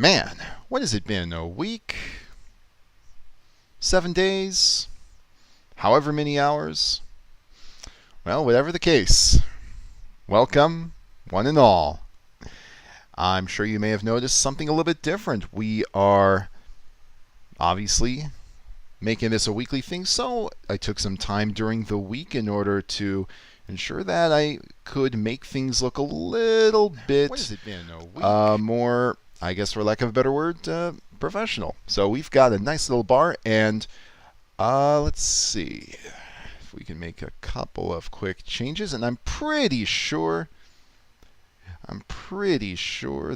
Man, what has it been? A week? 7 days? However many hours? Well, whatever the case, welcome, one and all. I'm sure you may have noticed something a little bit different. We are obviously making this a weekly thing, so I took some time during the week in order to ensure that I could make things look a little bit What has it been? A week? more, I guess for lack of a better word, professional. So we've got a nice little bar, and let's see if we can make a couple of quick changes, and I'm pretty sure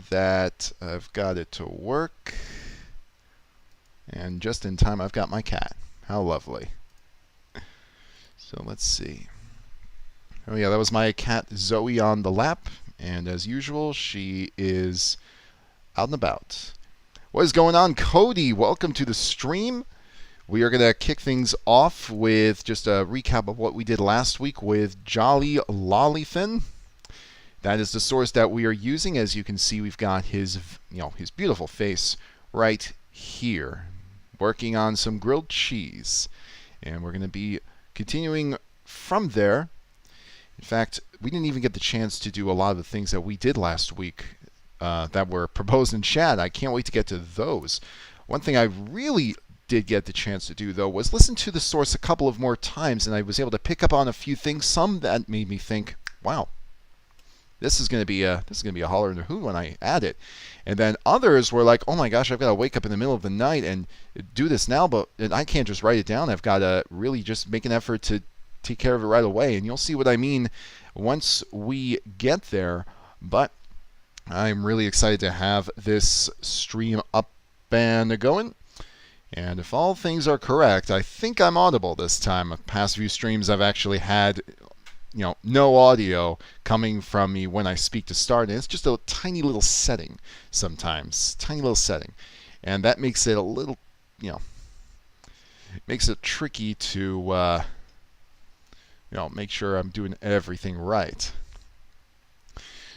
that I've got it to work. And just in time, I've got my cat. How lovely. So let's see. Oh yeah, that was my cat Zoe on the lap, and as usual, she is out and about. What is going on, Cody? Welcome to the stream. We are going to kick things off with just a recap of what we did last week with Jolly Lollyfin. That is the source that we are using. As you can see, we've got his beautiful face right here, working on some grilled cheese. And we're going to be continuing from there. In fact, we didn't even get the chance to do a lot of the things that we did last week that were proposed in chat. I can't wait to get to those. One thing I really did get the chance to do, though, was listen to the source a couple of more times, and I was able to pick up on a few things. Some that made me think, wow, this is going to be a holler in the hoot when I add it. And then others were like, oh my gosh, I've got to wake up in the middle of the night and do this now, but I can't just write it down. I've got to really just make an effort to take care of it right away. And you'll see what I mean once we get there. But I'm really excited to have this stream up and going. And if all things are correct, I think I'm audible this time. Past few streams I've actually had no audio coming from me when I speak to start. And it's just a tiny little setting sometimes. Tiny little setting. And that makes it a little, makes it tricky to, make sure I'm doing everything right.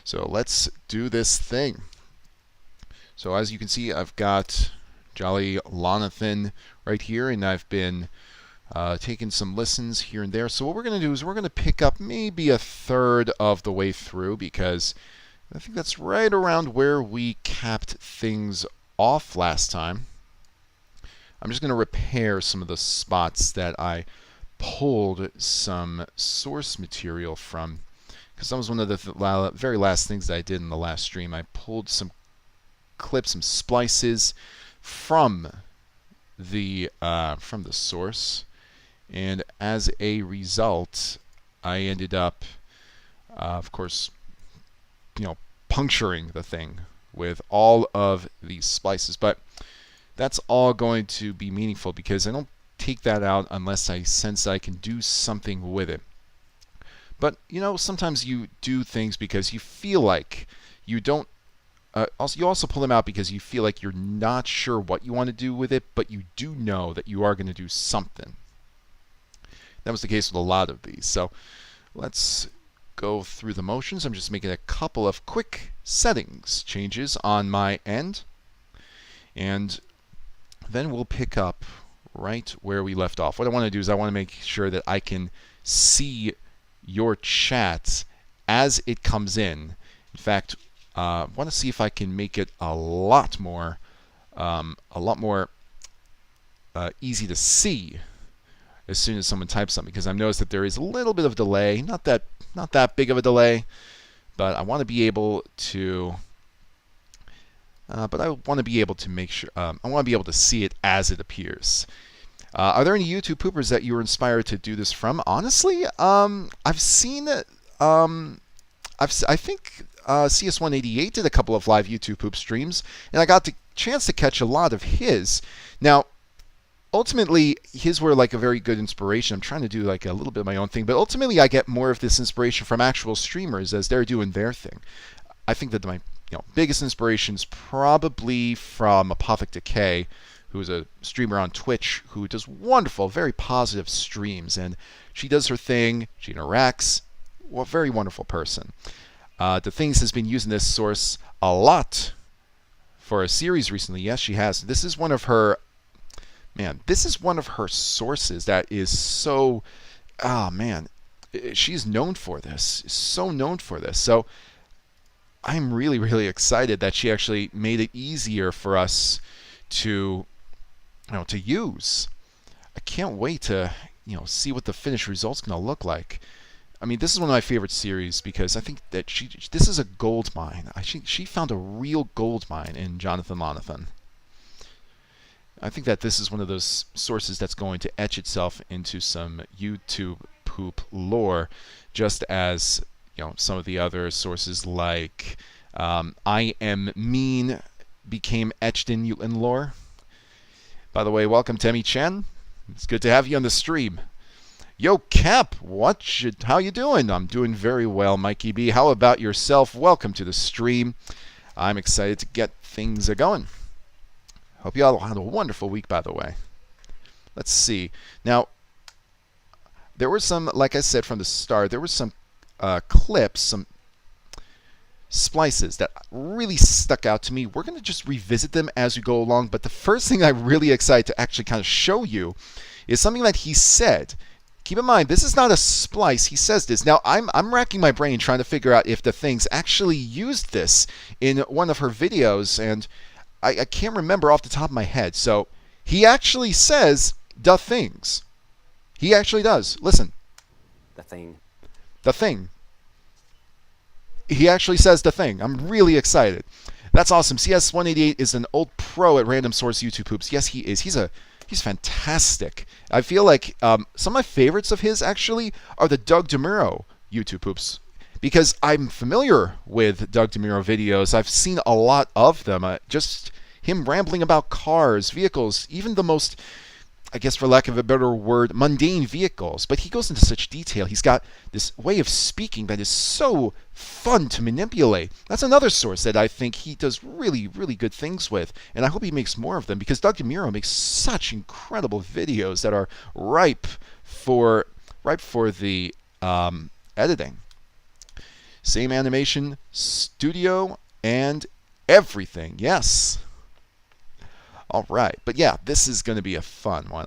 So let's do this thing. So as you can see, I've got Jolly Lonathan right here, and I've been taking some listens here and there. So what we're going to do is we're going to pick up maybe a third of the way through, because I think that's right around where we capped things off last time. I'm just going to repair some of the spots that I pulled some source material from, because that was one of the very last things that I did in the last stream. I pulled some clips, some splices from the source. And as a result, I ended up, of course, puncturing the thing with all of these splices. But that's all going to be meaningful, because I don't take that out unless I sense I can do something with it. But, sometimes you do things because you feel like you don't. You also pull them out because you feel like you're not sure what you want to do with it, but you do know that you are going to do something. That was the case with a lot of these. So let's go through the motions. I'm just making a couple of quick settings changes on my end. And then we'll pick up right where we left off. What I want to do is I want to make sure that I can see your chat as it comes in. In fact, I want to see if I can make it a lot more easy to see as soon as someone types something, because I've noticed that there is a little bit of delay, not that big of a delay, but I want to be able to. But I want to be able to make sure. I want to be able to see it as it appears. Are there any YouTube poopers that you were inspired to do this from? Honestly, I've seen it. I think CS188 did a couple of live YouTube poop streams, and I got the chance to catch a lot of his. Now, ultimately, his were like a very good inspiration. I'm trying to do like a little bit of my own thing, but ultimately I get more of this inspiration from actual streamers as they're doing their thing. I think that my biggest inspiration is probably from Apothic Decay, who is a streamer on Twitch who does wonderful, very positive streams, and she does her thing, she interacts. Well, very wonderful person. DaThings has been using this source a lot for a series recently. Yes, she has. This is one of her, man, this is one of her sources that is so, oh man, she's known for this, so known for this. So I'm really, really excited that she actually made it easier for us to, to use. I can't wait to, see what the finished result's going to look like. I mean, this is one of my favorite series because I think that this is a gold mine. She found a real gold mine in Jonathan Lonathan. I think that this is one of those sources that's going to etch itself into some YouTube poop lore, just as some of the other sources like I Am Mean became etched in lore. By the way, welcome Temi Chen. It's good to have you on the stream. Yo, Cap, how you doing? I'm doing very well, Mikey B. How about yourself? Welcome to the stream. I'm excited to get things going. Hope you all had a wonderful week, by the way. Let's see. Now, there were some, like I said from the start, there were some clips, some splices that really stuck out to me. We're going to just revisit them as we go along, but the first thing I'm really excited to actually kind of show you is something that he said. Keep in mind, this is not a splice. He says this. Now, I'm racking my brain trying to figure out if DaThings actually used this in one of her videos, and I can't remember off the top of my head. So he actually says DaThings. He actually does. Listen. The thing. The thing. He actually says the thing. I'm really excited. That's awesome. CS188 is an old pro at Random Source YouTube Poops. Yes, he is. He's fantastic. I feel like some of my favorites of his actually are the Doug DeMuro YouTube Poops, because I'm familiar with Doug DeMuro videos. I've seen a lot of them. Just him rambling about cars, vehicles, even the most, I guess for lack of a better word, mundane vehicles. But he goes into such detail. He's got this way of speaking that is so fun to manipulate. That's another source that I think he does really, really good things with. And I hope he makes more of them, because Doug DeMuro makes such incredible videos that are ripe for the editing. Same animation studio and everything. Yes. All right, but yeah, this is going to be a fun one.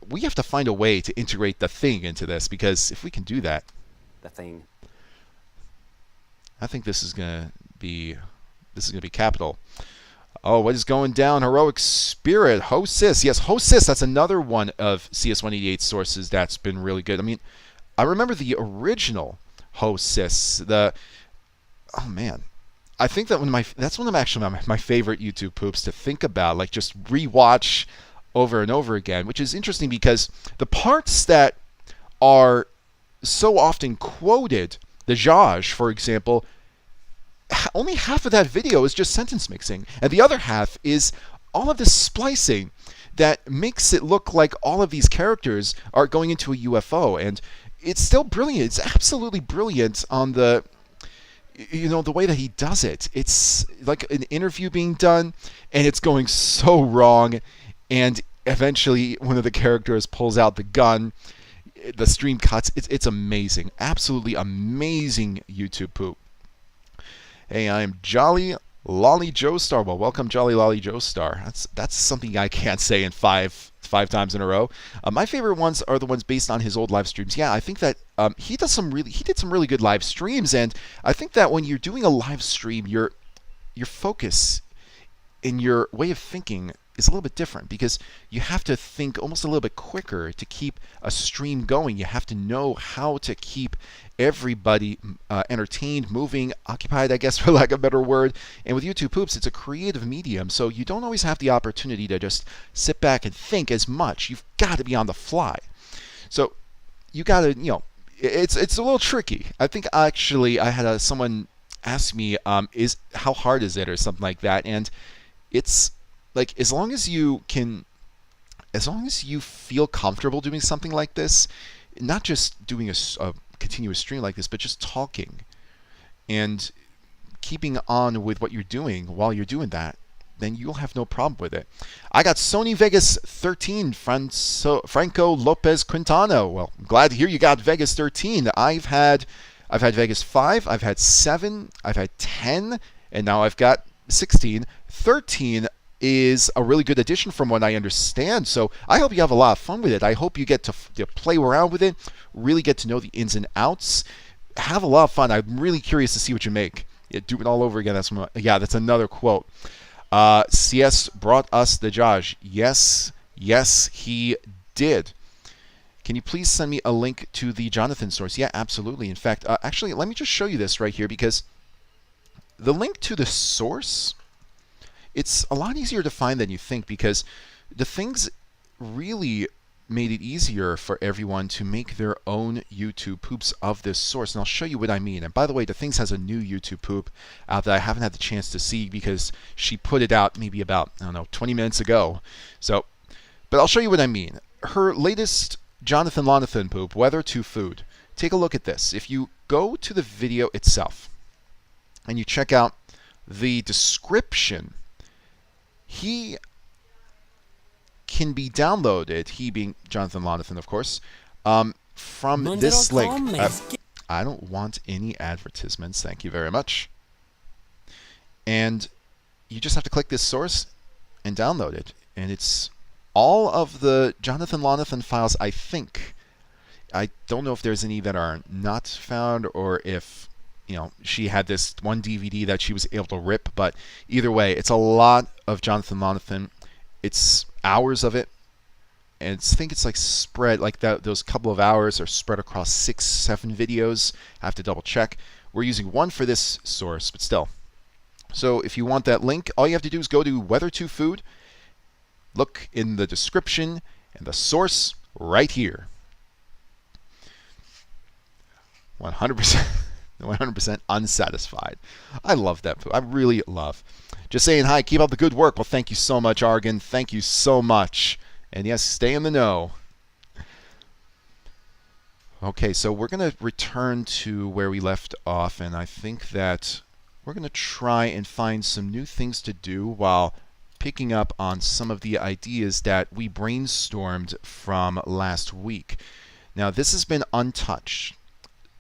We have to find a way to integrate the thing into this, because if we can do that, The thing. I think this is going to be capital. Oh, what is going down? Heroic Spirit, Hosis. Yes, Hosis. That's another one of CS188 sources that's been really good. I mean, I remember the original Hosis. Oh man. I think that that's one of my favorite YouTube poops to think about, like just rewatch over and over again, which is interesting because the parts that are so often quoted, the Jaj, for example, only half of that video is just sentence mixing, and the other half is all of this splicing that makes it look like all of these characters are going into a UFO, and it's still brilliant. It's absolutely brilliant on the way that he does it. It's like an interview being done, and it's going so wrong, and eventually one of the characters pulls out the gun, the stream cuts. It's amazing. Absolutely amazing YouTube poop. Hey, I'm Jolly Lolly Joestar. Well, welcome Jolly Lolly Joestar. That's something I can't say in five times in a row. My favorite ones are the ones based on his old live streams. Yeah, I think that he did some really good live streams, and I think that when you're doing a live stream, your focus and your way of thinking is a little bit different, because you have to think almost a little bit quicker to keep a stream going. You have to know how to keep everybody entertained, moving, occupied, I guess, for lack of a better word. And with YouTube Poops, it's a creative medium, so you don't always have the opportunity to just sit back and think as much. You've got to be on the fly. So you got to, it's a little tricky. I think actually I had someone ask me, how hard is it, or something like that, and it's like, as long as you feel comfortable doing something like this, not just doing a continuous stream like this, but just talking and keeping on with what you're doing while you're doing that, then you'll have no problem with it. I got Sony Vegas 13, Franco Lopez Quintano. Well, I'm glad to hear you got Vegas 13. I've had Vegas 5, I've had 7, I've had 10, and now I've got 16. 13 is a really good addition from what I understand. So I hope you have a lot of fun with it. I hope you get to play around with it, really get to know the ins and outs. Have a lot of fun. I'm really curious to see what you make. Yeah, do it all over again. That's another quote. CS brought us the Jaj. Yes, he did. Can you please send me a link to the Jonathan source? Yeah, absolutely. In fact, actually, let me just show you this right here, because the link to the source, it's a lot easier to find than you think, because DaThings really made it easier for everyone to make their own YouTube poops of this source. And I'll show you what I mean. And by the way, DaThings has a new YouTube poop out that I haven't had the chance to see because she put it out maybe about, 20 minutes ago. So, but I'll show you what I mean. Her latest Jonathan Lonathan poop, Weather to Food. Take a look at this. If you go to the video itself and you check out the description, he can be downloaded, he being Jonathan Lonathan, of course, from this link. I don't want any advertisements, thank you very much. And you just have to click this source and download it. And it's all of the Jonathan Lonathan files, I think. I don't know if there's any that are not found, or if she had this one DVD that she was able to rip, but either way, it's a lot of Jonathan Lonathan. It's hours of it, and I think it's like spread, like those couple of hours are spread across 6-7 videos. I have to double check. We're using one for this source, but still. So if you want that link, all you have to do is go to Weather to Food, look in the description, and the source right here. 100%. 100% unsatisfied. I love that. I really love. Just saying hi. Keep up the good work. Well, thank you so much, Argan. Thank you so much. And yes, stay in the know. Okay, so we're going to return to where we left off, and I think that we're going to try and find some new things to do while picking up on some of the ideas that we brainstormed from last week. Now, this has been untouched.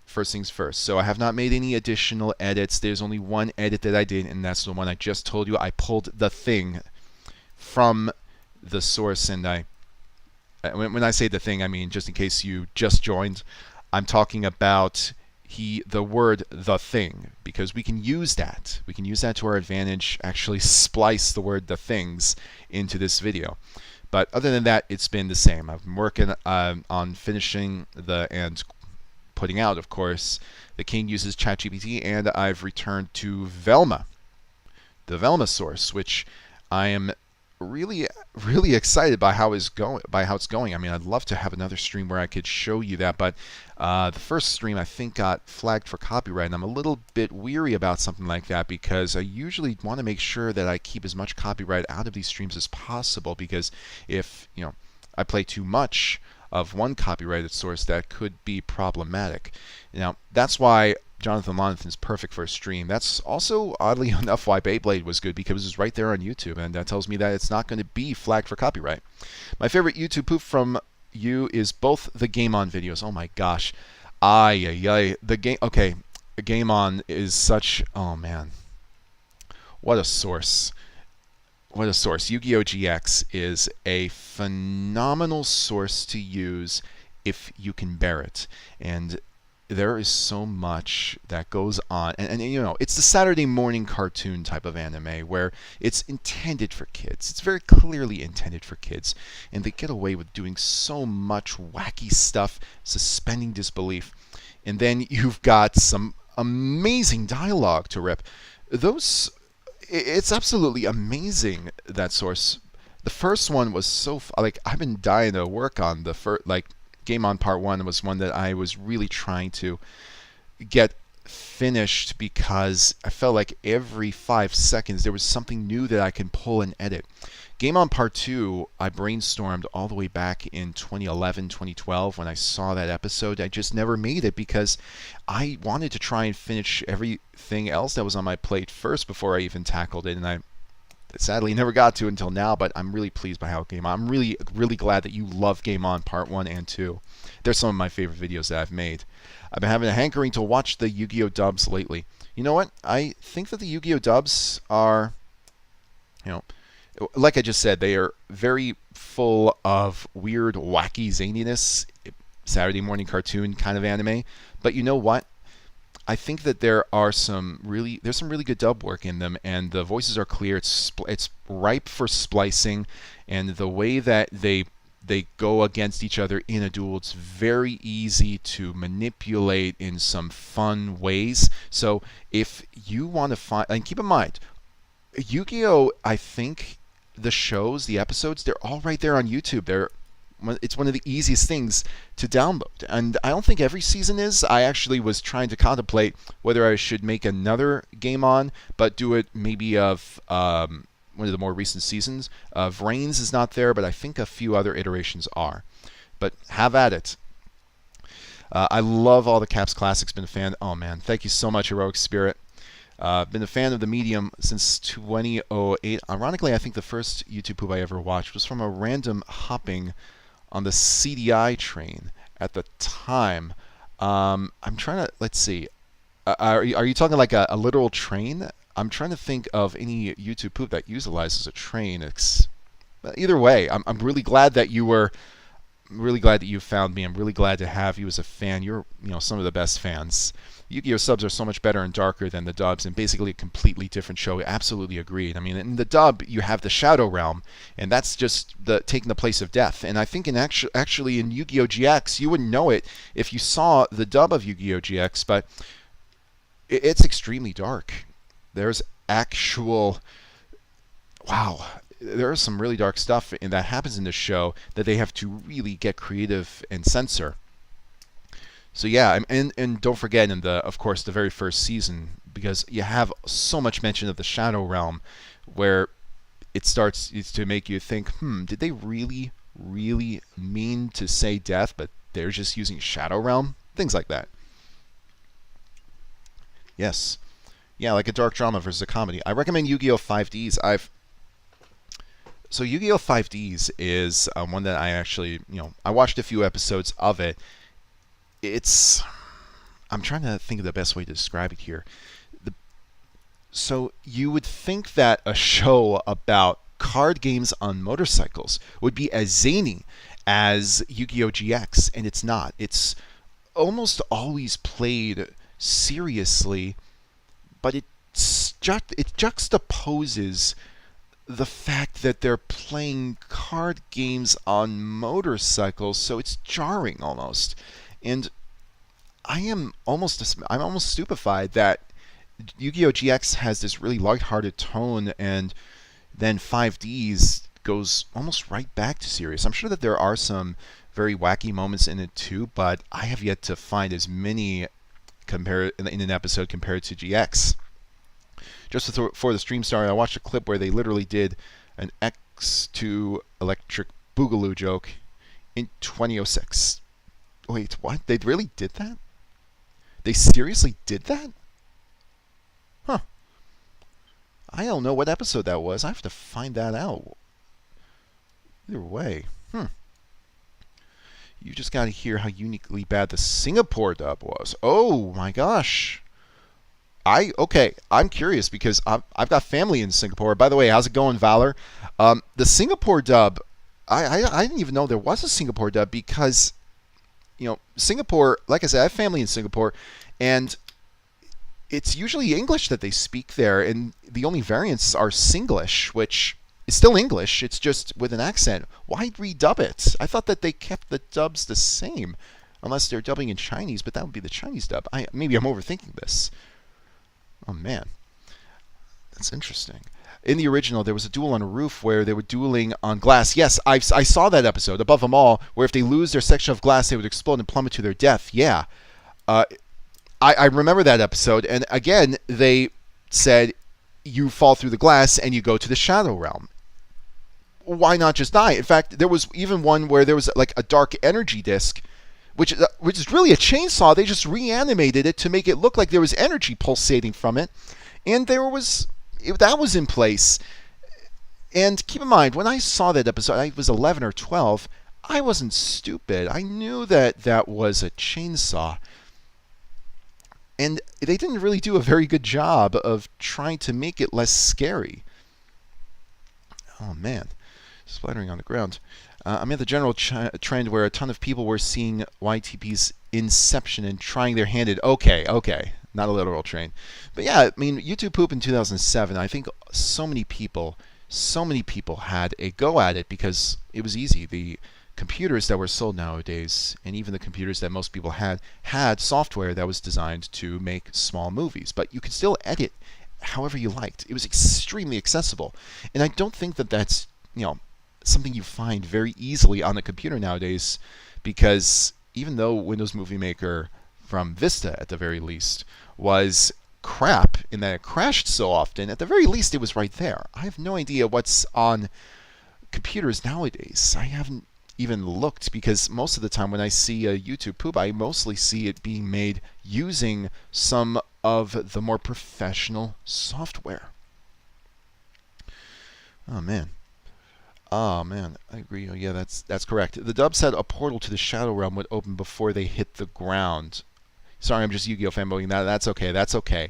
First things first. So I have not made any additional edits. There's only one edit that I did, and that's the one I just told you. I pulled the thing from the source, and when I say the thing, I mean, just in case you just joined, I'm talking about the word the thing, because we can use that. We can use that to our advantage, actually splice the word the things into this video. But other than that, it's been the same. I've been working on finishing and putting out, of course, the King uses ChatGPT, and I've returned to Velma, the Velma source, which I am really excited by how it's going. I mean, I'd love to have another stream where I could show you that, but the first stream I think got flagged for copyright, and I'm a little bit weary about something like that, because I usually want to make sure that I keep as much copyright out of these streams as possible, because if I play too much of one copyrighted source, that could be problematic. Now, that's why Jonathan Lonathan is perfect for a stream. That's also, oddly enough, why Beyblade was good, because it's right there on YouTube, and that tells me that it's not going to be flagged for copyright. My favorite YouTube poop from you is both the Game On videos. Oh my gosh. The game, okay, Game On is such, oh man. What a source. What a source. Yu-Gi-Oh! GX is a phenomenal source to use if you can bear it. And there is so much that goes on. And it's the Saturday morning cartoon type of anime where it's intended for kids. It's very clearly intended for kids. And they get away with doing so much wacky stuff, suspending disbelief. And then you've got some amazing dialogue to rip. It's absolutely amazing, that source. The first one was so I've been dying to work on the first, Game On Part 1 was one that I was really trying to get finished, because I felt like every 5 seconds there was something new that I can pull and edit. Game On Part 2, I brainstormed all the way back in 2011, 2012 when I saw that episode. I just never made it because I wanted to try and finish everything else that was on my plate first before I even tackled it, and I sadly never got to until now, but I'm really pleased by how it came out. I'm really glad that you love Game On Part 1 and 2. They're some of my favorite videos that I've made. I've been having a hankering to watch the Yu-Gi-Oh! Dubs lately. You know what? I think that the Yu-Gi-Oh! Dubs are You know, like I just said, they are very full of weird, wacky zaniness, Saturday morning cartoon kind of anime. But you know what? I think that there's some really good dub work in them, and the voices are clear. It's ripe for splicing, and the way that they go against each other in a duel, it's very easy to manipulate in some fun ways. So if you want to find, and keep in mind, Yu-Gi-Oh, I think the shows, the episodes, they're all right there on YouTube. It's one of the easiest things to download. And I don't think every season is. I actually was trying to contemplate whether I should make another game on, but do it maybe of one of the more recent seasons. Vrains is not there, but I think a few other iterations are. But have at it. I love all the Caps Classics. Been a fan. Oh man, thank you so much, Heroic Spirit. Been a fan of the medium since 2008. Ironically, I think the first YouTube poop I ever watched was from a random hopping on the CDI train at the time. I'm trying to, let's see. Are you talking like a literal train? I'm trying to think of any YouTube poop that utilizes a train. Either way, I'm really glad that you were. I'm really glad that you found me. I'm really glad to have you as a fan. You're, some of the best fans. Yu-Gi-Oh! Subs are so much better and darker than the dubs, and basically a completely different show. Absolutely agreed. I mean, in the dub, you have the Shadow Realm, and that's just taking the place of death. And I think actually in Yu-Gi-Oh! GX, you wouldn't know it if you saw the dub of Yu-Gi-Oh! GX, but it's extremely dark. There's actual... Wow. There is some really dark stuff that happens in this show that they have to really get creative and censor. So yeah, and don't forget of course the very first season, because you have so much mention of the Shadow Realm, where it starts to make you think, did they really mean to say death, but they're just using Shadow Realm? Things like that. Yes. Yeah, like a dark drama versus a comedy. I recommend Yu-Gi-Oh! 5Ds. So Yu-Gi-Oh! 5Ds is one that I actually, I watched a few episodes of it. I'm trying to think of the best way to describe it here. So you would think that a show about card games on motorcycles would be as zany as Yu-Gi-Oh! GX, and it's not. It's almost always played seriously, but it juxtaposes the fact that they're playing card games on motorcycles, so it's jarring almost. And I'm almost stupefied that Yu-Gi-Oh! GX has this really lighthearted tone, and then 5Ds goes almost right back to serious. I'm sure that there are some very wacky moments in it too, but I have yet to find as many in an episode compared to GX. Just for the stream started, I watched a clip where they literally did an X2 Electric Boogaloo joke in 2006. Wait, what? They really did that? They seriously did that? Huh. I don't know what episode that was. I have to find that out. Either way. You just got to hear how uniquely bad the Singapore dub was. Oh my gosh. I'm curious because I've got family in Singapore. By the way, how's it going, Valor? The Singapore dub, I didn't even know there was a Singapore dub because, Singapore, like I said, I have family in Singapore, and it's usually English that they speak there, and the only variants are Singlish, which is still English. It's just with an accent. Why redub it? I thought that they kept the dubs the same, unless they're dubbing in Chinese, but that would be the Chinese dub. Maybe I'm overthinking this. Oh man, that's interesting. In the original, there was a duel on a roof where they were dueling on glass. Yes, I saw that episode, Above Them All, where if they lose their section of glass, they would explode and plummet to their death. Yeah. I remember that episode, and again, they said you fall through the glass and you go to the Shadow Realm. Why not just die? In fact, there was even one where there was like a dark energy disc, which is really a chainsaw. They just reanimated it to make it look like there was energy pulsating from it, and that was in place. And keep in mind, when I saw that episode, I was 11 or 12. I wasn't stupid. I knew that was a chainsaw. And they didn't really do a very good job of trying to make it less scary. Oh man, splattering on the ground. I'm at the general trend where a ton of people were seeing YTP's Inception and trying their hand at. Okay, not a literal train, but yeah, I mean YouTube poop in 2007. I think so many people had a go at it because it was easy. The computers that were sold nowadays, and even the computers that most people had software that was designed to make small movies, but you could still edit however you liked. It was extremely accessible, and I don't think that that's something you find very easily on a computer nowadays, because even though Windows Movie Maker from Vista at the very least was crap in that it crashed so often, at the very least it was right there. I have no idea what's on computers nowadays. I haven't even looked, because most of the time when I see a YouTube poop, I mostly see it being made using some of the more professional software. Oh man, I agree. Oh yeah, that's correct. The dub said a portal to the Shadow Realm would open before they hit the ground. Sorry, I'm just Yu-Gi-Oh fanboying. That's okay.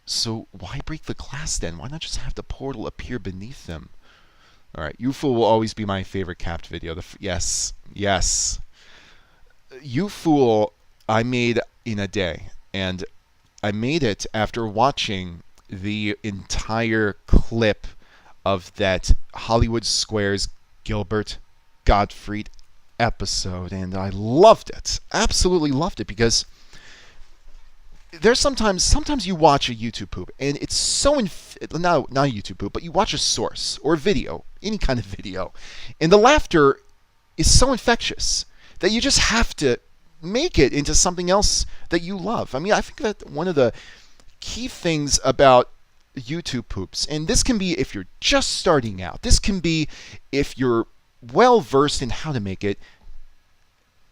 So why break the glass then? Why not just have the portal appear beneath them? All right, You Fool will always be my favorite capped video. Yes. You Fool I made in a day, and I made it after watching the entire clip of that Hollywood Squares Gilbert Gottfried episode, and I loved it. Absolutely loved it, because there's sometimes you watch a YouTube poop and it's so not a YouTube poop, but you watch a source or video, any kind of video, and the laughter is so infectious that you just have to make it into something else that you love. I mean, I think that one of the key things about YouTube poops, and this can be if you're just starting out, this can be if you're well versed in how to make it,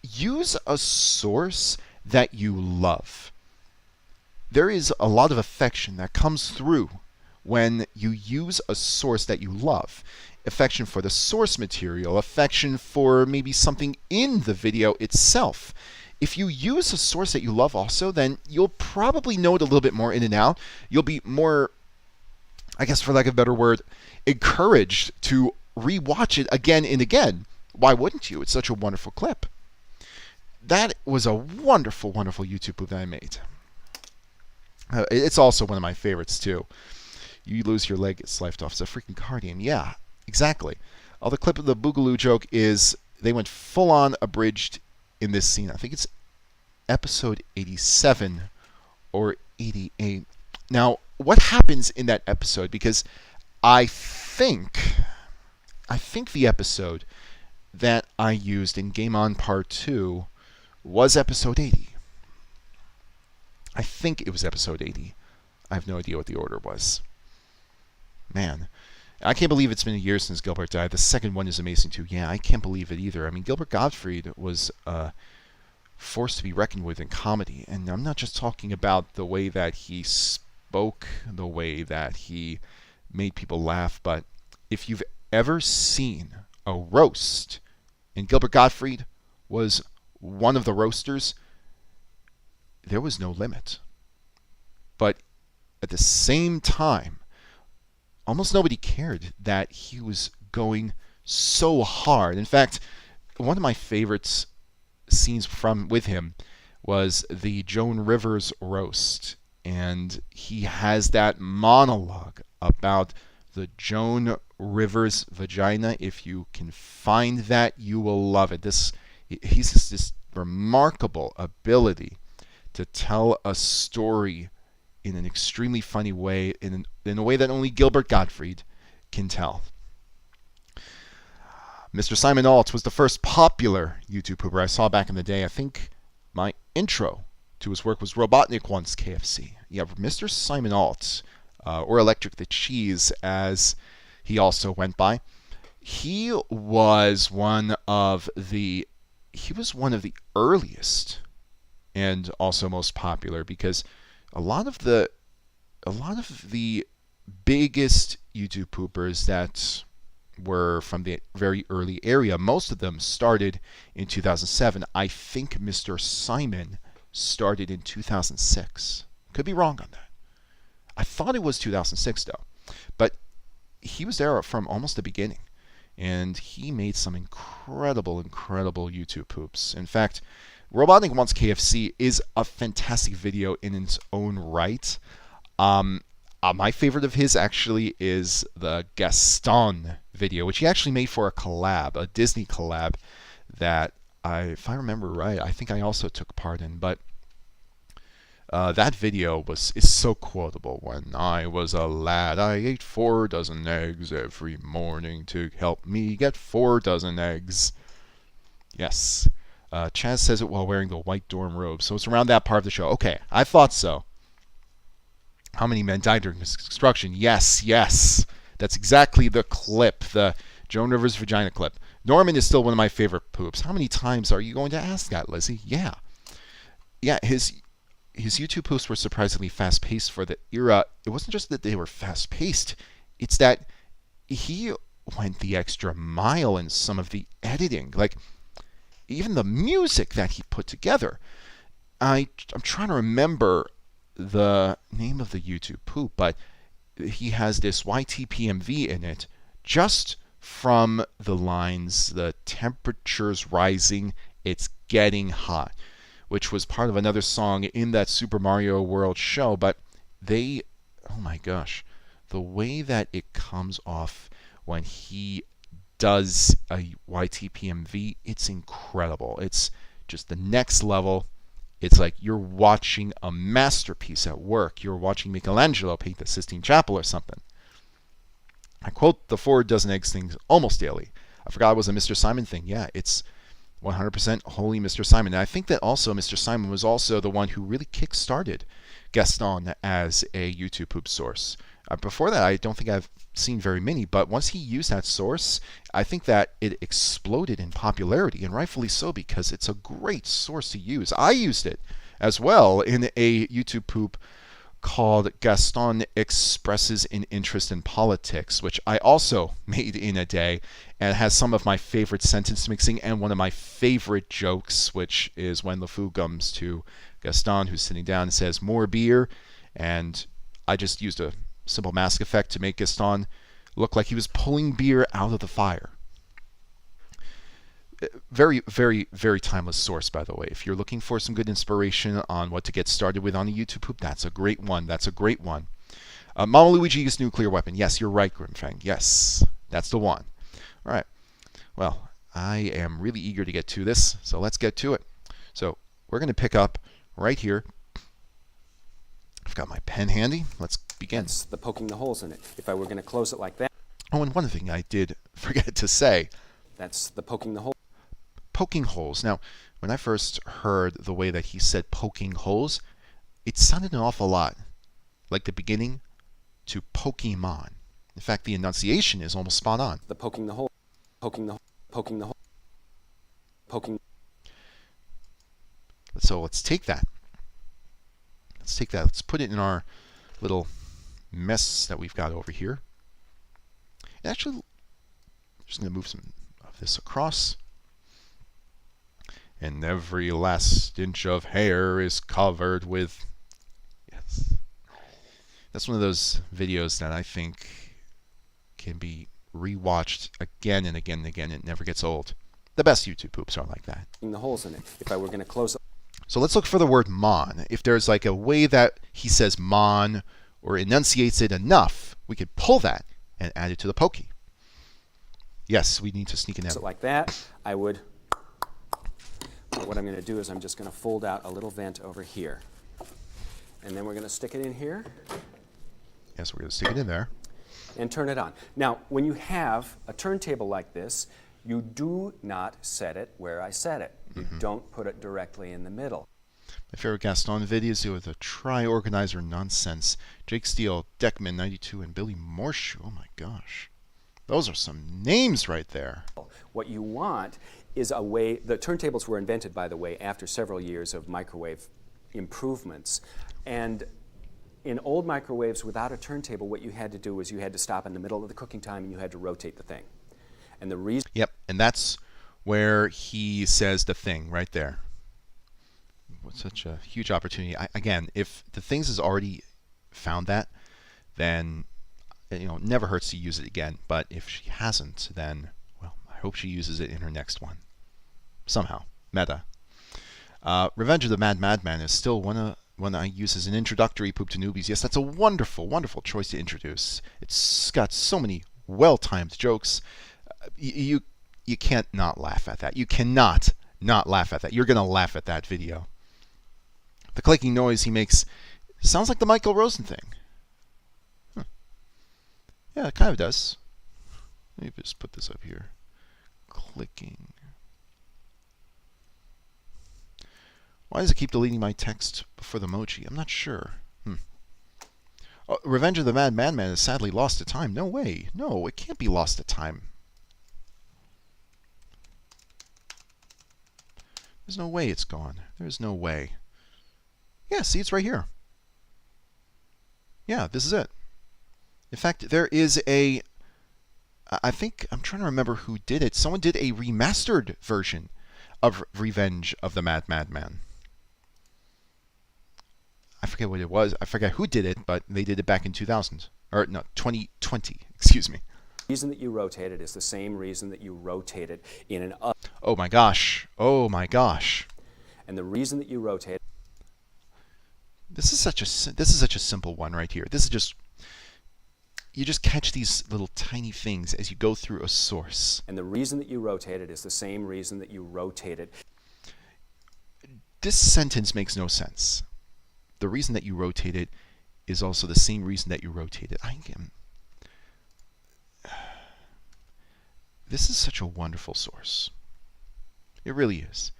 use a source that you love. There is a lot of affection that comes through when you use a source that you love. Affection for the source material, affection for maybe something in the video itself. If you use a source that you love also, then you'll probably know it a little bit more in and out. You'll be more, I guess for lack of a better word, encouraged to rewatch it again and again. Why wouldn't you? It's such a wonderful clip. That was a wonderful YouTube poop that I made. It's also one of my favorites too. You lose your leg, it's lifed off. It's a freaking Cardian. Yeah, exactly. All the clip of the Boogaloo joke is they went full on abridged in this scene. I think it's episode 87 or 88. Now, what happens in that episode? Because I think the episode that I used in Game On Part 2 was episode 80. I think it was episode 80. I have no idea what the order was. Man, I can't believe it's been a year since Gilbert died. The second one is amazing too. Yeah, I can't believe it either. I mean, Gilbert Gottfried was a force to be reckoned with in comedy. And I'm not just talking about the way that he spoke, the way that he made people laugh, but if you've ever seen a roast, and Gilbert Gottfried was one of the roasters, there was no limit. But at the same time, almost nobody cared that he was going so hard. In fact, one of my favorite scenes with him was the Joan Rivers roast, and he has that monologue about the Joan Rivers vagina. If you can find that, you will love it. He's just this remarkable ability to tell a story in an extremely funny way, in a way that only Gilbert Gottfried can tell. Mr. Simon Alt was the first popular YouTube pooper I saw back in the day. I think my intro to his work was Robotnik Wants KFC. Yeah, Mr. Simon Alt, or Electric the Cheese, as he also went by. He was one of the earliest and also most popular, because a lot of the biggest YouTube poopers that were from the very early area, most of them started in 2007. I think Mr. Simon started in 2006. Could be wrong on that. I thought it was 2006 though. But he was there from almost the beginning, and he made some incredible YouTube poops. In fact, Robotnik Wants KFC is a fantastic video in its own right. My favorite of his actually is the Gaston video, which he actually made for a collab, a Disney collab that if I remember right, I think I also took part in. But that video is so quotable. When I was a lad, I ate 4 dozen eggs every morning to help me get 4 dozen eggs. Yes. Chaz says it while wearing the white dorm robe. So it's around that part of the show. Okay, I thought so. How many men died during construction? Yes, yes. That's exactly the clip, the Joan Rivers vagina clip. Norman is still one of my favorite poops. How many times are you going to ask that, Lizzie? Yeah. Yeah, his YouTube posts were surprisingly fast-paced for the era. It wasn't just that they were fast-paced. It's that he went the extra mile in some of the editing. Like, even the music that he put together. I'm trying to remember the name of the YouTube poop, but he has this YTP MV in it just from the lines, the temperature's rising, it's getting hot, which was part of another song in that Super Mario World show. But they, oh my gosh, the way that it comes off when he does a YTP MV, it's incredible. It's just the next level. It's like you're watching a masterpiece at work. You're watching Michelangelo paint the Sistine Chapel or something. I quote the 4 dozen eggs things almost daily. I forgot it was a Mr. Simon thing. Yeah, it's 100% wholly Mr. Simon. And I think that also Mr. Simon was also the one who really kick-started Gaston as a YouTube poop source. Before that, I don't think I've seen very many, but once he used that source, I think that it exploded in popularity, and rightfully so, because it's a great source to use. I used it as well in a YouTube poop called Gaston Expresses an Interest in Politics, which I also made in a day, and has some of my favorite sentence mixing and one of my favorite jokes, which is when LeFou comes to Gaston, who's sitting down, and says, "More beer," and I just used a simple mask effect to make Gaston look like he was pulling beer out of the fire. Very, very, very timeless source, by the way. If you're looking for some good inspiration on what to get started with on a YouTube poop, that's a great one. That's a great one. Mama Luigi's nuclear weapon. Yes, you're right, Grimfang. Yes, that's the one. All right. Well, I am really eager to get to this, so let's get to it. So we're going to pick up right here. I've got my pen handy. Let's begin. That's the poking the holes in it. If I were going to close it like that. Oh, and one thing I did forget to say. That's the poking the hole. Poking holes. Now, when I first heard the way that he said poking holes, it sounded an awful lot like the beginning to Pokemon. In fact, the enunciation is almost spot on. The poking the hole. Poking the hole. Poking the hole. Poking. So let's take that. Let's put it in our little mess that we've got over here. And actually, I'm just going to move some of this across. And every last inch of hair is covered with... Yes. That's one of those videos that I think can be rewatched again and again and again. It never gets old. The best YouTube poops are like that. The holes in it. If I were going to close it. So let's look for the word mon. If there's like a way that he says mon or enunciates it enough, we could pull that and add it to the pokey. Yes, we need to sneak it in. So like that, I would... What I'm going to do is I'm just going to fold out a little vent over here. And then we're going to stick it in here. Yes, we're going to stick it in there. And turn it on. Now, when you have a turntable like this, you do not set it where I set it. You don't put it directly in the middle. My favorite Gaston videos deal with the tri-organizer nonsense. Jake Steele, Deckman 92, and Billy Morshoe. Oh my gosh. Those are some names right there. What you want is a way, the turntables were invented, by the way, after several years of microwave improvements. And in old microwaves without a turntable, what you had to do was you had to stop in the middle of the cooking time and you had to rotate the thing. And the reason... Yep, and that's where he says the thing right there. What such a huge opportunity. Again, if DaThings has already found that, then never hurts to use it again. But if she hasn't, then, well, I hope she uses it in her next one. Somehow. Meta. Revenge of the Mad Madman is still one I use as an introductory poop to newbies. Yes, that's a wonderful, wonderful choice to introduce. It's got so many well-timed jokes. You can't not laugh at that. You cannot not laugh at that. You're going to laugh at that video. The clicking noise he makes sounds like the Michael Rosen thing. Huh. Yeah, it kind of does. Let me just put this up here. Clicking. Why does it keep deleting my text before the emoji? I'm not sure. Oh, Revenge of the Mad Madman is sadly lost to time. No way. No, it can't be lost to time. There's no way it's gone. There's no way. Yeah, see, it's right here. Yeah, this is it. In fact, there is a... I think, I'm trying to remember who did it. Someone did a remastered version of Revenge of the Mad Madman. I forget what it was. I forget who did it, but they did it back in 2000. Or, no, 2020. Excuse me. The reason that you rotate it is the same reason that you rotate it in an up. Oh my gosh. Oh my gosh. And the reason that you rotate... This is such a simple one right here. This is just... You just catch these little tiny things as you go through a source. And the reason that you rotate it is the same reason that you rotate it. This sentence makes no sense. The reason that you rotate it is also the same reason that you rotate it. This is such a wonderful source. It really is.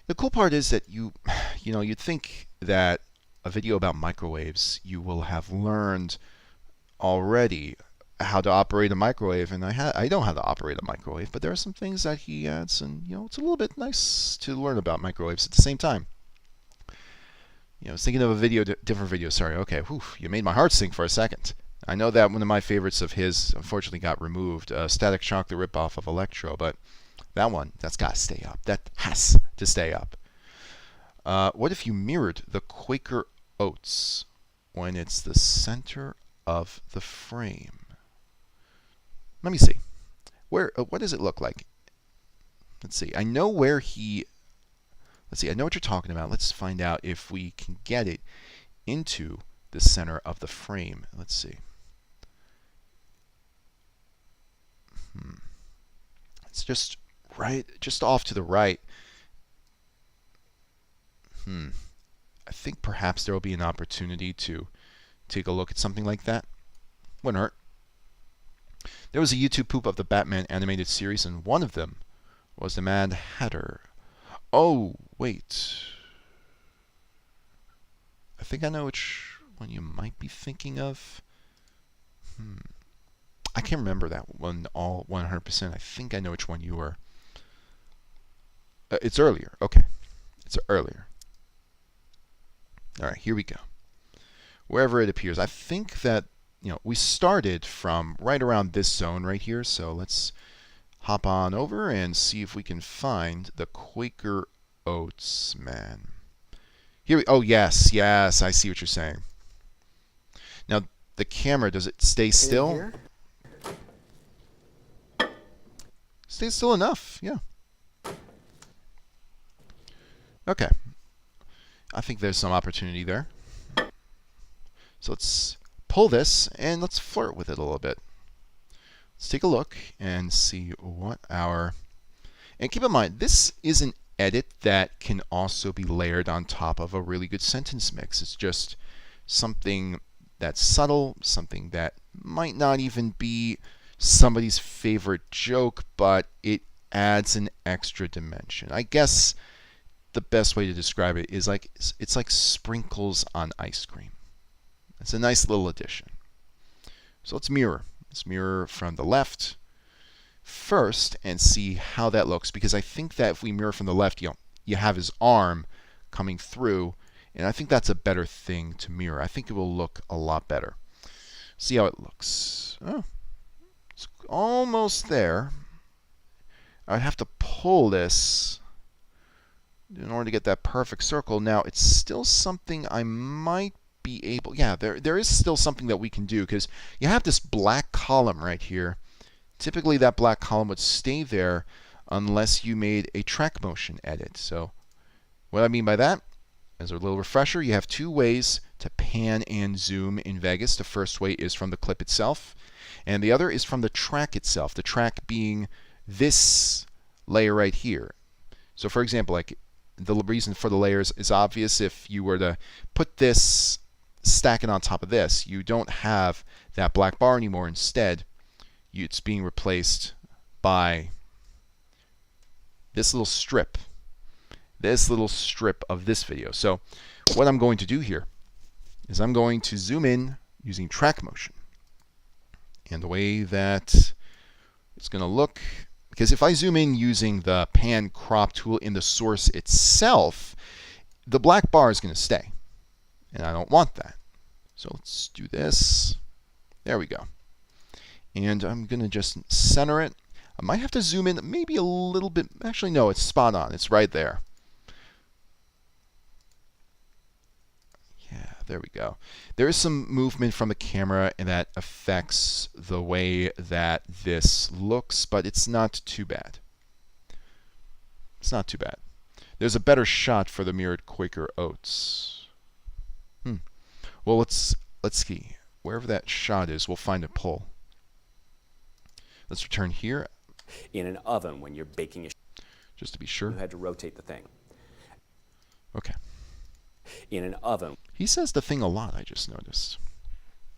The cool part is that you'd think that a video about microwaves, you will have learned already how to operate a microwave, and I know how to operate a microwave, but there are some things that he adds, and it's a little bit nice to learn about microwaves at the same time. I was thinking of a video, different video. Sorry. Okay, whew, you made my heart sink for a second. I know that one of my favorites of his unfortunately got removed, Static Shock, the ripoff of Electro, but that's got to stay up. That has to stay up. What if you mirrored the Quaker Oats when it's the center of the frame? Let me see. What does it look like? Let's see. I know where he... Let's see. I know what you're talking about. Let's find out if we can get it into the center of the frame. Let's see. It's just off to the right. I think perhaps there will be an opportunity to take a look at something like that. Wouldn't hurt. There was a YouTube poop of the Batman animated series, and one of them was the Mad Hatter. Oh, wait. I think I know which one you might be thinking of. I can't remember that one all 100%. I think I know which one you were. It's earlier. Okay. It's earlier. All right, here we go. Wherever it appears. I think that, we started from right around this zone right here. So let's hop on over and see if we can find the Quaker Oats man. Oh, yes, I see what you're saying. Now, the camera, does it stay still? Stays still enough, yeah. Okay. I think there's some opportunity there. So let's pull this and let's flirt with it a little bit. Let's take a look and see what our... And keep in mind, this is an edit that can also be layered on top of a really good sentence mix. It's just something that's subtle, something that might not even be somebody's favorite joke, but it adds an extra dimension. I guess the best way to describe it is it's like sprinkles on ice cream. It's a nice little addition. So let's mirror. Let's mirror from the left first and see how that looks, because I think that if we mirror from the left, you have his arm coming through, and I think that's a better thing to mirror. I think it will look a lot better. See how it looks. Oh, it's almost there. I'd have to pull this in order to get that perfect circle. Now, it's still something I might be able, yeah, there is still something that we can do, because you have this black column right here. Typically that black column would stay there unless you made a track motion edit. So what I mean by that, as a little refresher, you have two ways to pan and zoom in Vegas. The first way is from the clip itself, and the other is from the track itself, the track being this layer right here. So for example, like, the reason for the layers is obvious. If you were to put this, stack it on top of this, you don't have that black bar anymore. Instead, it's being replaced by this little strip of this video. So what I'm going to do here is I'm going to zoom in using track motion. And the way that it's going to look, because if I zoom in using the pan crop tool in the source itself, the black bar is going to stay. And I don't want that. So let's do this. There we go. And I'm going to just center it. I might have to zoom in maybe a little bit. Actually, no, it's spot on. It's right there. Yeah, there we go. There is some movement from the camera, and that affects the way that this looks, but it's not too bad. It's not too bad. There's a better shot for the mirrored Quaker Oats. Well, let's see. Wherever that shot is, we'll find a pull. Let's return here. In an oven, when you're baking a just to be sure. You had to rotate the thing. Okay. In an oven. He says the thing a lot, I just noticed.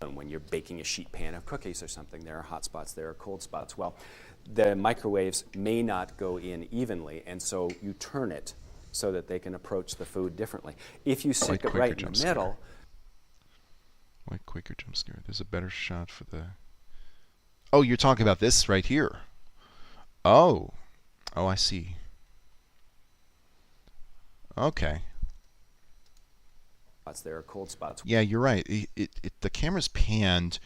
When you're baking a sheet pan of cookies or something, there are hot spots, there are cold spots. Well, the microwaves may not go in evenly, and so you turn it so that they can approach the food differently. If you stick it right in the middle. White Quaker jump scare. There's a better shot for the... Oh, you're talking about this right here. Oh. Oh, I see. Okay. There are cold spots. Yeah, you're right. The camera's panned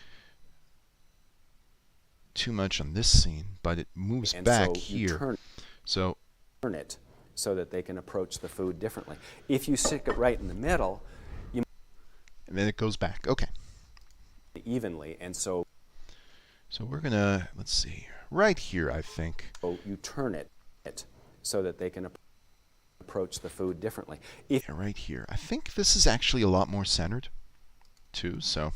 too much on this scene, but it moves back here. So turn it so that they can approach the food differently. If you stick it right in the middle, and then it goes back. Okay. Evenly, and so we're gonna, let's see, right here, I think. So you turn it so that they can approach the food differently. Yeah, right here. I think this is actually a lot more centered too, so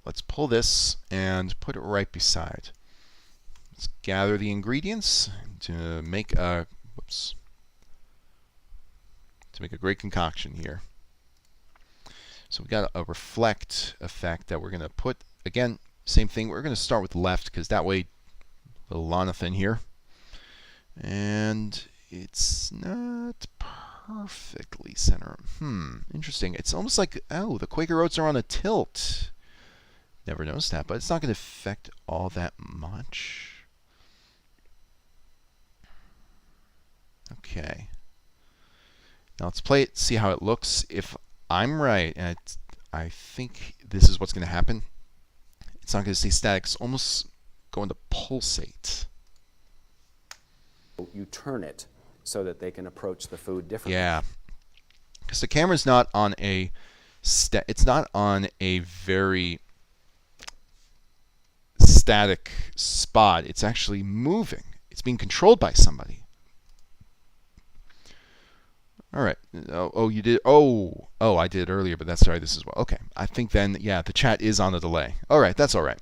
let's pull this and put it right beside. Let's gather the ingredients to make a great concoction here. So we got a reflect effect that we're going to put, again, same thing. We're going to start with left, because that way, little Lonathan here. And it's not perfectly centered. Interesting. It's almost like, oh, the Quaker Oats are on a tilt. Never noticed that, but it's not going to affect all that much. Okay. Now let's play it, see how it looks. If I'm right, and I think this is what's going to happen. It's not going to stay static. It's almost going to pulsate. You turn it so that they can approach the food differently. Yeah, because the camera's not on a it's not on a very static spot. It's actually moving. It's being controlled by somebody. All right. Oh, you did. Oh, I did it earlier, but that's sorry. This is well. Okay. I think then, yeah, the chat is on a delay. All right, that's all right.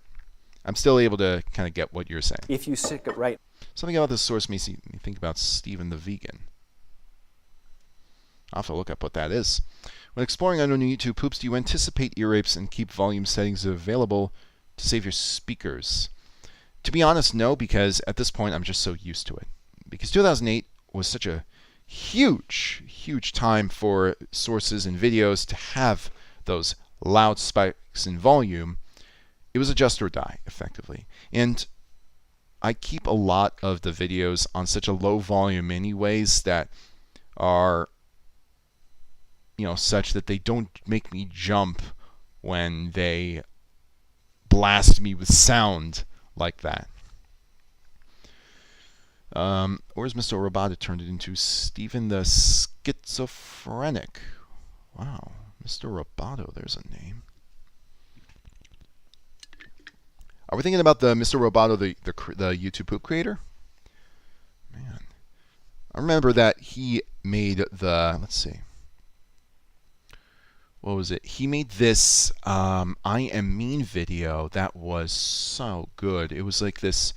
I'm still able to kind of get what you're saying. If you stick it right. Something about this source makes me think about Stephen the Vegan. I'll have to look up what that is. When exploring unknown YouTube poops, do you anticipate ear rapes and keep volume settings available to save your speakers? To be honest, no, because at this point I'm just so used to it. Because 2008 was such a huge time for sources and videos to have those loud spikes in volume. It was adjust or die, effectively. And I keep a lot of the videos on such a low volume anyways that are, such that they don't make me jump when they blast me with sound like that. Where's Mr. Robot? It turned it into Stephen the Schizophrenic. Wow, Mr. Roboto, there's a name. Are we thinking about the Mr. Roboto, the YouTube poop creator? Man, I remember that he made the, let's see, what was it? He made this I Am Mean video that was so good. It was like this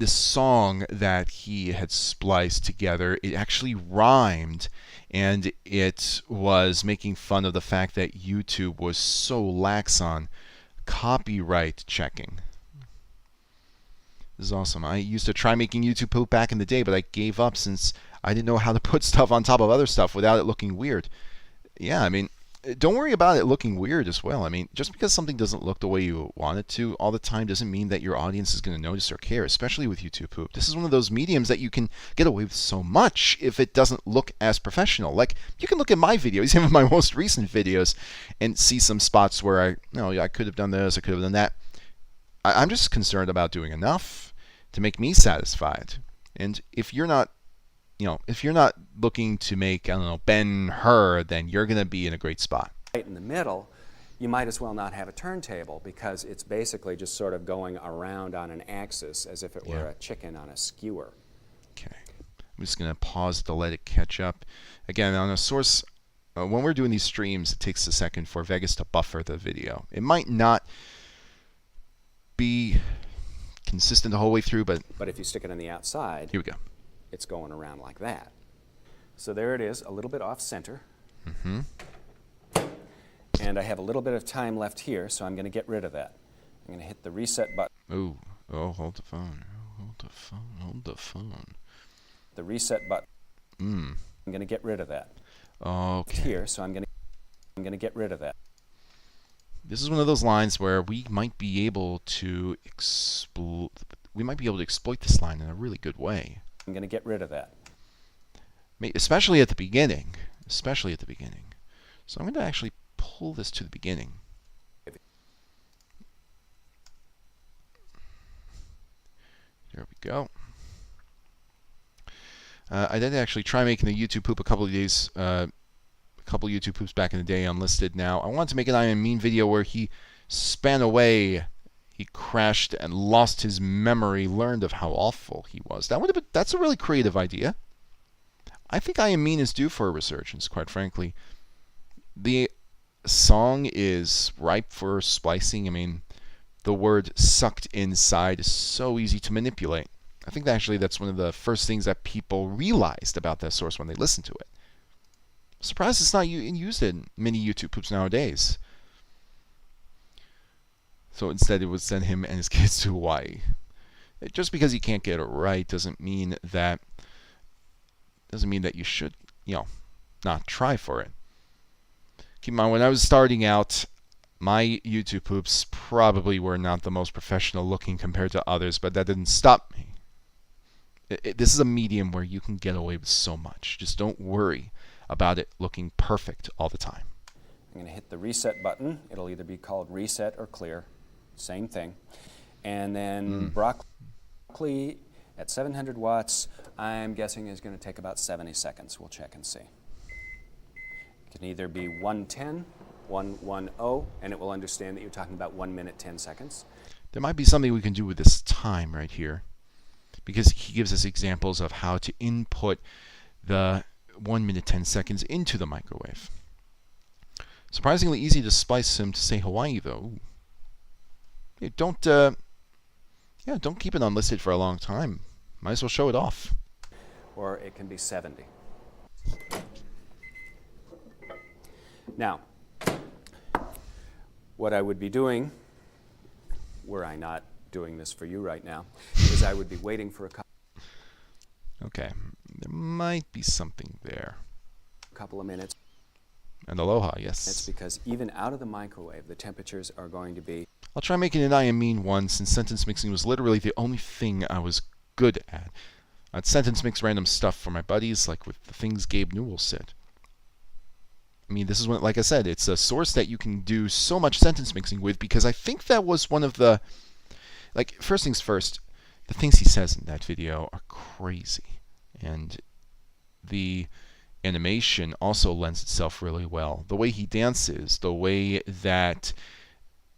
song that he had spliced together. It actually rhymed, and it was making fun of the fact that YouTube was so lax on copyright checking. This is awesome. I used to try making YouTube poop back in the day, but I gave up since I didn't know how to put stuff on top of other stuff without it looking weird. Yeah, I mean, don't worry about it looking weird as well. I mean, just because something doesn't look the way you want it to all the time doesn't mean that your audience is going to notice or care, especially with YouTube poop. This is one of those mediums that you can get away with so much if it doesn't look as professional. Like, you can look at my videos, even my most recent videos, and see some spots where I could have done this, I could have done that. I'm just concerned about doing enough to make me satisfied. And if you're not looking to make, Ben-Hur, then you're going to be in a great spot. Right in the middle, you might as well not have a turntable because it's basically just sort of going around on an axis as if it were a chicken on a skewer. Okay. I'm just going to pause to let it catch up. Again, on a source, when we're doing these streams, it takes a second for Vegas to buffer the video. It might not be consistent the whole way through, but if you stick it on the outside, here we go. It's going around like that. So there it is, a little bit off center. Mm-hmm. And I have a little bit of time left here, so I'm going to get rid of that. I'm going to hit the reset button. Ooh. Oh, hold the phone. Hold the phone. Hold the phone. The reset button. I'm going to get rid of that. Okay. Here, so I'm going to get rid of that. This is one of those lines where we might be able to exploit this line in a really good way. I'm going to get rid of that. Especially at the beginning. Especially at the beginning. So I'm going to actually pull this to the beginning. There we go. I did actually try making the YouTube poop a couple of days, a couple of YouTube poops back in the day, unlisted now. I wanted to make an I Am Mean video where he span away. He crashed and lost his memory, learned of how awful he was. That's a really creative idea. I think I Am Mean is due for a resurgence, quite frankly. The song is ripe for splicing. I mean, the word sucked inside is so easy to manipulate. I think that's one of the first things that people realized about that source when they listened to it. I'm surprised it's not used in many YouTube poops nowadays. So instead it would send him and his kids to Hawaii. Just because you can't get it right doesn't mean that you should, not try for it. Keep in mind, when I was starting out, my YouTube poops probably were not the most professional looking compared to others, but that didn't stop me. This is a medium where you can get away with so much. Just don't worry about it looking perfect all the time. I'm going to hit the reset button. It'll either be called reset or clear. Same thing. And then broccoli at 700 watts, I'm guessing is going to take about 70 seconds. We'll check and see. It can either be 110, 110, and it will understand that you're talking about 1 minute, 10 seconds. There might be something we can do with this time right here, because he gives us examples of how to input the 1 minute, 10 seconds into the microwave. Surprisingly easy to splice him to say Hawaii, though. Hey, don't keep it unlisted for a long time. Might as well show it off. Or it can be 70. Now, what I would be doing, were I not doing this for you right now, is I would be waiting for a Okay, there might be something there. couple of minutes. And aloha, yes. That's because even out of the microwave, the temperatures are going to be... I'll try making an I Am Mean one, since sentence mixing was literally the only thing I was good at. I'd sentence mix random stuff for my buddies, like with the things Gabe Newell said. I mean, this is when, like I said, it's a source that you can do so much sentence mixing with, because I think that was one of the... first things first, the things he says in that video are crazy. And the animation also lends itself really well. The way he dances, the way that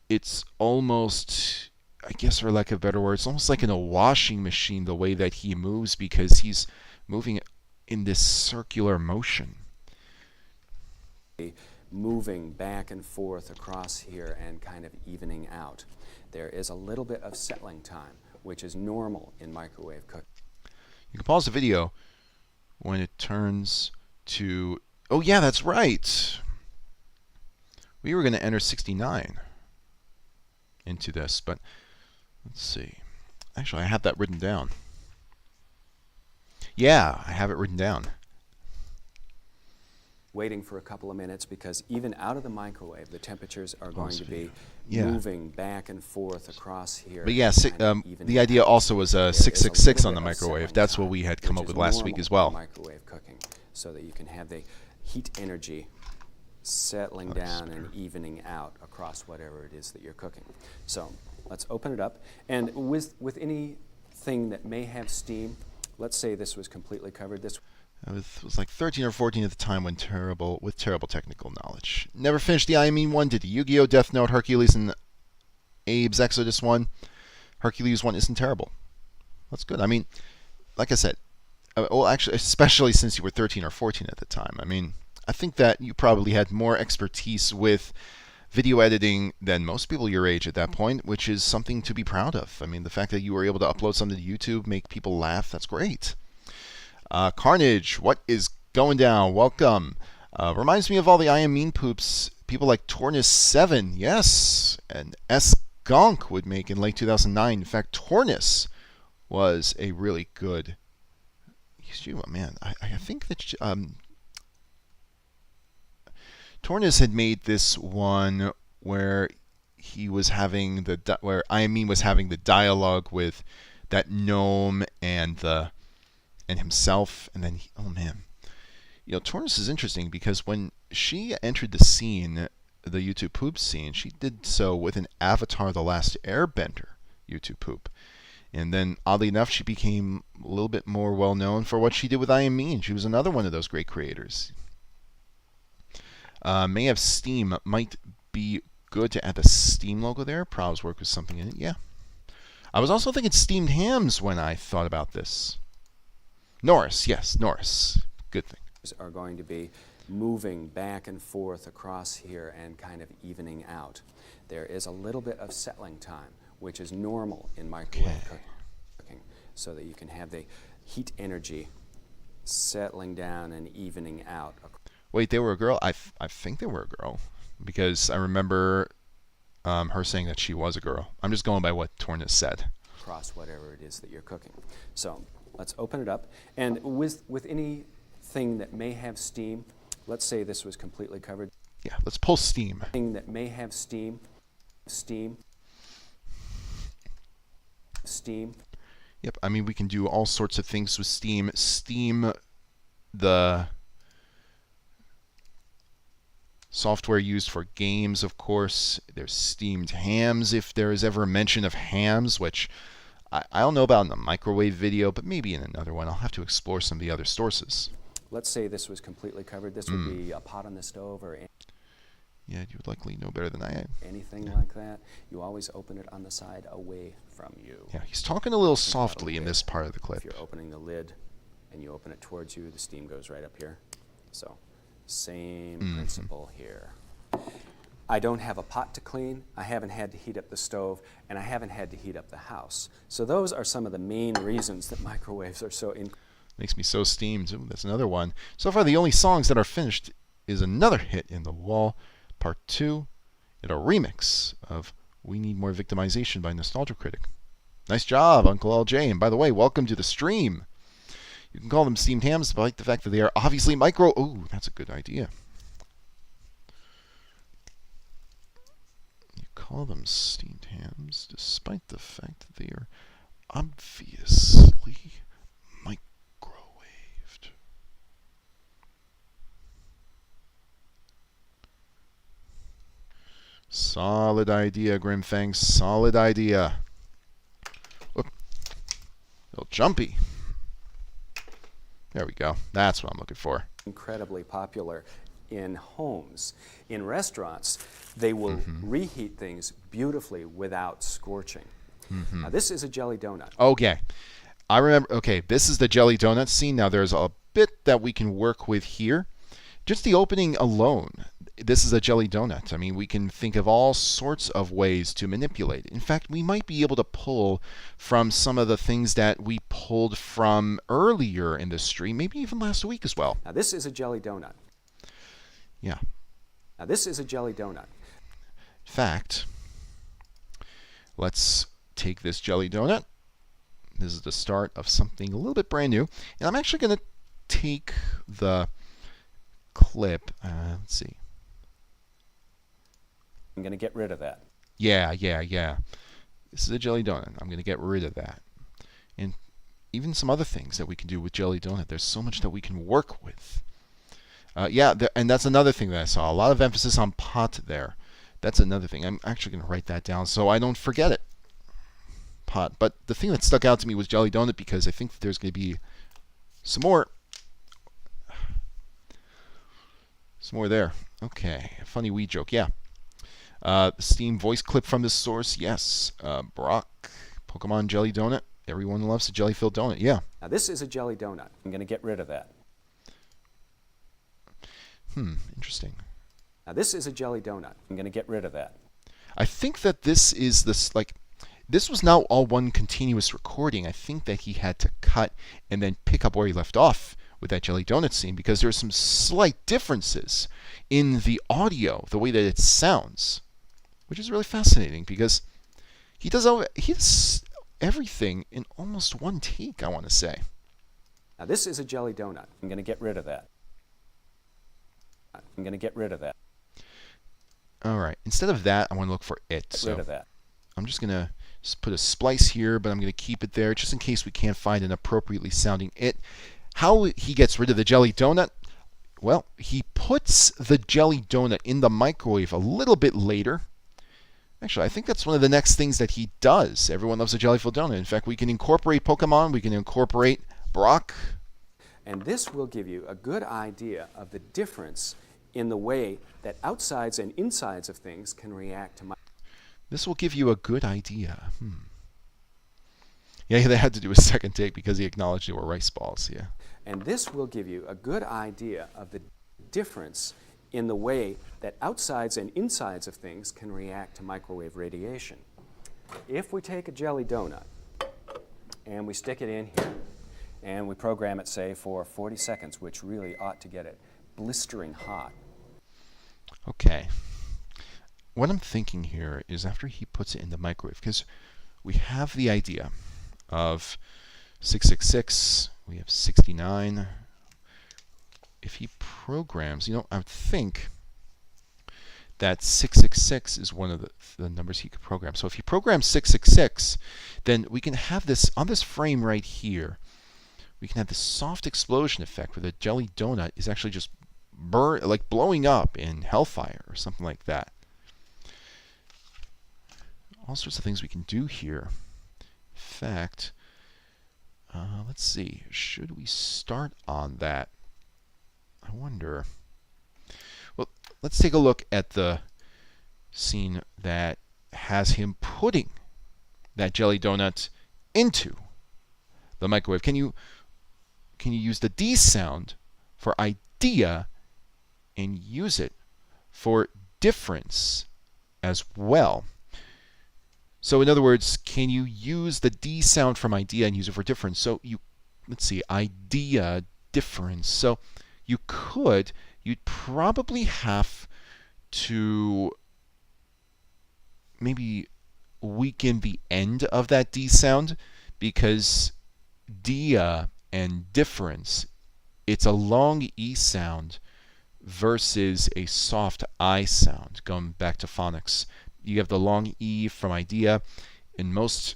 it's almost, I guess for lack of better words, almost like in a washing machine, the way that he moves, because he's moving in this circular motion. Moving back and forth across here and kind of evening out. There is a little bit of settling time, which is normal in microwave cooking. You can pause the video when it turns to, oh yeah, that's right. We were going to enter 69 into this, but let's see. Actually, I have that written down. Yeah, I have it written down. Waiting for a couple of minutes, because even out of the microwave, the temperatures are going to be Yeah. moving back and forth across here. But yeah, and kind of evening the idea out. also was There is 666 little on the bit of microwave. settling That's what time, we had come which up is with last week normal as well. in microwave cooking, so that you can have the heat energy settling down and evening out across whatever it is that you're cooking. So let's open it up, and with anything that may have steam, let's say this was completely covered. This I was like 13 or 14 at the time with terrible technical knowledge. Never finished the IME one, did the Yu-Gi-Oh! Death Note, Hercules, and Abe's Exodus one. Hercules one isn't terrible. That's good. I mean, like I said, well, actually, especially since you were 13 or 14 at the time. I mean, I think that you probably had more expertise with video editing than most people your age at that point, which is something to be proud of. I mean, the fact that you were able to upload something to YouTube, make people laugh, that's great. Carnage, what is going down? Welcome. Reminds me of all the I Am Mean Poops people like Tornus7, yes, and S. Gonk would make in late 2009. In fact, Tornus was a really good. Oh man, I think that Tornus had made this one where he was having where I Am Mean was having the dialogue with that gnome and himself, and then oh man, Tornus is interesting because when she entered the scene, the YouTube poop scene, she did so with an Avatar: The Last Airbender YouTube poop, and then oddly enough, she became a little bit more well known for what she did with I Am Mean. She was another one of those great creators. May have Steam, might be good to add the Steam logo there. Probs work with something in it. Yeah, I was also thinking steamed hams when I thought about this. Norris, yes, Norris. Good thing. are going to be moving back and forth across here and kind of evening out. There is a little bit of settling time, which is normal in microwave cooking, so that you can have the heat energy settling down and evening out. Wait, they were a girl? I think they were a girl, because I remember her saying that she was a girl. I'm just going by what Tornus said. Across whatever it is that you're cooking. So let's open it up. And with anything that may have steam, let's say this was completely covered. Yeah, let's pull steam. Thing that may have steam. Yep, I mean, we can do all sorts of things with steam. Steam, the software used for games, of course. There's steamed hams, if there is ever a mention of hams, which I don't know about in the microwave video, but maybe in another one. I'll have to explore some of the other sources. Let's say this was completely covered. This would be a pot on the stove or yeah, you would likely know better than I am. Anything like that. You always open it on the side away from you. Yeah, he's talking a little softly in this part of the clip. If you're opening the lid and you open it towards you, the steam goes right up here. So, same principle here. I don't have a pot to clean, I haven't had to heat up the stove, and I haven't had to heat up the house. So those are some of the main reasons that microwaves are so Makes me so steamed. Ooh, that's another one. So far, the only songs that are finished is another hit in the wall, Part 2, and a remix of We Need More Victimization by Nostalgia Critic. Nice job, Uncle LJ. And by the way, welcome to the stream. You can call them steamed hams, despite the fact that they are obviously micro. Ooh, that's a good idea. You call them steamed hams, despite the fact that they are obviously microwaved. Solid idea, Grimfang. Solid idea. Whoop. A little jumpy. There we go. That's what I'm looking for. incredibly popular in homes. In restaurants, they will reheat things beautifully without scorching. Now, this is a jelly donut. Okay. I remember, okay, this is the jelly donut scene. Now, there's a bit that we can work with here. Just the opening alone, this is a jelly donut. I mean, we can think of all sorts of ways to manipulate it. In fact, we might be able to pull from some of the things that we pulled from earlier in the stream, maybe even last week as well. Now, this is a jelly donut. Yeah. Now, this is a jelly donut. In fact, let's take this jelly donut. This is the start of something a little bit brand new. And I'm actually going to take the clip. Let's see. I'm going to get rid of that. Yeah. This is a jelly donut. I'm going to get rid of that. And even some other things that we can do with jelly donut. There's so much that we can work with. And that's another thing that I saw. A lot of emphasis on pot there. That's another thing. I'm actually going to write that down so I don't forget it. Pot. But the thing that stuck out to me was jelly donut because I think that there's going to be some more. Some more there. Okay. Funny wee joke. Yeah. Steam voice clip from this source. Yes. Brock. Pokemon jelly donut. Everyone loves a jelly-filled donut. Yeah. Now, this is a jelly donut. I'm going to get rid of that. Interesting. Now, this is a jelly donut. I'm going to get rid of that. I think that this was now all one continuous recording. I think that he had to cut and then pick up where he left off with that jelly donut scene because there's some slight differences in the audio, the way that it sounds, which is really fascinating because he does everything in almost one take, I want to say. Now, this is a jelly donut. I'm going to get rid of that. I'm going to get rid of that. All right. Instead of that, I want to look for it. Get rid of that. I'm just going to put a splice here, but I'm going to keep it there just in case we can't find an appropriately sounding it. How he gets rid of the jelly donut? Well, he puts the jelly donut in the microwave a little bit later. Actually, I think that's one of the next things that he does. Everyone loves a jelly-filled donut. In fact, we can incorporate Pokemon. We can incorporate Brock. And this will give you a good idea of the difference in the way that outsides and insides of things can react to This will give you a good idea. Yeah, they had to do a second take because he acknowledged they were rice balls. Yeah. And this will give you a good idea of the difference in the way that outsides and insides of things can react to microwave radiation. If we take a jelly donut and we stick it in here and we program it, say, for 40 seconds, which really ought to get it blistering hot. Okay. What I'm thinking here is after he puts it in the microwave, because we have the idea of 666, we have 69. If he programs, I would think that 666 is one of the numbers he could program. So if he programs 666, then we can have this on this frame right here. We can have this soft explosion effect where the jelly donut is actually just blowing up in hellfire or something like that. All sorts of things we can do here. In fact, let's see. Should we start on that? I wonder. Well, let's take a look at the scene that has him putting that jelly donut into the microwave. Can you use the D sound for idea and use it for difference as well? So in other words, can you use the D sound from idea and use it for difference? So let's see, idea, difference. So you'd probably have to maybe weaken the end of that D sound because dia and difference, it's a long E sound versus a soft I sound. Going back to phonics, you have the long E from idea. In most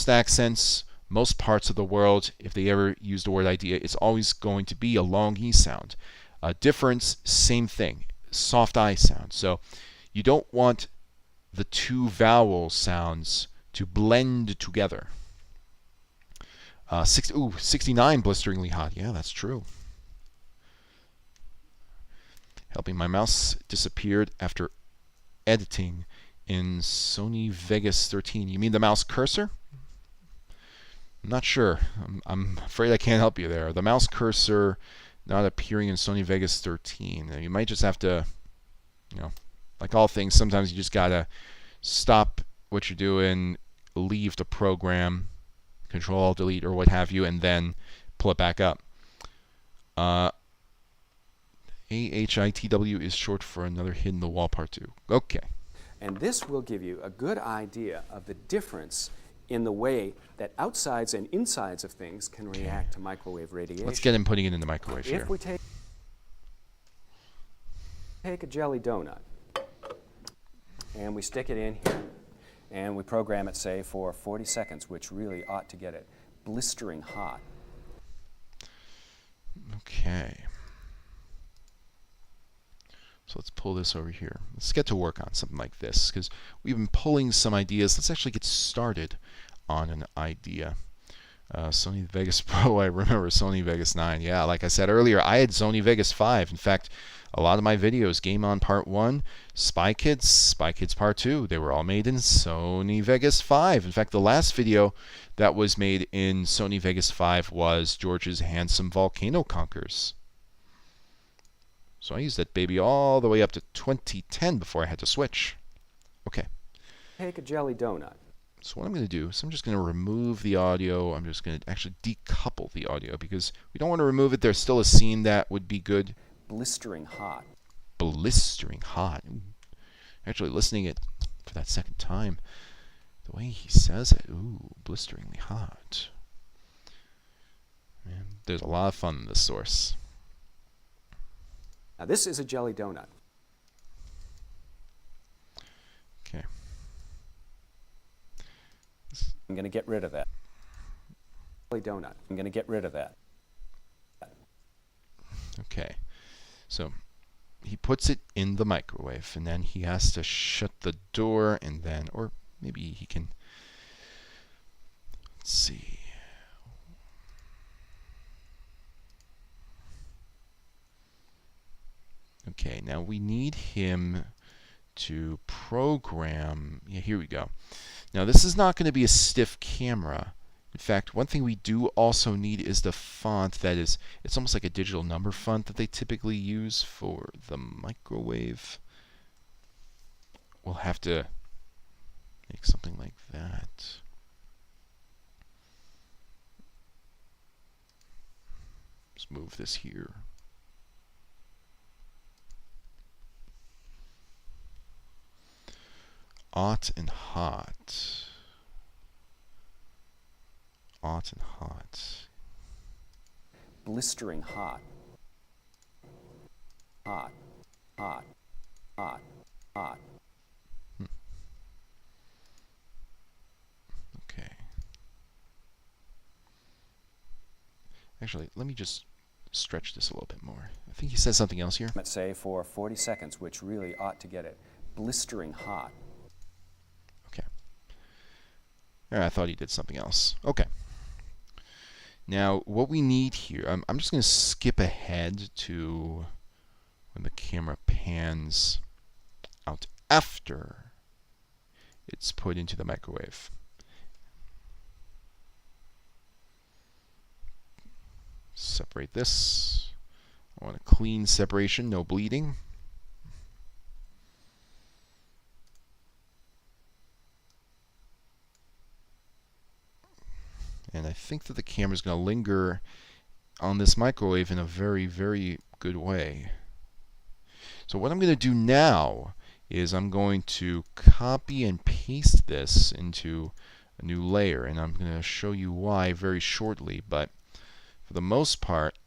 accents, most parts of the world, if they ever use the word idea, it's always going to be a long E sound. Difference, same thing, soft I sound. So you don't want the two vowel sounds to blend together. 69 blisteringly hot. Yeah, that's true. Helping my mouse disappeared after editing in Sony Vegas 13. You mean the mouse cursor? I'm not sure. I'm afraid I can't help you there. The mouse cursor not appearing in Sony Vegas 13. You might just have to, like all things, sometimes you just gotta stop what you're doing, leave the program, Control Delete or what have you, and then pull it back up. AHITW is short for another hit in the wall part 2. Okay. And this will give you a good idea of the difference in the way that outsides and insides of things can react to microwave radiation. Let's get him putting it in the microwave here. If we take a jelly donut and we stick it in here and we program it, say, for 40 seconds, which really ought to get it blistering hot. Okay. So let's pull this over here. Let's get to work on something like this, because we've been pulling some ideas. Let's actually get started on an idea. Sony Vegas Pro, I remember Sony Vegas 9. Yeah, like I said earlier, I had Sony Vegas 5. In fact, a lot of my videos, Game On Part 1, Spy Kids Part 2, they were all made in Sony Vegas 5. In fact, the last video that was made in Sony Vegas 5 was George's Handsome Volcano Conkers. So I used that baby all the way up to 2010 before I had to switch. Okay. Take a jelly donut. So what I'm going to do is I'm just going to remove the audio. I'm just going to actually decouple the audio because we don't want to remove it. There's still a scene that would be good. Blistering hot. Blistering hot. Ooh. Actually, listening it for that second time, the way he says it, ooh, blisteringly hot. Man, there's a lot of fun in this source. Now this is a jelly donut. Okay. I'm going to get rid of that. Jelly donut. I'm going to get rid of that. Okay. So he puts it in the microwave, and then he has to shut the door, and then, or maybe he can, let's see. Okay, now we need him to program. Yeah, here we go. Now this is not going to be a stiff camera. In fact, one thing we do also need is the font that is, it's almost like a digital number font that they typically use for the microwave. We'll have to make something like that. Let's move this here. Hot and hot. Hot and hot. Blistering hot. Hot. Hot. Hot. Hot. Okay. Actually, let me just stretch this a little bit more. I think he says something else here. Let's say for 40 seconds, which really ought to get it blistering hot. I thought he did something else. Okay. Now, what we need here, I'm just going to skip ahead to when the camera pans out after it's put into the microwave. Separate this. I want a clean separation, no bleeding. And I think that the camera is going to linger on this microwave in a very, very good way. So what I'm going to do now is I'm going to copy and paste this into a new layer. And I'm going to show you why very shortly. But for the most part,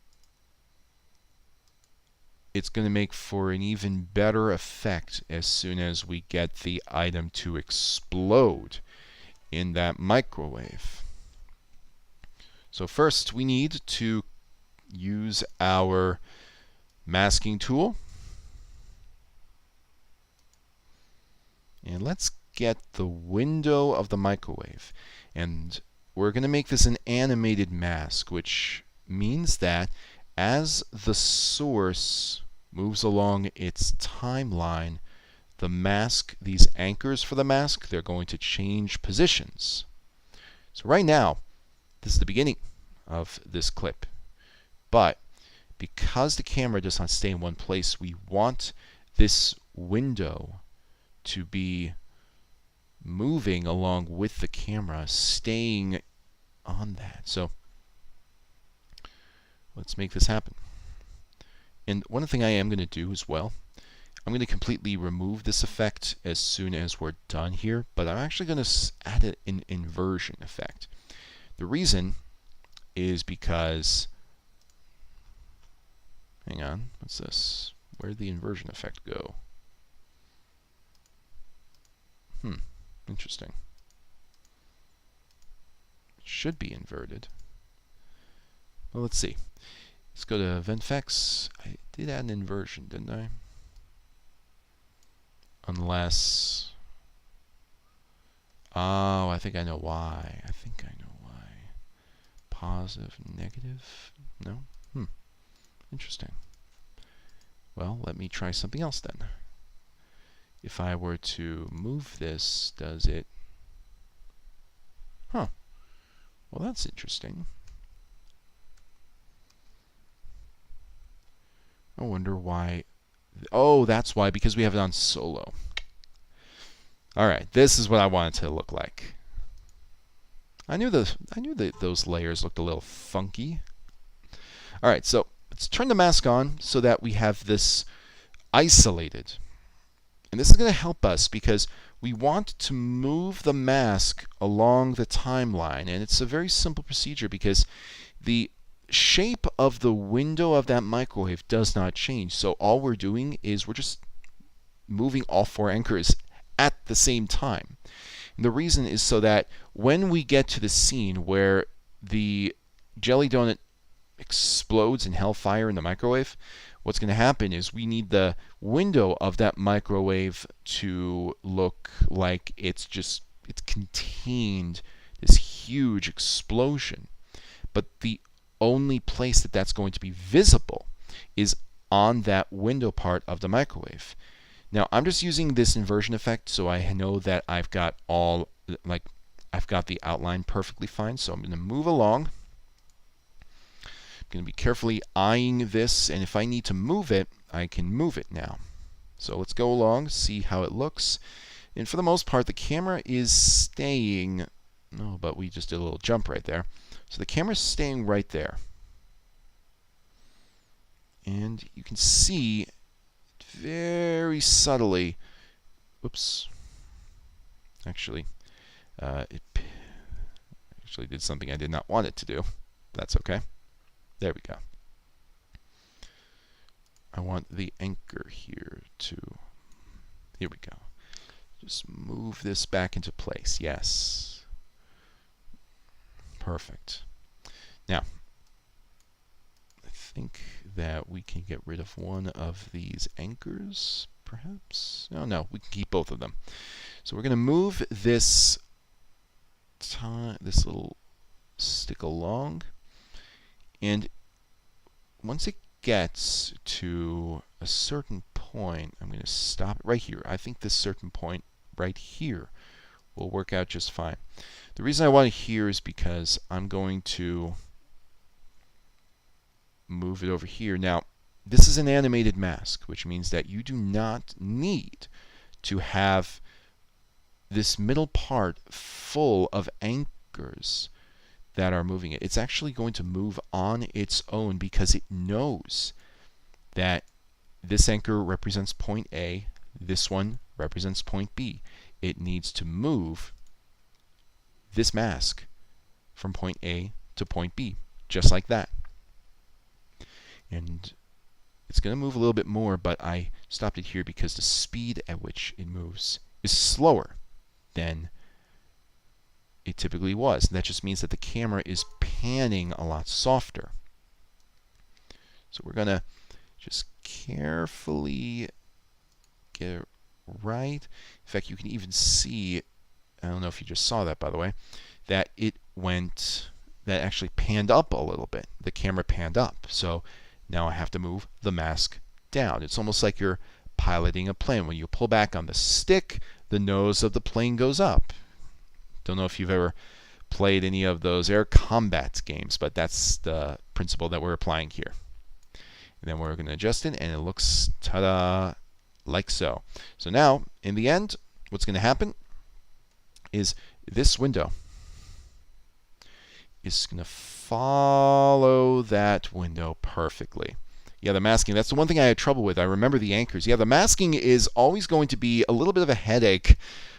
it's going to make for an even better effect as soon as we get the item to explode in that microwave. So first, we need to use our masking tool. And let's get the window of the microwave. And we're going to make this an animated mask, which means that as the source moves along its timeline, the mask, these anchors for the mask, they're going to change positions. So right now, this is the beginning of this clip. But because the camera does not stay in one place, we want this window to be moving along with the camera, staying on that. So let's make this happen. And one thing I am going to do as well, I'm going to completely remove this effect as soon as we're done here, but I'm actually going to add an inversion effect. The reason is because, hang on, what's this? Where'd the inversion effect go? Interesting. It should be inverted. Well, let's see. Let's go to event effects. I did add an inversion, didn't I? Unless, oh, I think I know why. Positive, negative? No? Interesting. Well, let me try something else then. If I were to move this, does it... Well, that's interesting. I wonder why... Oh, that's why, because we have it on solo. Alright, this is what I want it to look like. I knew that those layers looked a little funky. Alright, so let's turn the mask on so that we have this isolated. And this is going to help us because we want to move the mask along the timeline. And it's a very simple procedure because the shape of the window of that microwave does not change. So all we're doing is we're just moving all four anchors at the same time. And the reason is so that when we get to the scene where the jelly donut explodes in hellfire in the microwave, what's going to happen is we need the window of that microwave to look like it's contained this huge explosion. But the only place that that's going to be visible is on that window part of the microwave. Now I'm just using this inversion effect so I know that I've got the outline perfectly fine. So I'm going to move along. I'm going to be carefully eyeing this, and if I need to move it, I can move it now. So let's go along, see how it looks. And for the most part, the camera is staying... No, but we just did a little jump right there. So the camera's staying right there. And you can see very subtly... Whoops. Actually, it actually did something I did not want it to do. That's okay. There we go. I want the anchor here to... Here we go. Just move this back into place. Yes. Perfect. Now, I think that we can get rid of one of these anchors, perhaps? No, we can keep both of them. So we're going to move this little stick along, and once it gets to a certain point, I'm going to stop it right here. I think this certain point right here will work out just fine. The reason I want it here is because I'm going to move it over here. Now, this is an animated mask, which means that you do not need to have this middle part full of anchors that are moving it. It's actually going to move on its own because it knows that this anchor represents point A, this one represents point B. It needs to move this mask from point A to point B, just like that. And it's going to move a little bit more, but I stopped it here because the speed at which it moves is slower than it typically was. And that just means that the camera is panning a lot softer. So we're going to just carefully get it right. In fact, you can even see, I don't know if you just saw that, by the way, that that actually panned up a little bit. The camera panned up. So now I have to move the mask down. It's almost like you're piloting a plane. When you pull back on the stick, the nose of the plane goes up. Don't know if you've ever played any of those air combat games, but that's the principle that we're applying here. And then we're going to adjust it, and it looks, ta-da, like so. So now, in the end, what's going to happen is this window is going to follow that window perfectly. Yeah, the masking, that's the one thing I had trouble with. I remember the anchors. Yeah, the masking is always going to be a little bit of a headache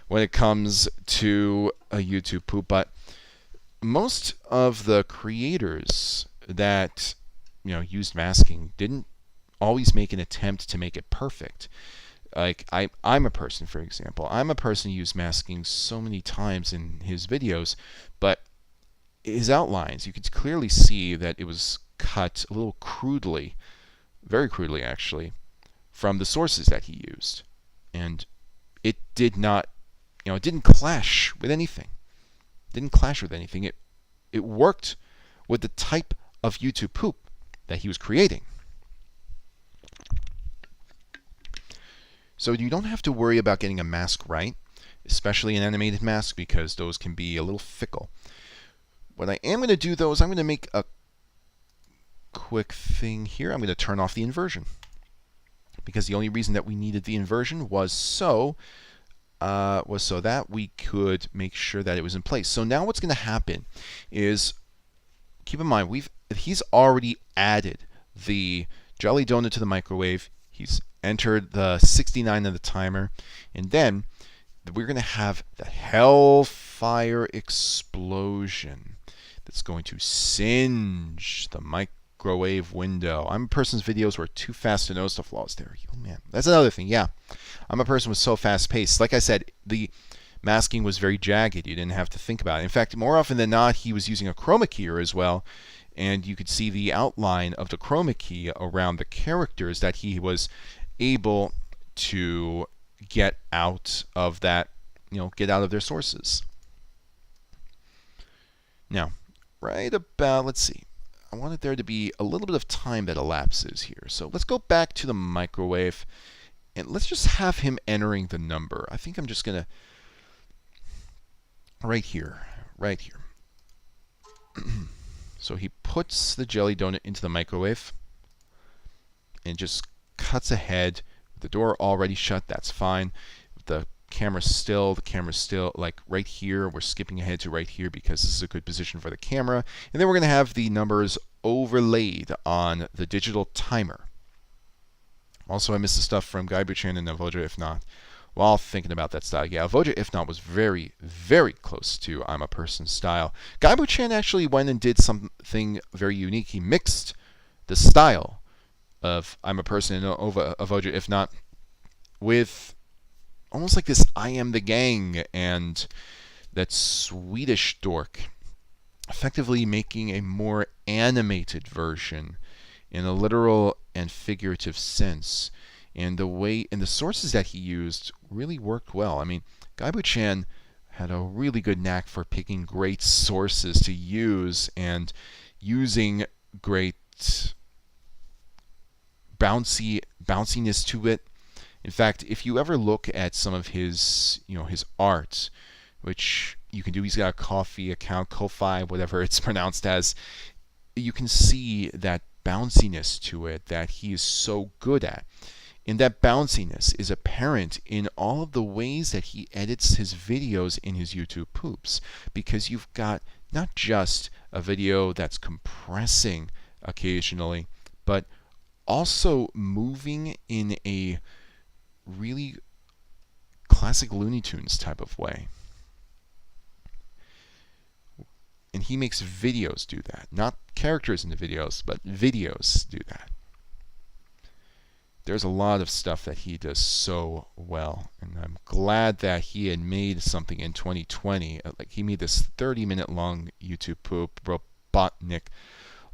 when it comes to a YouTube poop, but most of the creators that used masking didn't always make an attempt to make it perfect. Like I'm a person, for example. I'm a person who used masking so many times in his videos, but his outlines, you could clearly see that it was cut a little crudely, very crudely actually, from the sources that he used. And it did not, it didn't clash with anything. It didn't clash with anything. It worked with the type of YouTube poop that he was creating. So you don't have to worry about getting a mask right, especially an animated mask, because those can be a little fickle. What I am going to do, though, is I'm going to make a quick thing here. I'm going to turn off the inversion, because the only reason that we needed the inversion was so that we could make sure that it was in place. So now what's going to happen is, keep in mind, he's already added the jelly donut to the microwave. He's entered the 69 of the timer, and then we're going to have the hellfire explosion that's going to singe the microwave window. I'm a person's videos were too fast to notice the flaws there. Oh man, that's another thing. Yeah, I'm a person with so fast paced. Like I said, the masking was very jagged. You didn't have to think about it. In fact, more often than not, he was using a chroma keyer as well, and you could see the outline of the chroma key around the characters that he was able to get out of that, get out of their sources. Now, right about, let's see, I wanted there to be a little bit of time that elapses here. So let's go back to the microwave, and let's just have him entering the number. I think I'm just going to, right here. So he puts the jelly donut into the microwave and just cuts ahead. The door already shut, that's fine. The camera's still, like right here. We're skipping ahead to right here because this is a good position for the camera. And then we're going to have the numbers overlaid on the digital timer. Also, I missed the stuff from Guy Buchan and Avoja If Not. While thinking about that style, yeah, Avoja If Not was very, very close to I'm a Person style. Guy Buchan actually went and did something very unique. He mixed the style of I'm a Person and Avoja If Not with almost like this I Am the Gang and that Swedish dork, effectively making a more animated version in a literal and figurative sense. And the way and the sources that he used really worked well. I mean, Guy Buchan had a really good knack for picking great sources to use and using great bounciness to it. In fact, if you ever look at some of his, his art, which you can do, he's got a coffee account, Ko-Fi, whatever it's pronounced as, you can see that bounciness to it that he is so good at. And that bounciness is apparent in all of the ways that he edits his videos in his YouTube poops, because you've got not just a video that's compressing occasionally, but also moving in a really classic Looney Tunes type of way. And he makes videos do that. Not characters in the videos, but videos do that. There's a lot of stuff that he does so well, and I'm glad that he had made something in 2020. Like, he made this 30-minute long YouTube poop. Robotnik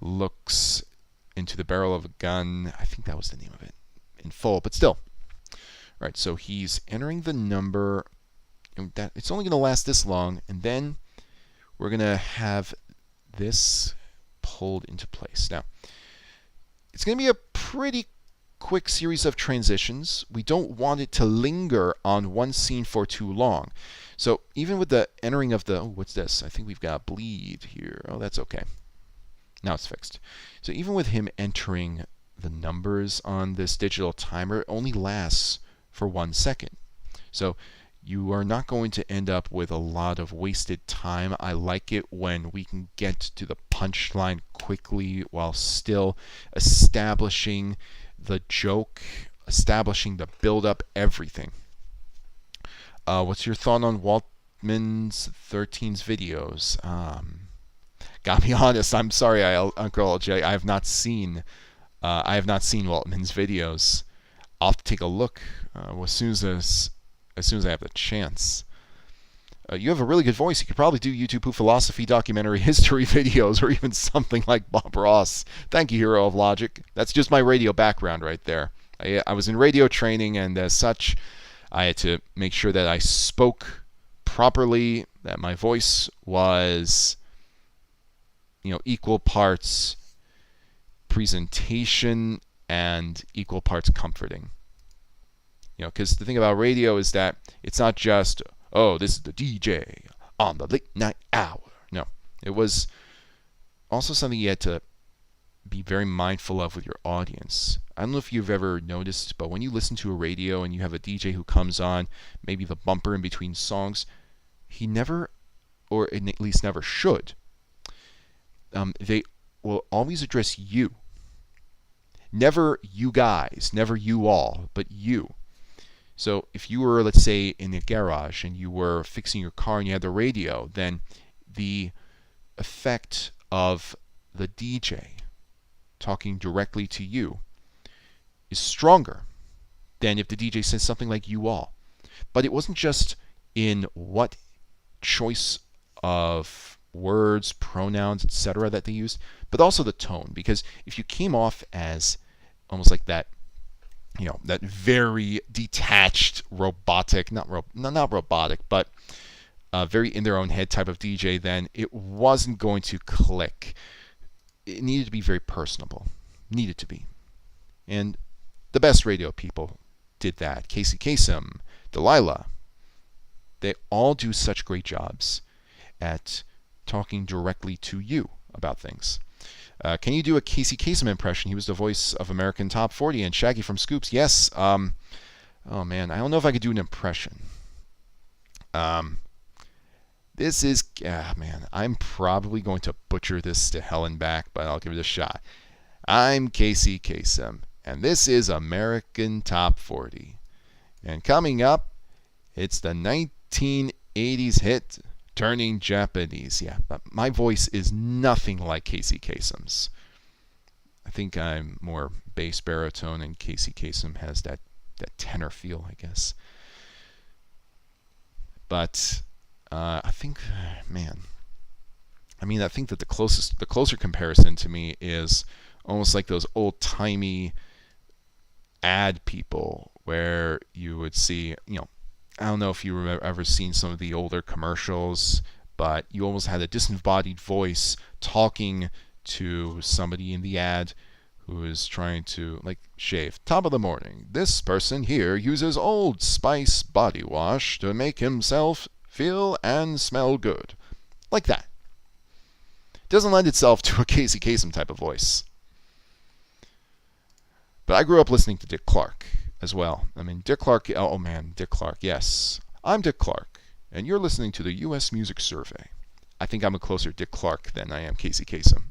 looks into the barrel of a gun. I think that was the name of it in full, but still. All right, so he's entering the number. And that it's only going to last this long, and then we're going to have this pulled into place. Now, it's going to be a pretty quick series of transitions. We don't want it to linger on one scene for too long. So even with the entering of the, oh, what's this? I think we've got a bleed here. Oh, that's okay. Now it's fixed. So even with him entering the numbers on this digital timer, it only lasts for 1 second. So you are not going to end up with a lot of wasted time. I like it when we can get to the punchline quickly while still establishing the joke, establishing the build-up, everything. What's your thought on Waltman's 13's videos? Gotta be honest, I'm sorry, Uncle LJ, I have not seen Waltman's videos. I'll have to take a look as soon as I have the chance. You have a really good voice. You could probably do YouTube Who Philosophy documentary history videos or even something like Bob Ross. Thank you, Hero of Logic. That's just my radio background right there. I was in radio training, and as such, I had to make sure that I spoke properly, that my voice was, equal parts presentation and equal parts comforting. Because the thing about radio is that it's not just, oh, this is the DJ on the late night hour. No, it was also something you had to be very mindful of with your audience. I don't know if you've ever noticed, but when you listen to a radio and you have a DJ who comes on, maybe the bumper in between songs, he never, or at least never should, they will always address you. Never you guys, never you all, but you. So if you were, let's say, in a garage and you were fixing your car and you had the radio, then the effect of the DJ talking directly to you is stronger than if the DJ says something like you all. But it wasn't just in what choice of words, pronouns, etc. that they used, but also the tone. Because if you came off as almost like that, that very detached, robotic, not robotic, but very in their own head type of DJ, then it wasn't going to click. It needed to be very personable. Needed to be. And the best radio people did that. Casey Kasem, Delilah. They all do such great jobs at talking directly to you about things. Can you do a Casey Kasem impression? He was the voice of American Top 40 and Shaggy from Scoops. Yes. Oh man, I don't know if I could do an impression. This is, man, I'm probably going to butcher this to hell and back, but I'll give it a shot. I'm Casey Kasem, and this is American Top 40. And coming up, it's the 1980s hit, Turning Japanese. Yeah, but my voice is nothing like Casey Kasem's. I think I'm more bass baritone, and Casey Kasem has that tenor feel, I guess. But I think, man, I think that the closer comparison to me is almost like those old-timey ad people where you would see, I don't know if you have ever seen some of the older commercials, but you almost had a disembodied voice talking to somebody in the ad who is trying to, shave. Top of the morning. This person here uses Old Spice body wash to make himself feel and smell good. Like that. Doesn't lend itself to a Casey Kasem type of voice. But I grew up listening to Dick Clark as well. Dick Clark, oh man, Dick Clark, yes. I'm Dick Clark, and you're listening to the U.S. Music Survey. I think I'm a closer Dick Clark than I am Casey Kasem.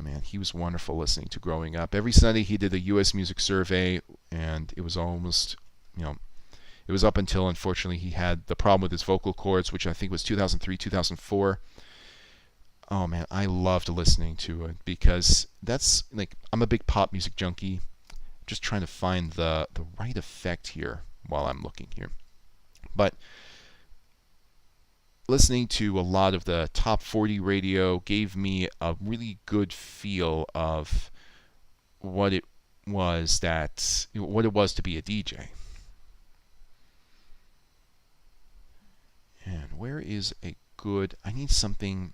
Man, he was wonderful listening to growing up. Every Sunday he did the U.S. Music Survey, and it was almost, it was up until, unfortunately, he had the problem with his vocal cords, which I think was 2003, 2004. Oh man, I loved listening to it because that's, I'm a big pop music junkie. Just trying to find the right effect here while I'm looking here. But listening to a lot of the top 40 radio gave me a really good feel of what it was to be a DJ. And where is a good, I need something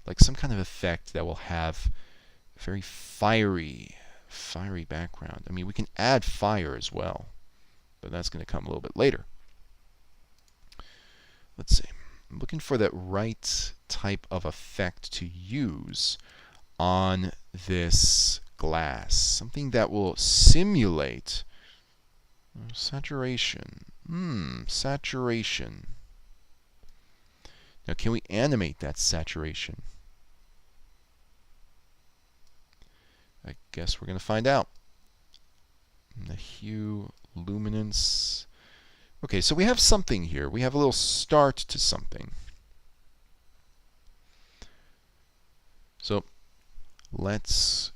like some kind of effect that will have very fiery Fiery background. I mean, we can add fire as well, but that's going to come a little bit later. Let's see. I'm looking for that right type of effect to use on this glass. Something that will simulate saturation. Saturation. Now, can we animate that saturation? I guess we're going to find out. The hue, luminance. Okay, so we have something here. We have a little start to something. So let's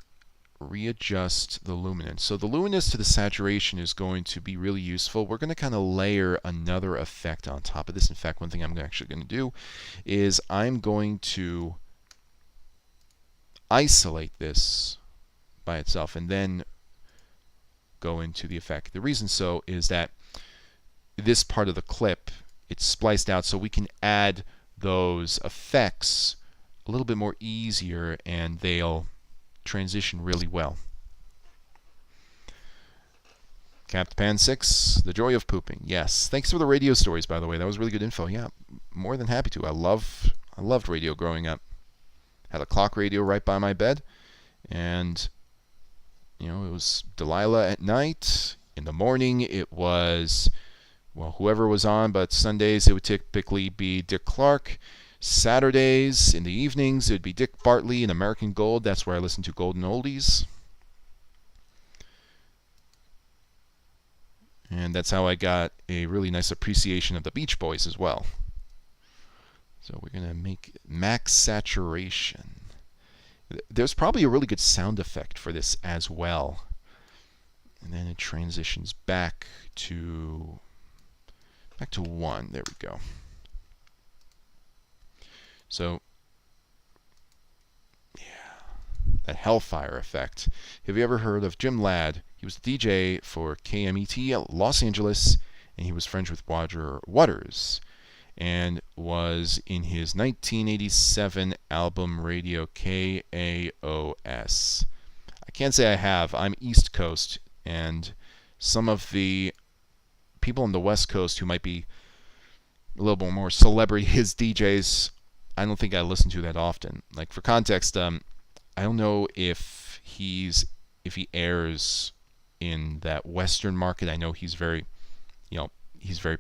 readjust the luminance. So the luminance to the saturation is going to be really useful. We're going to kind of layer another effect on top of this. In fact, one thing I'm actually going to do is I'm going to isolate this by itself and then go into the effect. The reason so is that this part of the clip, it's spliced out so we can add those effects a little bit more easier and they'll transition really well. Captain 6, The Joy of Pooping. Yes. Thanks for the radio stories, by the way. That was really good info. Yeah, more than happy to. I loved radio growing up. Had a clock radio right by my bed, and it was Delilah at night. In the morning, it was, well, whoever was on, but Sundays it would typically be Dick Clark. Saturdays in the evenings it would be Dick Bartley and American Gold. That's where I listened to Golden Oldies. And that's how I got a really nice appreciation of the Beach Boys as well. So we're going to make max saturation. There's probably a really good sound effect for this as well. And then it transitions back to 1. There we go. So, yeah, that Hellfire effect. Have you ever heard of Jim Ladd? He was the DJ for KMET Los Angeles, and he was friends with Roger Waters, and was in his 1987 album Radio KAOS. I can't say I have. I'm East Coast, and some of the people on the West Coast who might be a little bit more celebrity, his DJs, I don't think I listen to that often. Like, for context, I don't know if he airs in that Western market. I know he's very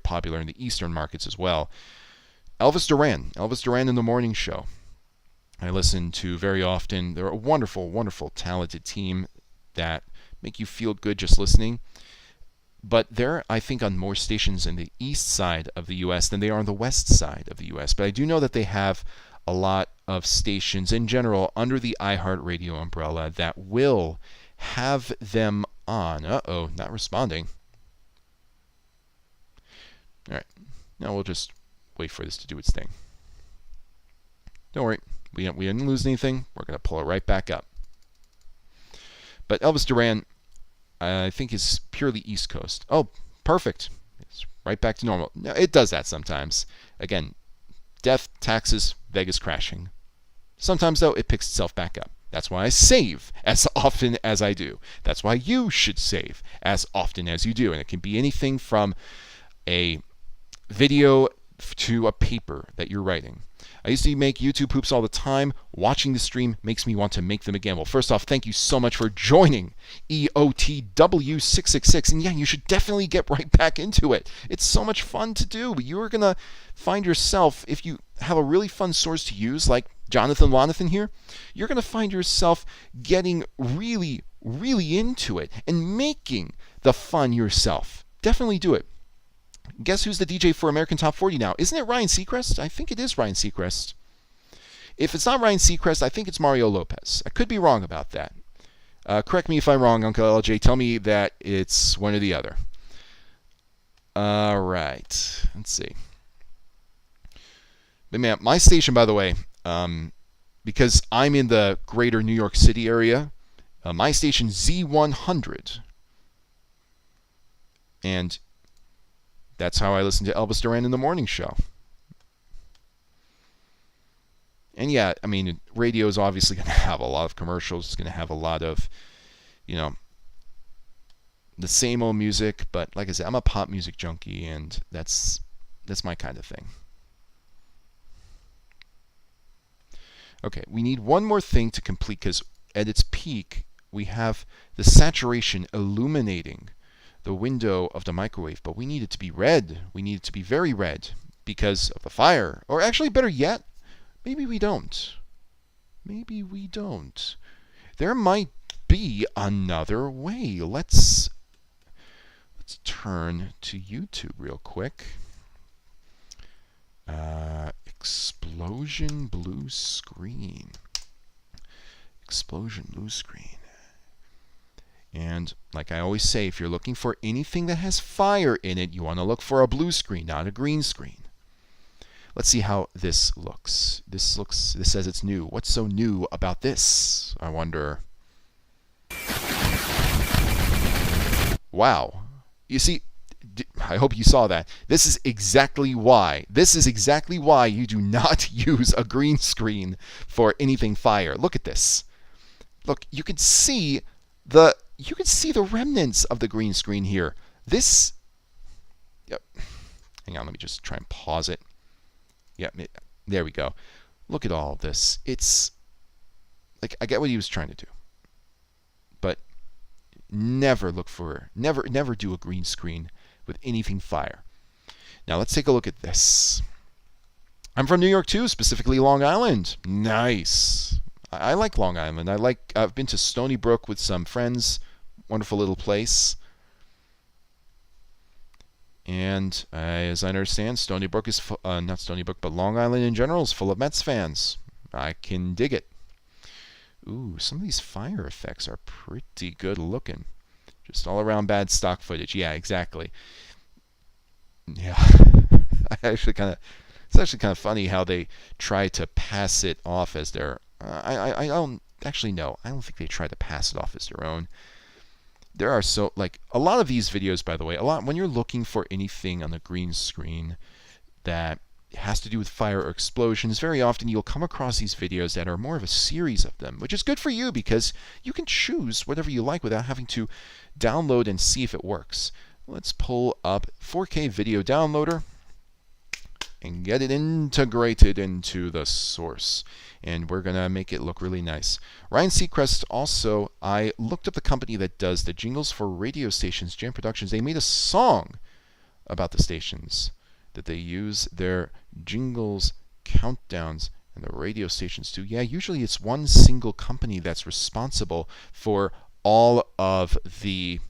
popular in the Eastern markets as well. Elvis Duran in the morning show. I listen to very often. They're a wonderful, wonderful, talented team that make you feel good just listening. But they're, I think, on more stations in the east side of the U.S. than they are on the west side of the U.S. But I do know that they have a lot of stations in general under the iHeartRadio umbrella that will have them on. Uh-oh, not responding. All right. Now we'll just wait for this to do its thing. Don't worry. We didn't lose anything. We're going to pull it right back up. But Elvis Duran, I think, is purely East Coast. Oh, perfect. It's right back to normal. Now, it does that sometimes. Again, death, taxes, Vegas crashing. Sometimes, though, it picks itself back up. That's why I save as often as I do. That's why you should save as often as you do. And it can be anything from a video to a paper that you're writing. I used to make YouTube poops all the time. Watching the stream makes me want to make them again. Well, first off, thank you so much for joining EOTW666. And yeah, you should definitely get right back into it. It's so much fun to do. You're going to find yourself, if you have a really fun source to use, like Jonathan Lonathan here, you're going to find yourself getting really, really into it and making the fun yourself. Definitely do it. Guess who's the DJ for American Top 40 now? Isn't it Ryan Seacrest? I think it is Ryan Seacrest. If it's not Ryan Seacrest, I think it's Mario Lopez. I could be wrong about that. Correct me if I'm wrong, Uncle LJ. Tell me that it's one or the other. All right. Let's see. But man, my station, by the way, because I'm in the greater New York City area, my station Z100. And that's how I listen to Elvis Duran in the morning show. And yeah, I mean, radio is obviously going to have a lot of commercials. It's going to have a lot of you know, the same old music, but like I said, I'm a pop music junkie, and that's my kind of thing. Okay, we need one more thing to complete, because at its peak, we have the saturation illuminating the window of the microwave, but we need it to be red. We need it to be very red because of the fire. Or actually, better yet, maybe we don't. Maybe we don't. There might be another way. Let's turn to YouTube real quick. Explosion blue screen. Explosion blue screen. And like I always say, if you're looking for anything that has fire in it, you want to look for a blue screen, not a green screen. Let's see how this looks. This says it's new. What's so new about this? I wonder. Wow. You see, I hope you saw that. This is exactly why. This is exactly why you do not use a green screen for anything fire. Look at this. Look, you can see the remnants of the green screen here. This, yep. Hang on, let me just try and pause it. Yeah, there we go. Look at all of this. It's like, I get what he was trying to do, but never do a green screen with anything fire. Now let's take a look at this. I'm from New York too, specifically Long Island. Nice. I like Long Island. I've been to Stony Brook with some friends. Wonderful little place. And as I understand, Stony Brook is not Stony Brook, but Long Island in general is full of Mets fans. I can dig it. Ooh, some of these fire effects are pretty good looking. Just all around bad stock footage. Yeah, exactly. Yeah, it's actually kind of funny how they try to pass it off as their. I don't actually know. I don't think they try to pass it off as their own. There are a lot of these videos, by the way, when you're looking for anything on the green screen that has to do with fire or explosions, very often you'll come across these videos that are more of a series of them, which is good for you because you can choose whatever you like without having to download and see if it works. Let's pull up 4K video downloader and get it integrated into the source. And we're going to make it look really nice. Ryan Seacrest also, I looked up the company that does the jingles for radio stations, Jam Productions. They made a song about the stations that they use their jingles, countdowns, and the radio stations too. Yeah, usually it's one single company that's responsible for all of the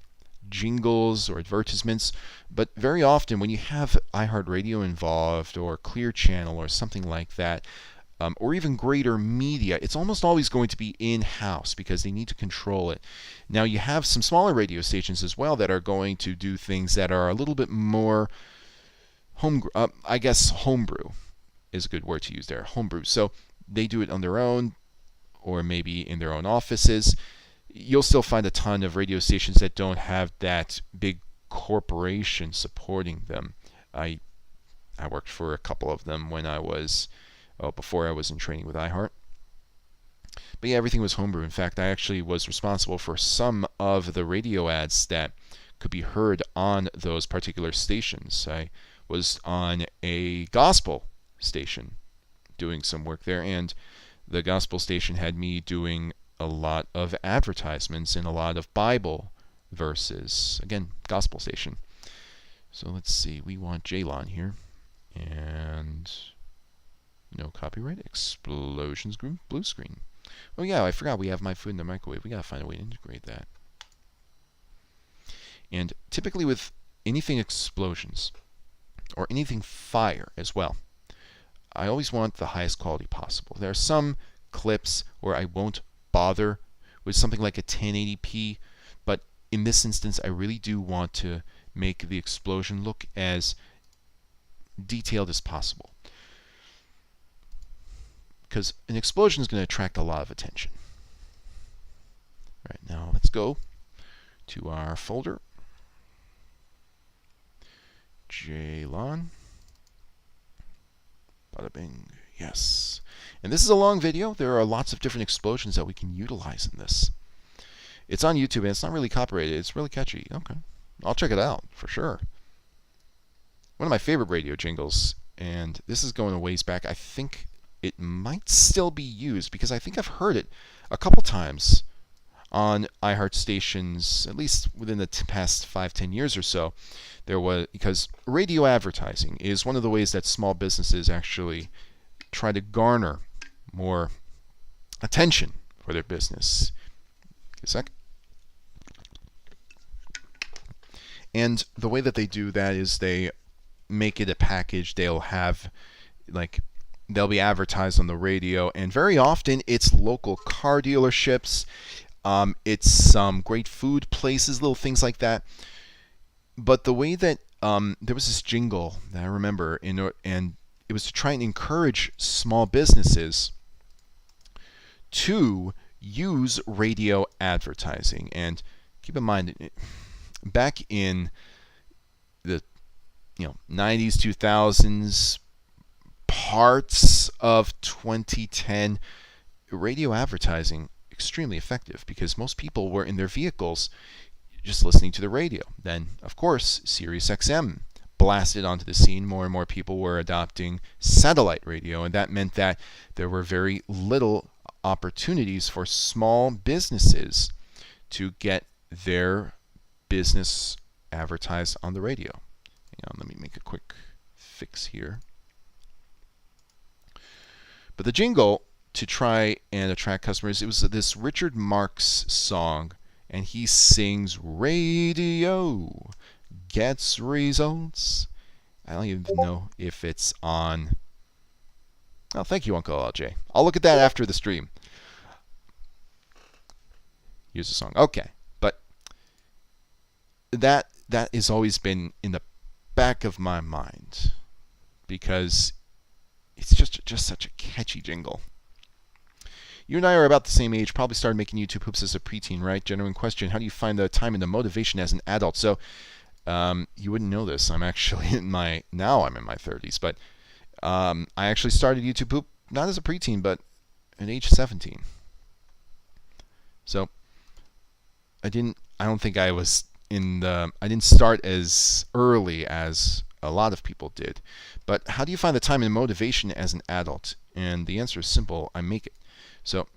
jingles or advertisements, but very often when you have iHeartRadio involved or Clear Channel or something like that, or even Greater Media, it's almost always going to be in-house because they need to control it. Now you have some smaller radio stations as well that are going to do things that are a little bit more homebrew is a good word to use there, homebrew. So they do it on their own or maybe in their own offices. You'll still find a ton of radio stations that don't have that big corporation supporting them. I worked for a couple of them when I was before I was in training with iHeart. But yeah, everything was homebrew. In fact, I actually was responsible for some of the radio ads that could be heard on those particular stations. I was on a gospel station doing some work there, and the gospel station had me doing a lot of advertisements and a lot of Bible verses. Again, gospel station. So let's see, we want Jalon here. And no copyright. Explosions blue screen. Oh yeah, I forgot we have My Food in the Microwave. We gotta find a way to integrate that. And typically with anything explosions, or anything fire as well, I always want the highest quality possible. There are some clips where I won't bother with something like a 1080p, but in this instance I really do want to make the explosion look as detailed as possible, because an explosion is going to attract a lot of attention. All right, now let's go to our folder. Jalon. Bada bing. Yes. And this is a long video. There are lots of different explosions that we can utilize in this. It's on YouTube and it's not really copyrighted. It's really catchy. Okay. I'll check it out for sure. One of my favorite radio jingles, and this is going a ways back. I think it might still be used because I think I've heard it a couple times on iHeart stations, at least within the past 5-10 years or so. There was, because radio advertising is one of the ways that small businesses actually try to garner more attention for their business. A sec. And the way that they do that is they make it a package. They'll have, like, they'll be advertised on the radio, and very often it's local car dealerships, it's some great food places, little things like that. But the way that there was this jingle that I remember, and it was to try and encourage small businesses to use radio advertising. And keep in mind, back in the 90s, 2000s, parts of 2010, radio advertising extremely effective because most people were in their vehicles just listening to the radio. Then, of course, Sirius XM blasted onto the scene. More and more people were adopting satellite radio, and that meant that there were very little opportunities for small businesses to get their business advertised on the radio. Hang on, let me make a quick fix here. But the jingle, to try and attract customers, it was this Richard Marx song, and he sings, "Radio gets results." I don't even know if it's on. Oh, thank you, Uncle LJ. I'll look at that after the stream. Here's the song. Okay, but that has always been in the back of my mind because it's just such a catchy jingle. You and I are about the same age, probably started making YouTube hoops as a preteen, right? Genuine question, how do you find the time and the motivation as an adult? So, you wouldn't know this. I'm actually now I'm in my 30s, but I actually started YouTube hoop not as a preteen, but at age 17. So, I didn't start as early as a lot of people did. But how do you find the time and motivation as an adult? And the answer is simple, I make it. So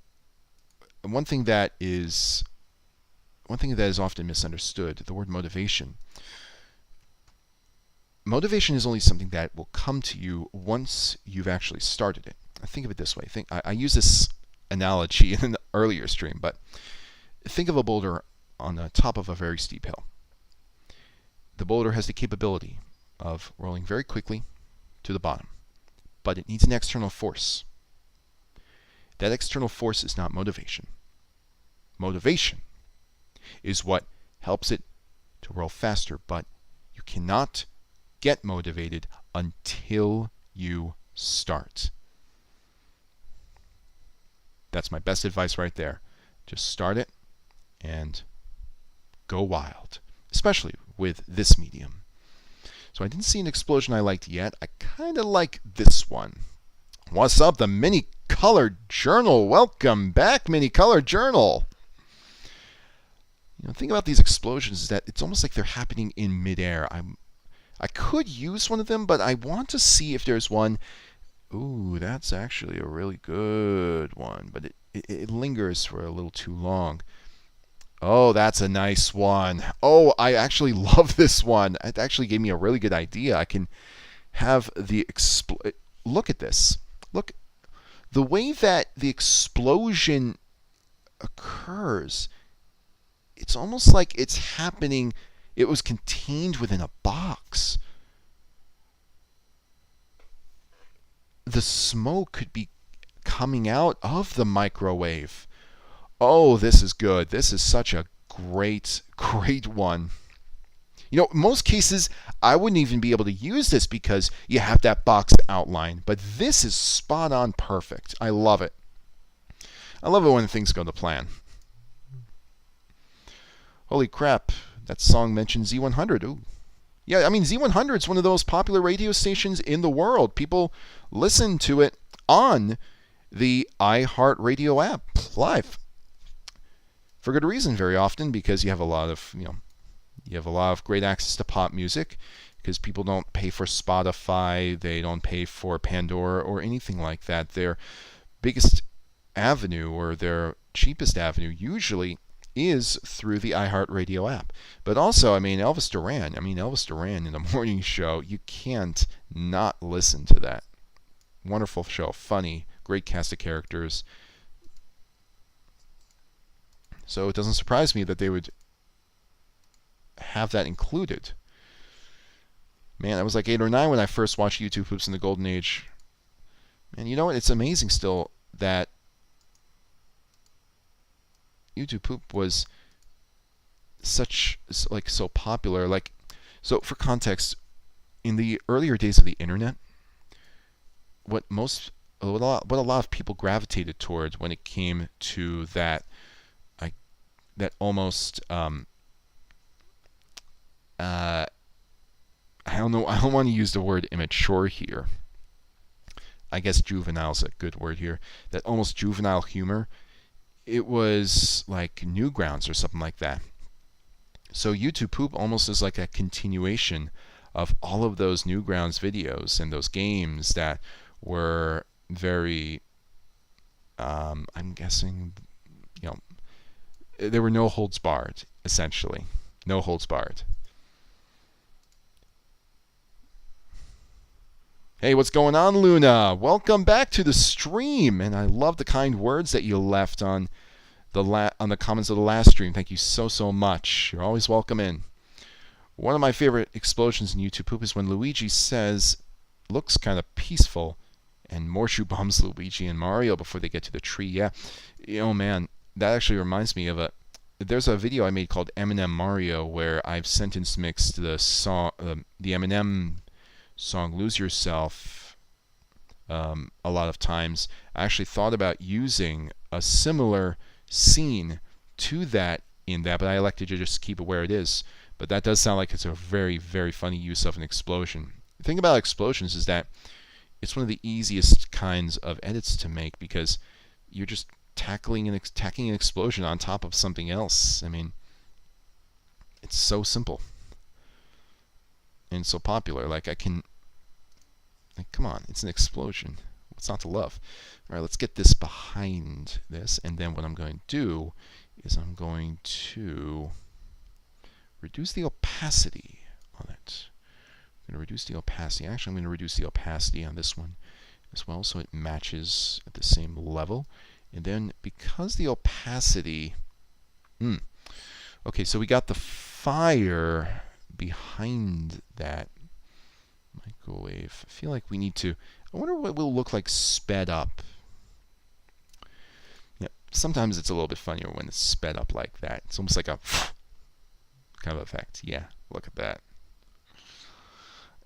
one thing that is often misunderstood, the word motivation. Motivation is only something that will come to you once you've actually started it. I think of it this way. I use this analogy in an earlier stream, but think of a boulder on the top of a very steep hill. The boulder has the capability of rolling very quickly to the bottom, but it needs an external force. That external force is not motivation. Motivation is what helps it to roll faster, but you cannot get motivated until you start. That's my best advice right there. Just start it and go wild, especially with this medium. So I didn't see an explosion I liked yet. I kind of like this one. What's up, the Mini Colored Journal? Welcome back, Mini Colored Journal. Think about these explosions is that it's almost like they're happening in midair. I could use one of them, but I want to see if there's one. Ooh, that's actually a really good one, but it lingers for a little too long. Oh, that's a nice one. Oh, I actually love this one. It actually gave me a really good idea. I can have the look at this. Look, the way that the explosion occurs, it's almost like it's happening, it was contained within a box. The smoke could be coming out of the microwave. Oh, this is good. This is such a great one. In most cases, I wouldn't even be able to use this because you have that boxed outline. But this is spot on perfect. I love it. I love it when things go to plan. Holy crap. That song mentioned Z100. Ooh. Yeah, I mean, Z100 is one of those popular radio stations in the world. People listen to it on the iHeartRadio app live. for good reason very often, because you have a lot of great access to pop music, because people don't pay for Spotify, they don't pay for Pandora or anything like that. Their biggest avenue, or their cheapest avenue, usually is through the iHeartRadio app. But also, Elvis Duran in the morning show, you can't not listen to that. Wonderful show, funny, great cast of characters. So it doesn't surprise me that they would have that included. Man, I was like 8 or 9 when I first watched YouTube Poops in the Golden Age. And you know what? It's amazing still that YouTube Poop was so popular. So for context, in the earlier days of the internet, what a lot of people gravitated towards when it came to that almost I don't know. I don't want to use the word immature here. I guess juvenile is a good word here. That almost juvenile humor. It was like Newgrounds or something like that. So YouTube Poop almost is like a continuation of all of those Newgrounds videos and those games that were very, I'm guessing, there were no holds barred, essentially. No holds barred. Hey, what's going on, Luna? Welcome back to the stream, and I love the kind words that you left on the comments of the last stream. Thank you so much. You're always welcome in. One of my favorite explosions in YouTube Poop is when Luigi says, "Looks kind of peaceful," and Morshu bombs Luigi and Mario before they get to the tree. Yeah, man, that actually reminds me of there's a video I made called Eminem Mario, where I've sentence mixed the song, the Eminem song "Lose Yourself" a lot of times. I actually thought about using a similar scene to that in that, but I elected to just keep it where it is. But that does sound like it's a very, very funny use of an explosion. The thing about explosions is that it's one of the easiest kinds of edits to make, because you're just tacking an explosion on top of something else. It's so simple and so popular. Come on, it's an explosion. What's not to love? All right, let's get this behind this, and then what I'm going to do is I'm going to reduce the opacity on it. I'm going to reduce the opacity. Actually, I'm going to reduce the opacity on this one as well, so it matches at the same level. And then, because the opacity... Okay, so we got the fire behind that microwave. I feel like we need to... I wonder what it will look like sped up. Yeah, sometimes it's a little bit funnier when it's sped up like that. It's almost like a kind of effect. Yeah, look at that.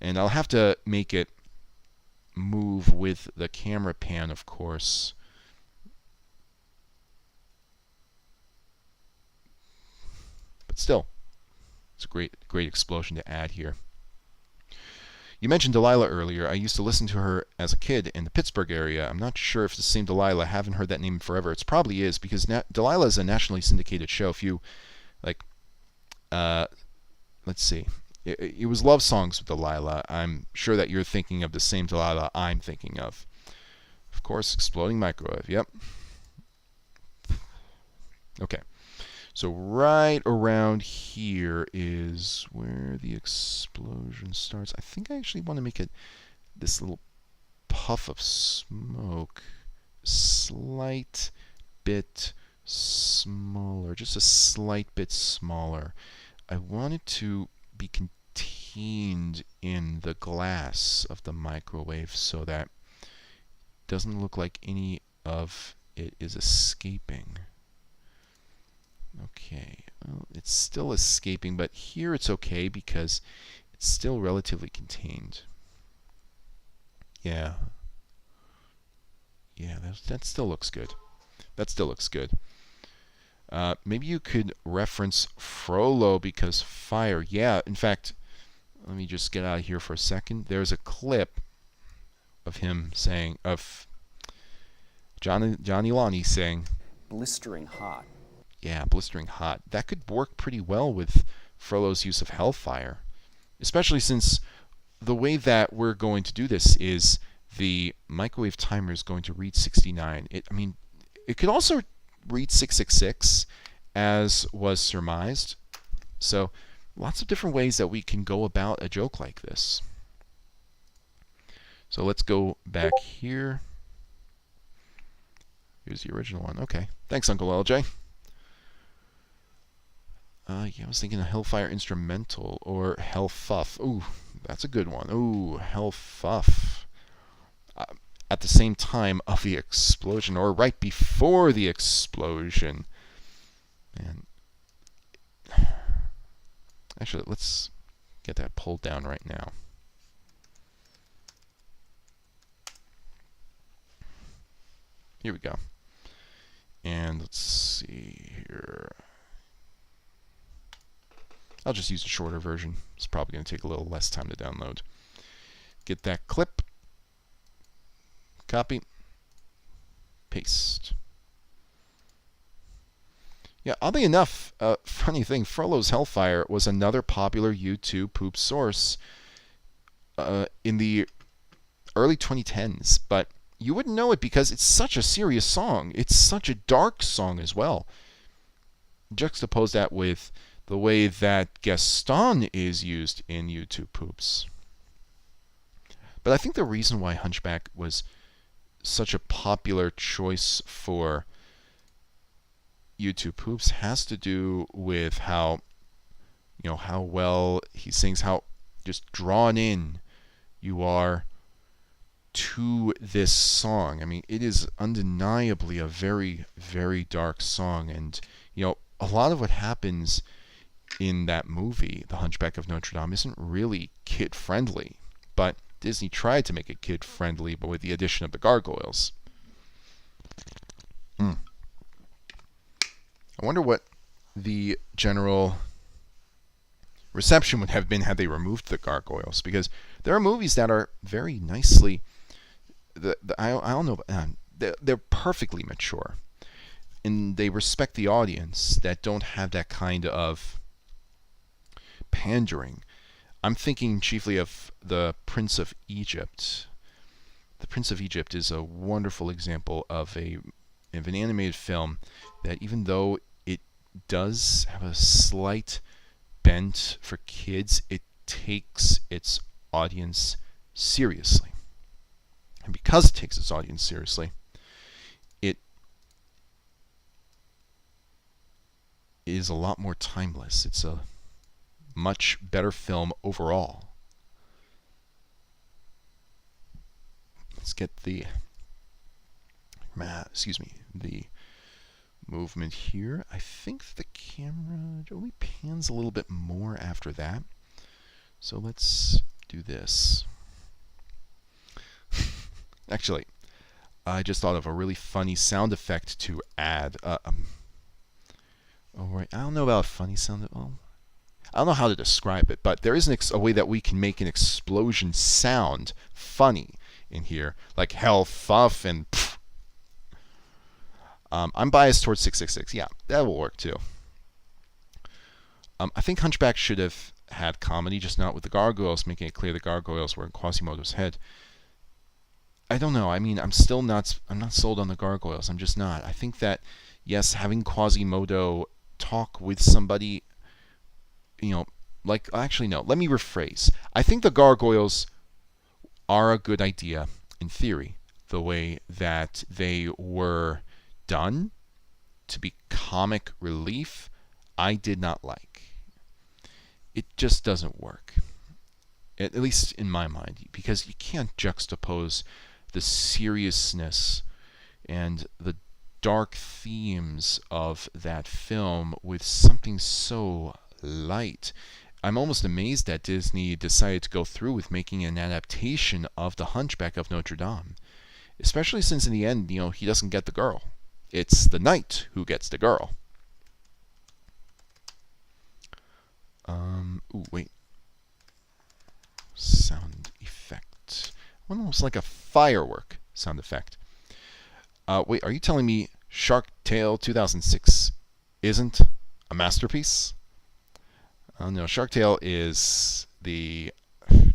And I'll have to make it move with the camera pan, of course. But still, it's a great explosion to add here. You mentioned Delilah earlier. I used to listen to her as a kid in the Pittsburgh area. I'm not sure if it's the same Delilah. I haven't heard that name forever. It probably is, because Delilah is a nationally syndicated show. If you, let's see. It was Love Songs with Delilah. I'm sure that you're thinking of the same Delilah I'm thinking of. Of course, Exploding Microwave. Yep. Okay. So right around here is where the explosion starts. I think I actually want to make it this little puff of smoke slight bit smaller, just a slight bit smaller. I want it to be contained in the glass of the microwave so that it doesn't look like any of it is escaping. Okay, well, it's still escaping, but here it's okay because it's still relatively contained. Yeah, that still looks good. That still looks good. Maybe you could reference Frollo because fire. Yeah, in fact, let me just get out of here for a second. There's a clip of him saying, of Johnny Lonnie saying, blistering hot. Yeah, blistering hot. That could work pretty well with Frollo's use of Hellfire, especially since the way that we're going to do this is the microwave timer is going to read 69. It could also read 666, as was surmised. So, lots of different ways that we can go about a joke like this. So let's go back here. Here's the original one. Okay. Thanks, Uncle LJ. Yeah, I was thinking a Hellfire instrumental or Hellfuff. Ooh, that's a good one. Ooh, Hellfuff. At the same time of the explosion, or right before the explosion. And actually, let's get that pulled down right now. Here we go. And let's see here. I'll just use a shorter version. It's probably going to take a little less time to download. Get that clip. Copy. Paste. Yeah, oddly enough, funny thing, Frollo's Hellfire was another popular YouTube poop source in the early 2010s, but you wouldn't know it because it's such a serious song. It's such a dark song as well. Juxtapose that with the way that Gaston is used in YouTube poops. But I think the reason why Hunchback was such a popular choice for YouTube poops has to do with how well he sings, how just drawn in you are to this song. I mean, it is undeniably a very, very dark song, and a lot of what happens in that movie, The Hunchback of Notre Dame, isn't really kid-friendly, but Disney tried to make it kid-friendly, but with the addition of the gargoyles. I wonder what the general reception would have been had they removed the gargoyles, because there are movies that are very nicely, I don't know, they're perfectly mature, and they respect the audience that don't have that kind of pandering. I'm thinking chiefly of The Prince of Egypt. The Prince of Egypt is a wonderful example of an animated film that, even though it does have a slight bent for kids, it takes its audience seriously. And because it takes its audience seriously, it is a lot more timeless. It's a much better film overall. Let's get the movement here. I think the camera only pans a little bit more after that. So let's do this. Actually, I just thought of a really funny sound effect to add. Right, I don't know about a funny sound. I don't know how to describe it, but there is a way that we can make an explosion sound funny in here, like hell, fuff, and pff. I'm biased towards 666. Yeah, that will work too. I think Hunchback should have had comedy, just not with the gargoyles, making it clear the gargoyles were in Quasimodo's head. I don't know. I mean, I'm not sold on the gargoyles. I'm just not. I think that, yes, having Quasimodo talk with somebody, actually, no, let me rephrase. I think the gargoyles are a good idea in theory. The way that they were done to be comic relief, I did not like. It just doesn't work. At least in my mind, because you can't juxtapose the seriousness and the dark themes of that film with something so light. I'm almost amazed that Disney decided to go through with making an adaptation of The Hunchback of Notre Dame, especially since in the end, he doesn't get the girl. It's the knight who gets the girl. Ooh, wait. Sound effect. Almost like a firework sound effect. Wait, are you telling me Shark Tale 2006 isn't a masterpiece. No, Shark Tale is the.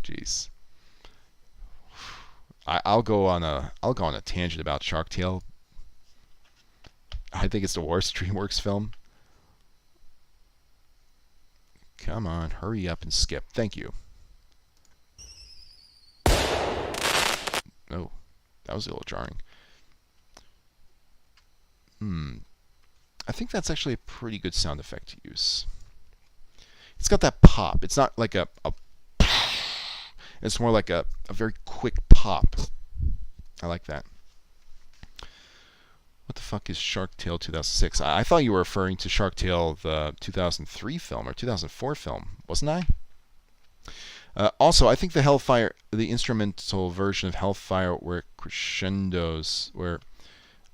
Jeez. I'll go on a tangent about Shark Tale. I think it's the worst DreamWorks film. Come on, hurry up and skip. Thank you. Oh, that was a little jarring. I think that's actually a pretty good sound effect to use. It's got that pop. It's not like a it's more like a very quick pop. I like that. What the fuck is Shark Tale 2006? I thought you were referring to Shark Tale, the 2003 film or 2004 film, wasn't I? Also, I think the instrumental version of Hellfire, where crescendos, where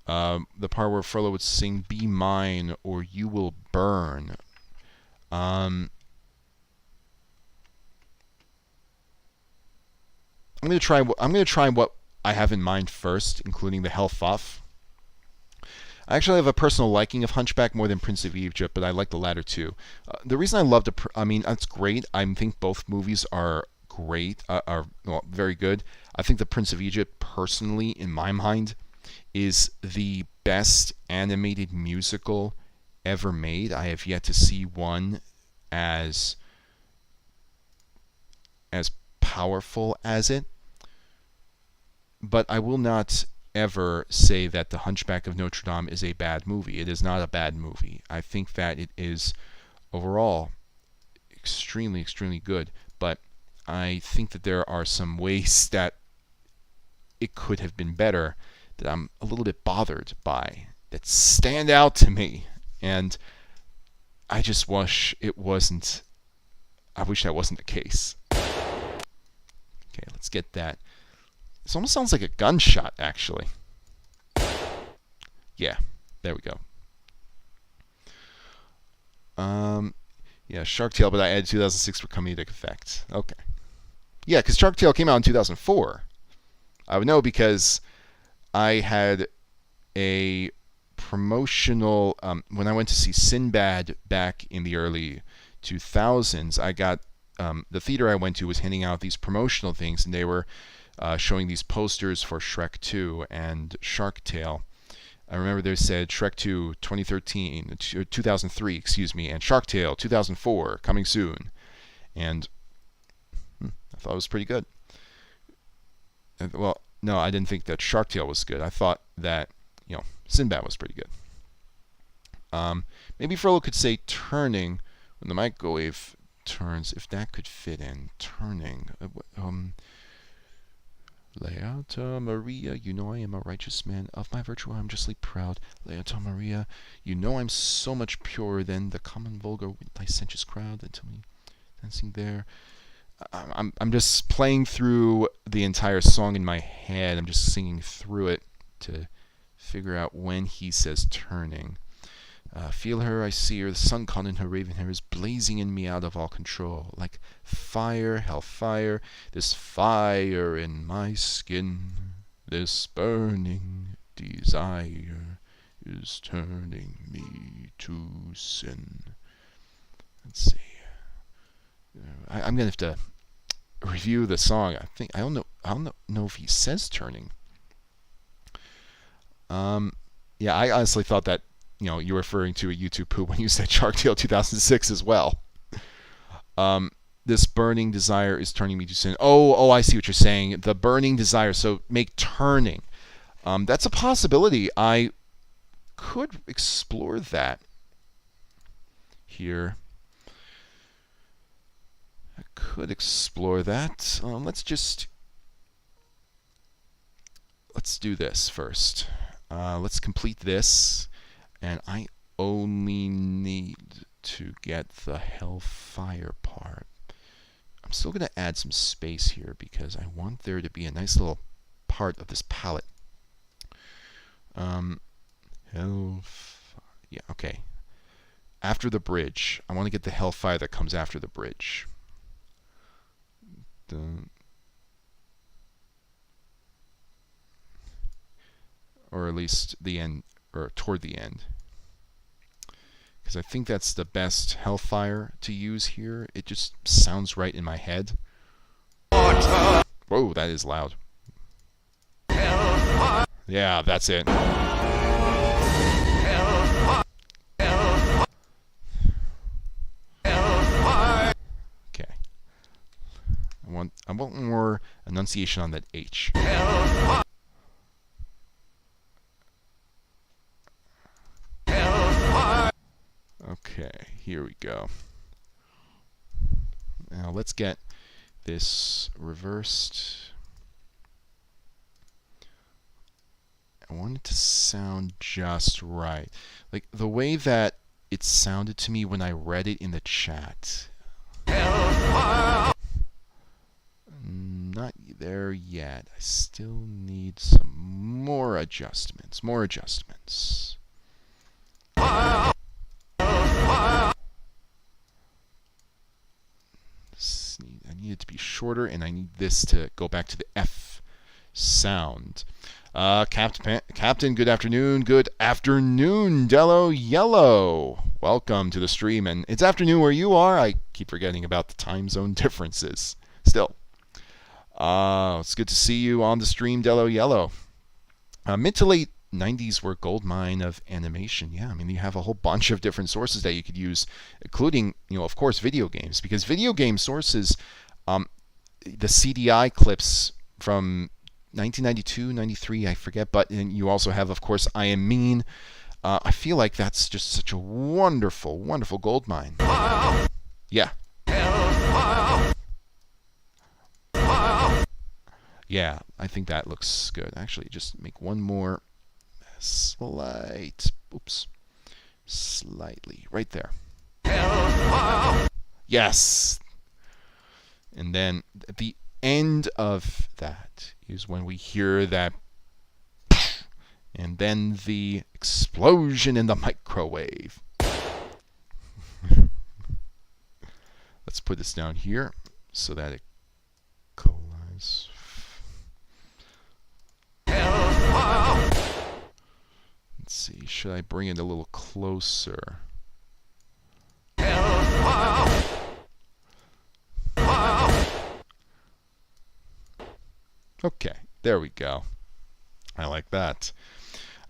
the part where Frollo would sing "Be Mine" or "You Will Burn." I'm gonna try what I have in mind first, including the Hellfoff. I actually have a personal liking of Hunchback more than Prince of Egypt, but I like the latter two. The reason I love that's great. I think both movies are great, very good. I think the Prince of Egypt, personally, in my mind, is the best animated musical ever made. I have yet to see one as powerful as it. But I will not ever say that The Hunchback of Notre Dame is a bad movie. It is not a bad movie. I think that it is overall extremely, extremely good. But I think that there are some ways that it could have been better that I'm a little bit bothered by, that stand out to me. And I just wish it wasn't. I wish that wasn't the case. Okay, let's get that. This almost sounds like a gunshot, actually. Yeah, there we go. Yeah, Shark Tale, but I added 2006 for comedic effect. Okay. Yeah, because Shark Tale came out in 2004. I would know because I had a promotional when I went to see Sinbad back in the early 2000s. I got the theater I went to was handing out these promotional things, and they were showing these posters for Shrek 2 and Shark Tale. I remember they said Shrek 2 2003, excuse me, and Shark Tale 2004 coming soon. And I thought it was pretty good. Well, no, I didn't think that Shark Tale was good. I thought that, Sinbad was pretty good. Maybe Frollo could say turning when the microwave turns, if that could fit in. Turning. Leata Maria, you know I am a righteous man. Of my virtue I am justly proud. Leata Maria, you know I'm so much purer than the common vulgar licentious crowd that tell me dancing there. I'm just playing through the entire song in my head. I'm just singing through it to figure out when he says turning. Feel her, I see her, the sun caught in her raven hair is blazing in me out of all control. Like fire, hellfire, this fire in my skin, this burning desire is turning me to sin. Let's see. I'm gonna have to review the song. I don't know if he says turning. Yeah, I honestly thought that you're referring to a YouTube poop when you said Shark Tale 2006 as well. This burning desire is turning me to sin. Oh, I see what you're saying. The burning desire. So make turning. That's a possibility. I could explore that here. I could explore that. Let's do this first. Let's complete this. And I only need to get the hellfire part. I'm still going to add some space here because I want there to be a nice little part of this palette. Yeah, okay. After the bridge. I want to get the hellfire that comes after the bridge. Or at least the end, or toward the end. because I think that's the best Hellfire to use here. It just sounds right in my head. Whoa, that is loud. Yeah, that's it. Okay. I want more enunciation on that H. Okay, here we go. Now let's get this reversed. I want it to sound just right. Like the way that it sounded to me when I read it in the chat. Not there yet. I still need some more adjustments. I need it to be shorter, and I need this to go back to the F sound. Captain, good afternoon. Good afternoon, Dello Yellow. Welcome to the stream. And it's afternoon where you are. I keep forgetting about the time zone differences. Still. It's good to see you on the stream, Dello Yellow. Mid to late 90s were gold mine of animation. Yeah, I mean, you have a whole bunch of different sources that you could use, including, of course, video games. Because video game sources, the CDI clips from 1992, 93, I forget, but and you also have, of course, I Am Mean. I feel like that's just such a wonderful, wonderful gold mine. Yeah. Yeah, I think that looks good. Actually, just make one more slightly, right there. Yes. And then at the end of that is when we hear that, and then the explosion in the microwave. Let's put this down here so that it collides. Let's see, should I bring it a little closer? Okay, there we go. I like that.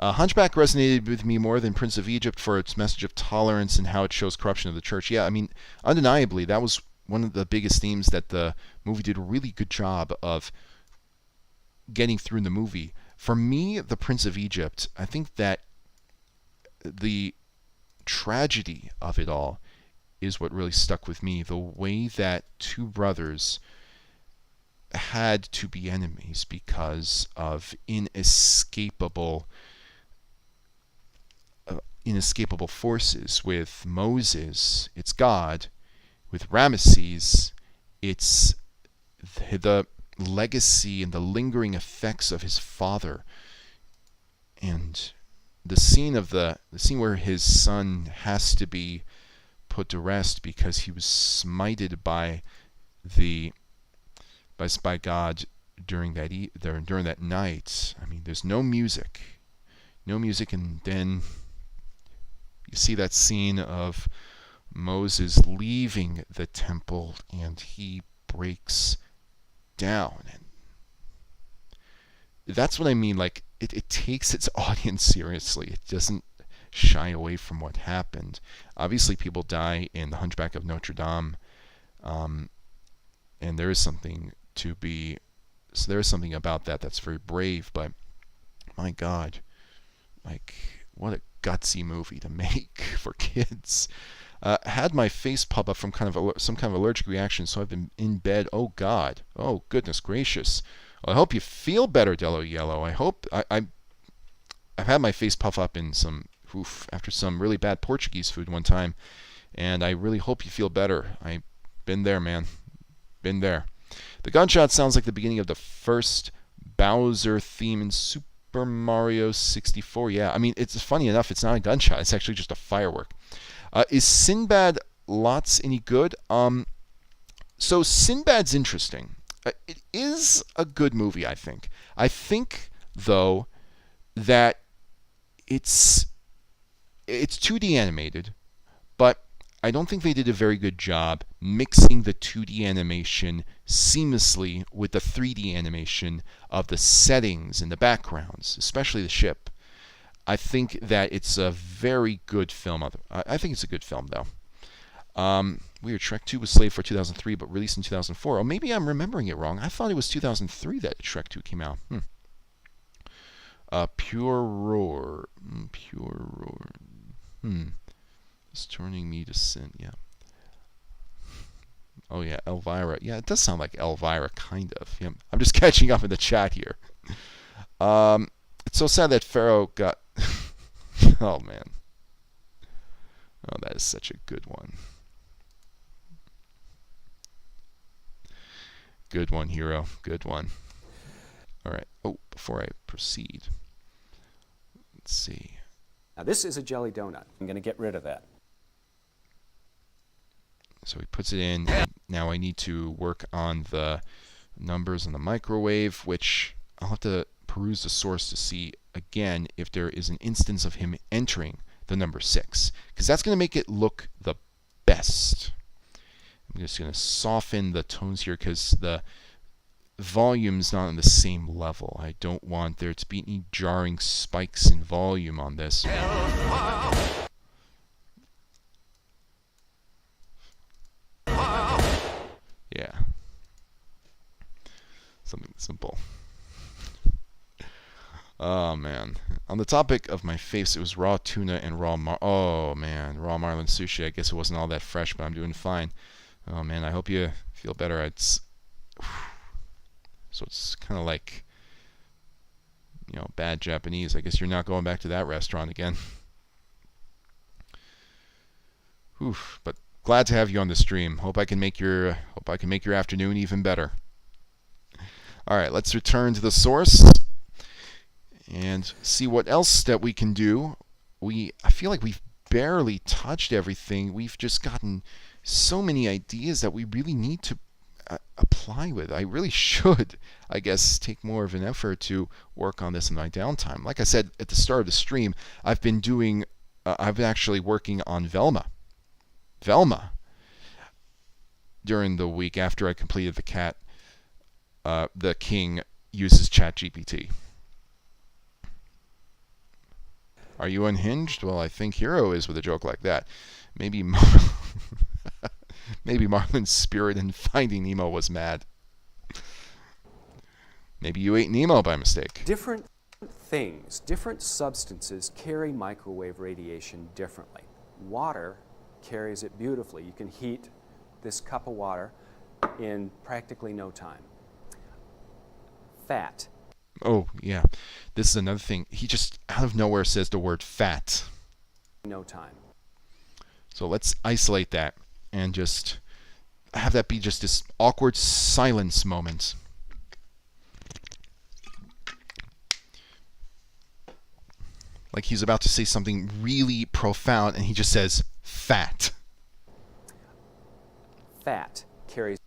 Hunchback resonated with me more than Prince of Egypt for its message of tolerance and how it shows corruption of the church. Yeah, I mean, undeniably, that was one of the biggest themes that the movie did a really good job of getting through in the movie. For me, The Prince of Egypt, I think that the tragedy of it all is what really stuck with me. The way that two brothers had to be enemies because of inescapable forces. With Moses, it's God. With Ramesses, it's the legacy and the lingering effects of his father. And the scene where his son has to be put to rest because he was smited by God during that night. I mean, there's no music, and then you see that scene of Moses leaving the temple, and he breaks down. And that's what I mean. Like, it takes its audience seriously. It doesn't shy away from what happened. Obviously, people die in The Hunchback of Notre Dame, and there is something about that that's very brave. But my God, like, what a gutsy movie to make for kids. Had my face pop up from some kind of allergic reaction, so I've been in bed. Oh God, oh goodness gracious. Well, I hope you feel better, Dello Yellow. I hope I've had my face puff up in after some really bad Portuguese food one time, and I really hope you feel better. I've been there, man. Been there. The gunshot sounds like the beginning of the first Bowser theme in Super Mario 64. Yeah, I mean, it's funny enough, it's not a gunshot. It's actually just a firework. Is Sinbad Lots any good? So Sinbad's interesting. It is a good movie, I think. I think, though, that it's 2D animated, but I don't think they did a very good job mixing the 2D animation seamlessly with the 3D animation of the settings and the backgrounds, especially the ship. I think that it's a very good film. I think it's a good film, though. Weird, Shrek 2 was slated for 2003, but released in 2004. Oh, maybe I'm remembering it wrong. I thought it was 2003 that Shrek 2 came out. Pure Roar. Pure Roar. It's turning me to sin. Yeah. Oh, yeah, Elvira. Yeah, it does sound like Elvira, kind of. Yeah, I'm just catching up in the chat here. It's so sad that Pharaoh got... Oh, man. Oh, that is such a good one. Good one, Hero. Good one. All right. Oh, before I proceed, let's see. Now this is a jelly donut. I'm going to get rid of that. So he puts it in. Now I need to work on the numbers on the microwave, which I'll have to peruse the source to see again if there is an instance of him entering the number 6, because that's going to make it look the best. I'm just going to soften the tones here because the volume's not on the same level. I don't want there to be any jarring spikes in volume on this. Yeah. Something simple. Oh, man. On the topic of my face, it was raw tuna and raw oh, man. Raw marlin sushi. I guess it wasn't all that fresh, but I'm doing fine. Oh, man. I hope you feel better. So it's kind of like, you know, bad Japanese. I guess you're not going back to that restaurant again. Oof. But glad to have you on the stream. Hope I can make your afternoon even better. All right, let's return to the source and see what else that we can do. I feel like we've barely touched everything. We've just gotten so many ideas that we really need to apply with. I really should, I guess, take more of an effort to work on this in my downtime. Like I said at the start of the stream, I've been actually working on Velma during the week after I completed the cat. The king uses ChatGPT. Are you unhinged? Well, I think Hero is with a joke like that. Maybe maybe Marlin's spirit in Finding Nemo was mad. Maybe you ate Nemo by mistake. Different things, different substances carry microwave radiation differently. Water carries it beautifully. You can heat this cup of water in practically no time. Fat. Oh, yeah. This is another thing. He just out of nowhere says the word fat. No time. So let's isolate that and just have that be just this awkward silence moment. Like he's about to say something really profound and he just says fat. Fat carries.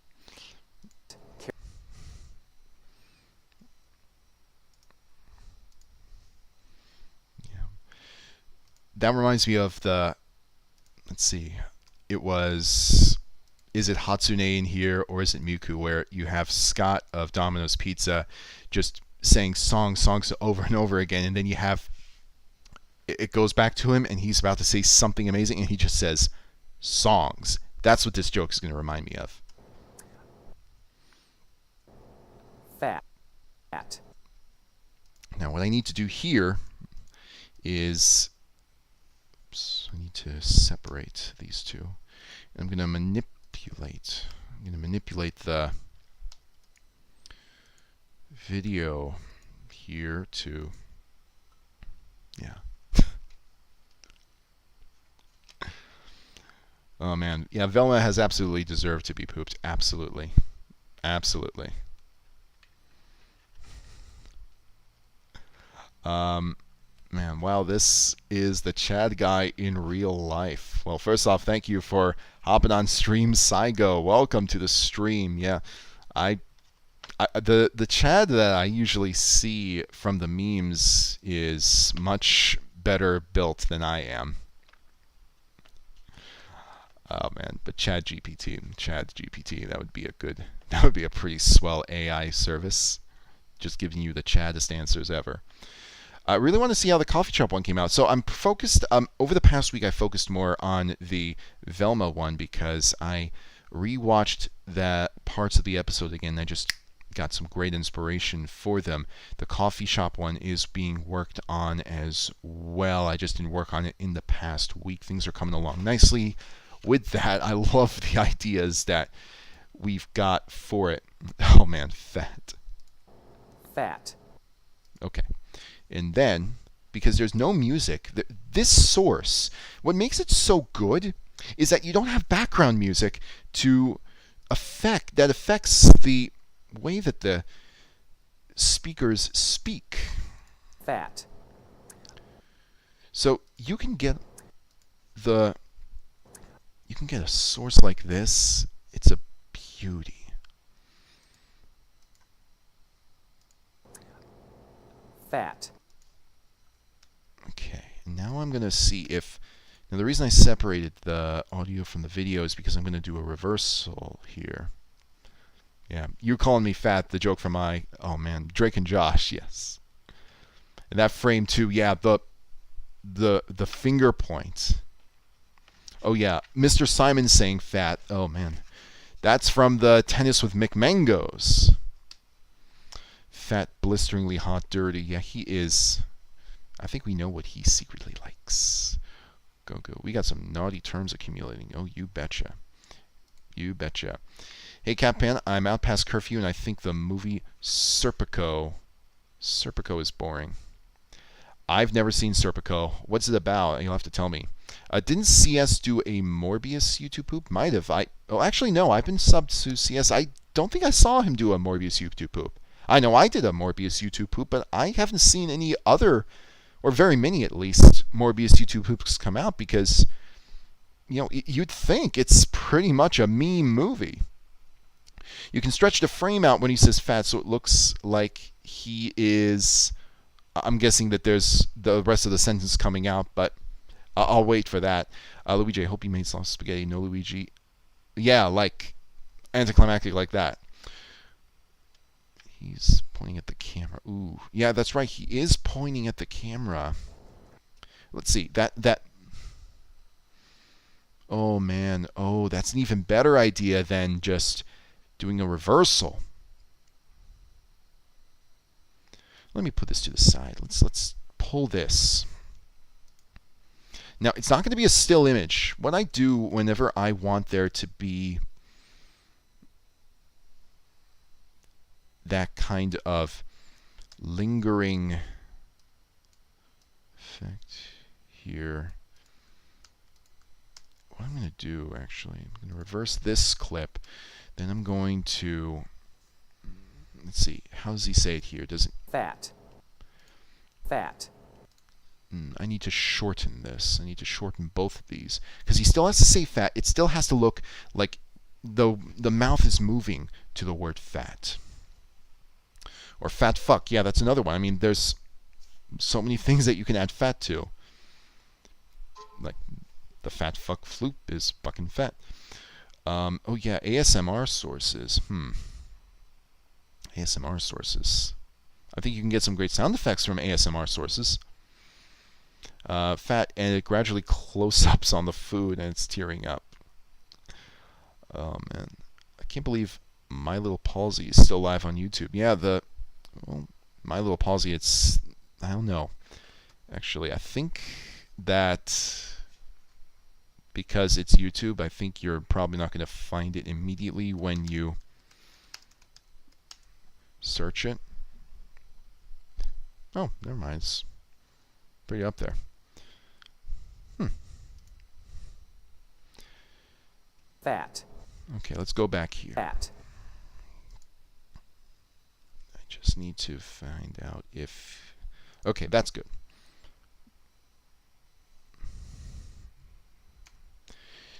That reminds me of let's see, it was, is it Hatsune in here or is it Miku, where you have Scott of Domino's Pizza just saying songs over and over again, and then you have, it goes back to him and he's about to say something amazing and he just says songs. That's what this joke is going to remind me of. Fat. Now what I need to do here is, I need to separate these two. I'm going to manipulate the video here to, yeah. Oh man, yeah, Velma has absolutely deserved to be pooped. Absolutely. Absolutely. Man, wow, this is the Chad guy in real life. Well, first off, thank you for hopping on stream, Saigo. Welcome to the stream. Yeah, the Chad that I usually see from the memes is much better built than I am. Oh man, but Chad GPT, that would be a pretty swell AI service, just giving you the chaddest answers ever. I really want to see how the coffee shop one came out. So I'm focused, over the past week I focused more on the Velma one because I rewatched the parts of the episode again. I just got some great inspiration for them. The coffee shop one is being worked on as well. I just didn't work on it in the past week. Things are coming along nicely with that. I love the ideas that we've got for it. Oh man, fat. Fat. Okay. And then, because there's no music, this source, what makes it so good is that you don't have background music that affects the way that the speakers speak. Fat. So you can get a source like this. It's a beauty. Fat. Okay, now I'm going to see if... Now the reason I separated the audio from the video is because I'm going to do a reversal here. Yeah, you're calling me fat, the joke from oh man, Drake and Josh, yes. And that frame too, yeah, the finger point. Oh yeah, Mr. Simon saying fat, oh man. That's from the Tennis with Mick Mangoes. Fat, blisteringly hot, dirty. Yeah, he is. I think we know what he secretly likes. Go. We got some naughty terms accumulating. Oh, you betcha. You betcha. Hey, Catpan, I'm out past curfew, and I think the movie Serpico is boring. I've never seen Serpico. What's it about? You'll have to tell me. Didn't CS do a Morbius YouTube poop? Might have. Actually, no. I've been subbed to CS. I don't think I saw him do a Morbius YouTube poop. I know I did a Morbius YouTube poop, but I haven't seen any other, or very many at least, Morbius YouTube poops come out because, you'd think it's pretty much a meme movie. You can stretch the frame out when he says fat so it looks like he is... I'm guessing that there's the rest of the sentence coming out, but I'll wait for that. Luigi, I hope you made some spaghetti. No, Luigi. Yeah, like anticlimactic like that. He's pointing at the camera. Ooh, yeah, that's right. He is pointing at the camera. Let's see. That. Oh man. Oh, that's an even better idea than just doing a reversal. Let me put this to the side. Let's pull this. Now, it's not going to be a still image. What I do whenever I want there to be that kind of lingering effect here. What I'm going to do, actually, I'm going to reverse this clip. Then I'm going to... Let's see. How does he say it here? Does it... Fat. Fat. I need to shorten this. I need to shorten both of these. Because he still has to say fat. It still has to look like the mouth is moving to the word fat. Or fat fuck. Yeah, that's another one. I mean, there's so many things that you can add fat to. Like, the fat fuck floop is fucking fat. Oh yeah, ASMR sources. ASMR sources. I think you can get some great sound effects from ASMR sources. Fat, and it gradually close-ups on the food, and it's tearing up. Oh man, I can't believe My Little Palsy is still live on YouTube. Yeah, My Little Palsy. I don't know. Actually, I think that because it's YouTube, I think you're probably not going to find it immediately when you search it. Oh, never mind. It's pretty up there. Fat. Okay, let's go back here. Fat. I just need to find out if... Okay, that's good.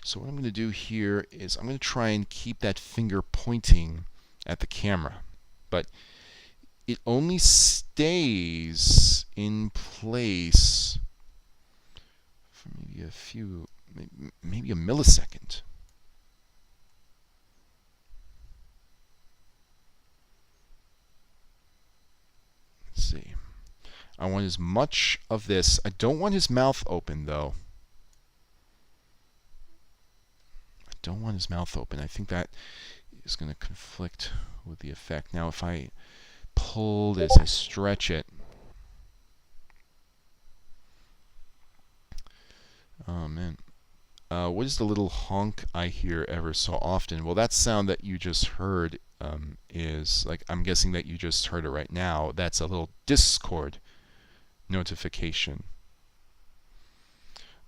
So what I'm going to do here is I'm going to try and keep that finger pointing at the camera. But it only stays in place for maybe a few maybe a millisecond. Let's see. I want as much of this. I don't want his mouth open, though. I don't want his mouth open. I think that is going to conflict with the effect. Now, if I pull this, I stretch it. Oh, man. What is the little honk I hear ever so often? Well, that sound that you just heard is, like, I'm guessing that you just heard it right now. That's a little Discord notification.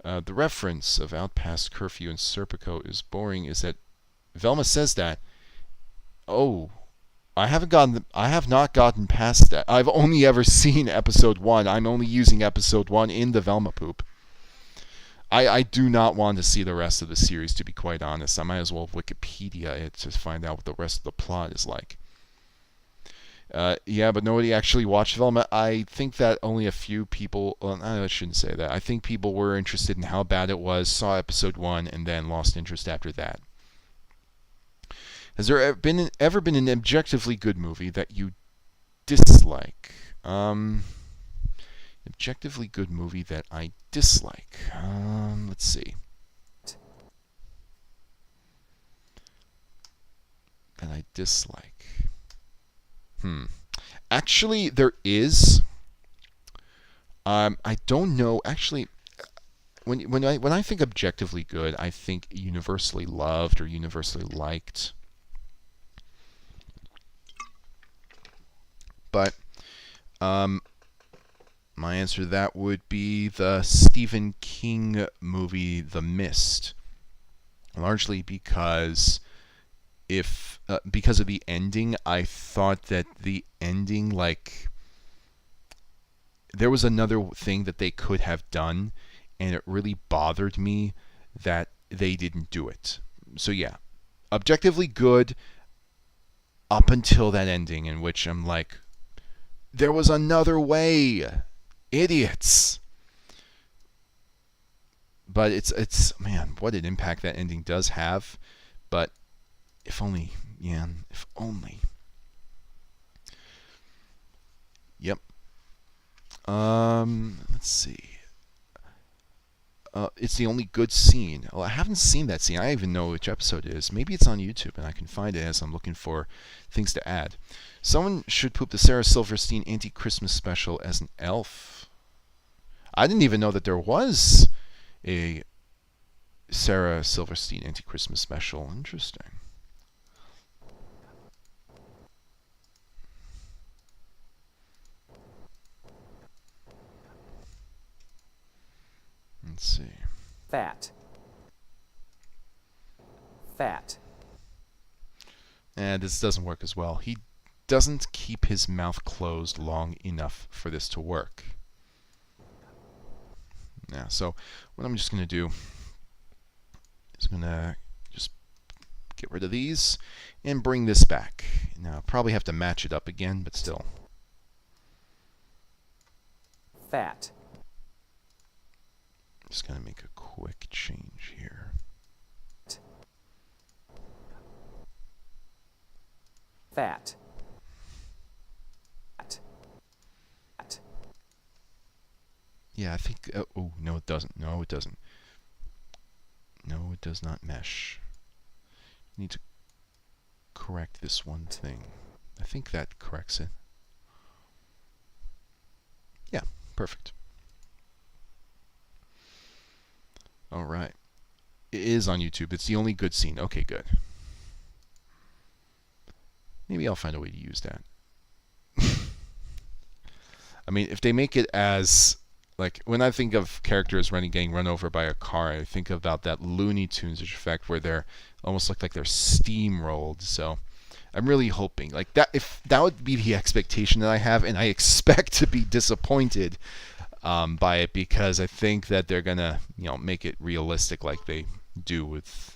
The reference of Out Past Curfew and Serpico is boring is that Velma says that. Oh, I have not gotten past that. I've only ever seen episode 1. I'm only using episode 1 in the Velma poop. I do not want to see the rest of the series, to be quite honest. I might as well Wikipedia it to find out what the rest of the plot is like. Yeah, but nobody actually watched Velma. I think that only a few people... Well, I shouldn't say that. I think people were interested in how bad it was, saw episode 1, and then lost interest after that. Has there ever been an objectively good movie that you dislike? Objectively good movie that I dislike. Let's see. That I dislike. Actually, there is. I don't know. Actually, when I think objectively good, I think universally loved or universally liked. But my answer to that would be the Stephen King movie The Mist, largely because because of the ending. I thought that the ending, like, there was another thing that they could have done, and it really bothered me that they didn't do it. So yeah, objectively good up until that ending, in which I'm like, there was another way, idiots. But it's man, what an impact that ending does have. But if only, yeah, if only. Yep. Let's see. It's the only good scene. Well, I haven't seen that scene. I don't even know which episode it is. Maybe it's on YouTube and I can find it as I'm looking for things to add. Someone should poop the Sarah Silverstein anti-Christmas special as an elf. I didn't even know that there was a Sarah Silverstein anti-Christmas special. Interesting. Let's see. Fat. Fat. And this doesn't work as well. He doesn't keep his mouth closed long enough for this to work. Yeah, so what I'm just going to do is going to just get rid of these and bring this back. Now, I'll probably have to match it up again, but still. Fat. Just going to make a quick change here. Fat. Fat. Fat. Yeah, I think... oh, no, it doesn't. No, it doesn't. No, it does not mesh. Need to correct this one thing. I think that corrects it. Yeah, perfect. All right. It is on YouTube. It's the only good scene. Okay, good. Maybe I'll find a way to use that. I mean, if they make it as, like, when I think of characters getting run over by a car, I think about that Looney Tunes effect where they're almost look like they're steamrolled. So I'm really hoping, like, that, if that would be the expectation that I have, and I expect to be disappointed by it, because I think that they're gonna, make it realistic like they do with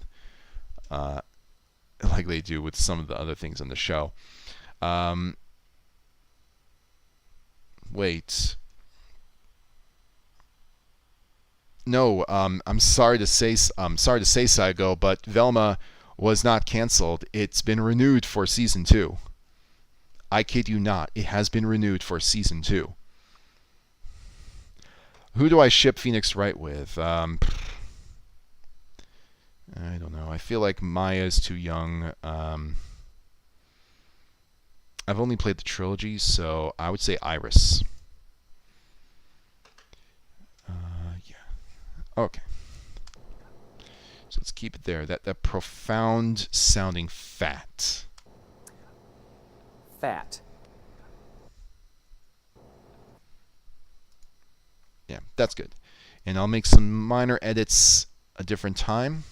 some of the other things on the show. Wait. No, I'm sorry to say, Saigo, but Velma was not canceled. It's been renewed for season 2. I kid you not. It has been renewed for season 2. Who do I ship Phoenix Wright with? I don't know. I feel like Maya's too young. I've only played the trilogy, so I would say Iris. Yeah. Okay. So let's keep it there. That profound sounding fat. Fat. Yeah, that's good. And I'll make some minor edits a different time.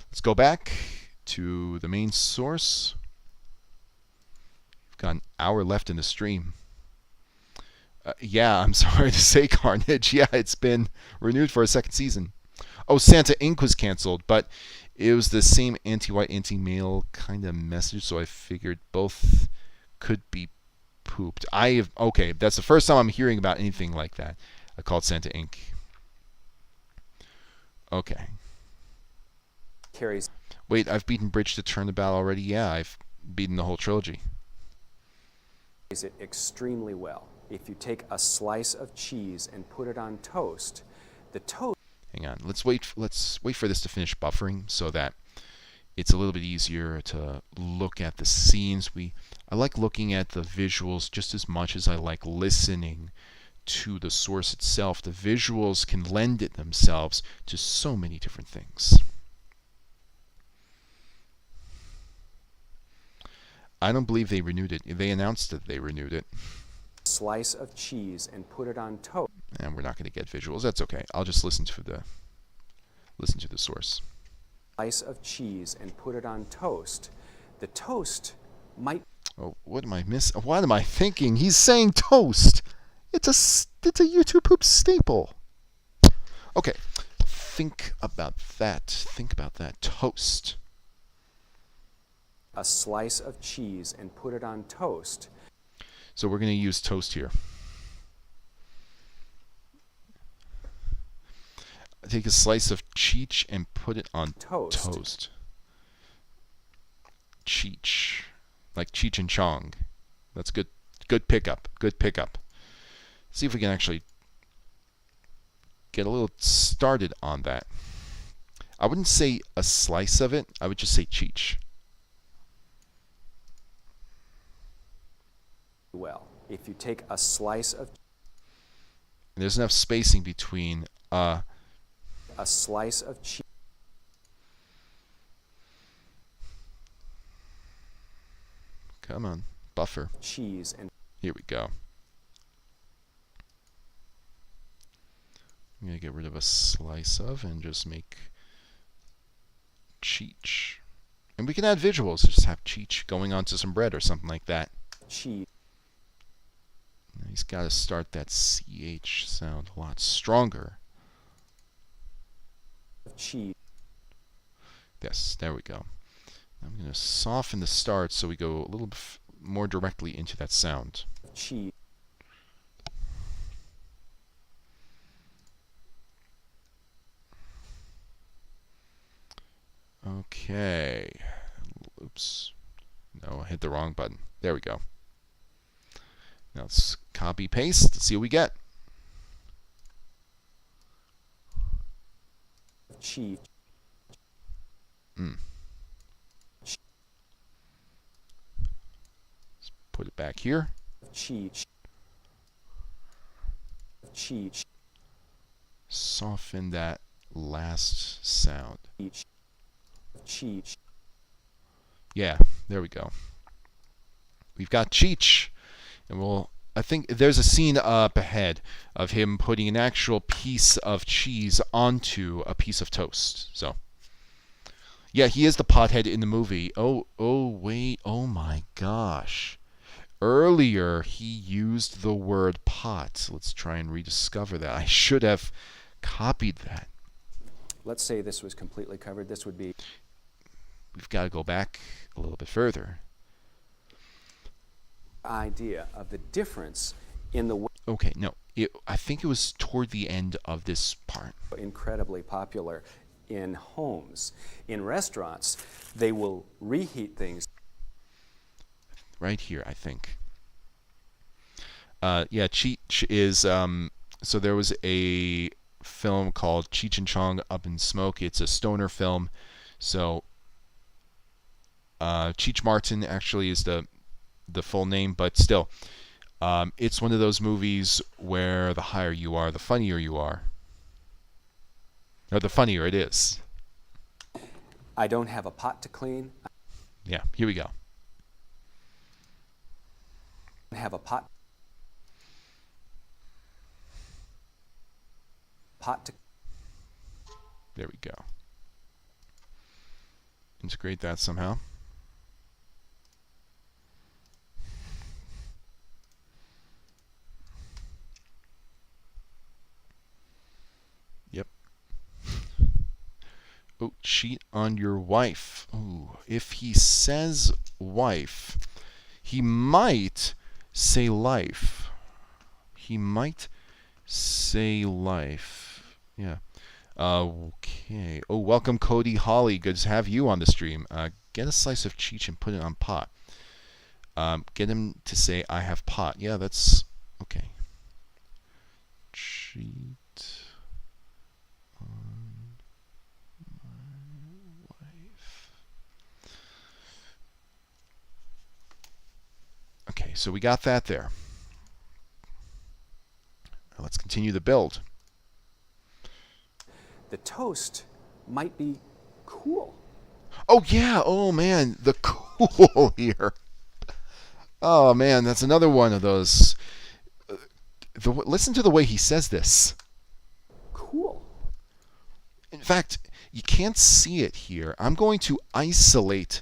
Let's go back to the main source. We've got an hour left in the stream. Yeah, I'm sorry to say, Carnage. Yeah, it's been renewed for a second season. Oh, Santa Inc. was canceled, but it was the same anti-white, anti-male kind of message, so I figured both could be pooped. Okay, that's the first time I'm hearing about anything like that. I called Santa Inc. Okay. Carries. Wait, I've beaten Bridge to Turnabout already? Yeah, I've beaten the whole trilogy. It extremely well. If you take a slice of cheese and put it on toast, the toast. Hang on. Let's wait for this to finish buffering so that it's a little bit easier to look at the scenes. I like looking at the visuals just as much as I like listening to the source itself. The visuals can lend it themselves to so many different things. I don't believe they renewed it. They announced that they renewed it. Slice of cheese and put it on toast. And we're not going to get visuals. That's okay. I'll just listen to the source. Slice of cheese and put it on toast. The toast might. Oh, what am I missing? What am I thinking? He's saying toast. It's a YouTube poop staple. Okay, think about that. Think about that. Toast. A slice of cheese and put it on toast. So we're going to use toast here. Take a slice of cheech and put it on toast. Cheech. Like Cheech and Chong. That's good. Good pickup. Good pickup. See if we can actually get a little started on that. I wouldn't say a slice of it. I would just say Cheech. Well, if you take a slice of. There's enough spacing between a slice of cheese. Come on, buffer. Cheese and. Here we go. I'm going to get rid of a slice of and just make Cheech. And we can add visuals. Just have Cheech going onto some bread or something like that. Cheese. He's got to start that CH sound a lot stronger. Cheese. Yes, there we go. I'm going to soften the start so we go a little bit more directly into that sound. Cheese. Okay. Oops. No, I hit the wrong button. There we go. Now let's copy paste. Let's see what we get. Cheese. Let's put it back here. Cheese. Cheese. Soften that last sound. Cheech. Yeah, there we go. We've got Cheech. And I think there's a scene up ahead of him putting an actual piece of cheese onto a piece of toast. So, yeah, he is the pothead in the movie. Oh, wait. Oh, my gosh. Earlier, he used the word pot. Let's try and rediscover that. I should have copied that. Let's say this was completely covered. This would be. We've got to go back a little bit further. Idea of the difference in the way. Okay, no. I think it was toward the end of this part. Incredibly popular in homes. In restaurants, they will reheat things. Right here, I think. Yeah, Cheech is. So there was a film called Cheech and Chong Up in Smoke. It's a stoner film. So Cheech Martin actually is the full name, but still, it's one of those movies where the higher you are, the funnier you are, or the funnier it is. I don't have a pot to clean. Yeah, here we go. I have a pot to. There we go. Integrate that somehow. Yep. Oh, cheat on your wife. Ooh, if he says wife, he might say life. He might say life. Yeah. Okay. Oh, welcome, Cody Holly. Good to have you on the stream. Get a slice of Cheech and put it on pot. Get him to say, I have pot. Yeah, that's okay. Cheat on my wife. Okay, so we got that there. Now let's continue the build. The toast might be cool. Oh, yeah. Oh, man. The cool here. Oh, man. That's another one of those. Listen to the way he says this. Cool. In fact, you can't see it here. I'm going to isolate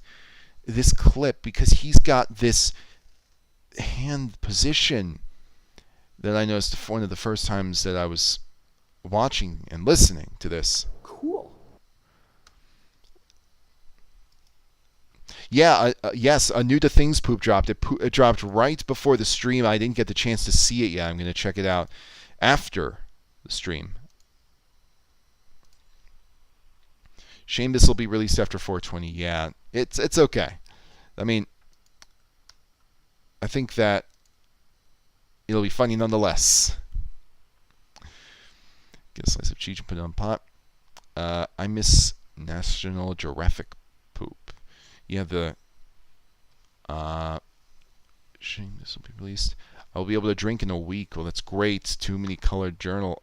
this clip because he's got this hand position that I noticed one of the first times that I was watching and listening to this. Cool. Yeah, yes, a new DaThings poop dropped. It dropped right before the stream. I didn't get the chance to see it yet. I'm going to check it out after the stream. Shame this will be released after 420. Yeah, it's okay. I mean, I think that it'll be funny nonetheless. Get a slice of cheese and put it on pot. I miss National Geographic poop. Yeah, shame this will be released. I'll be able to drink in a week. Well, that's great. The Mini Colored Journal.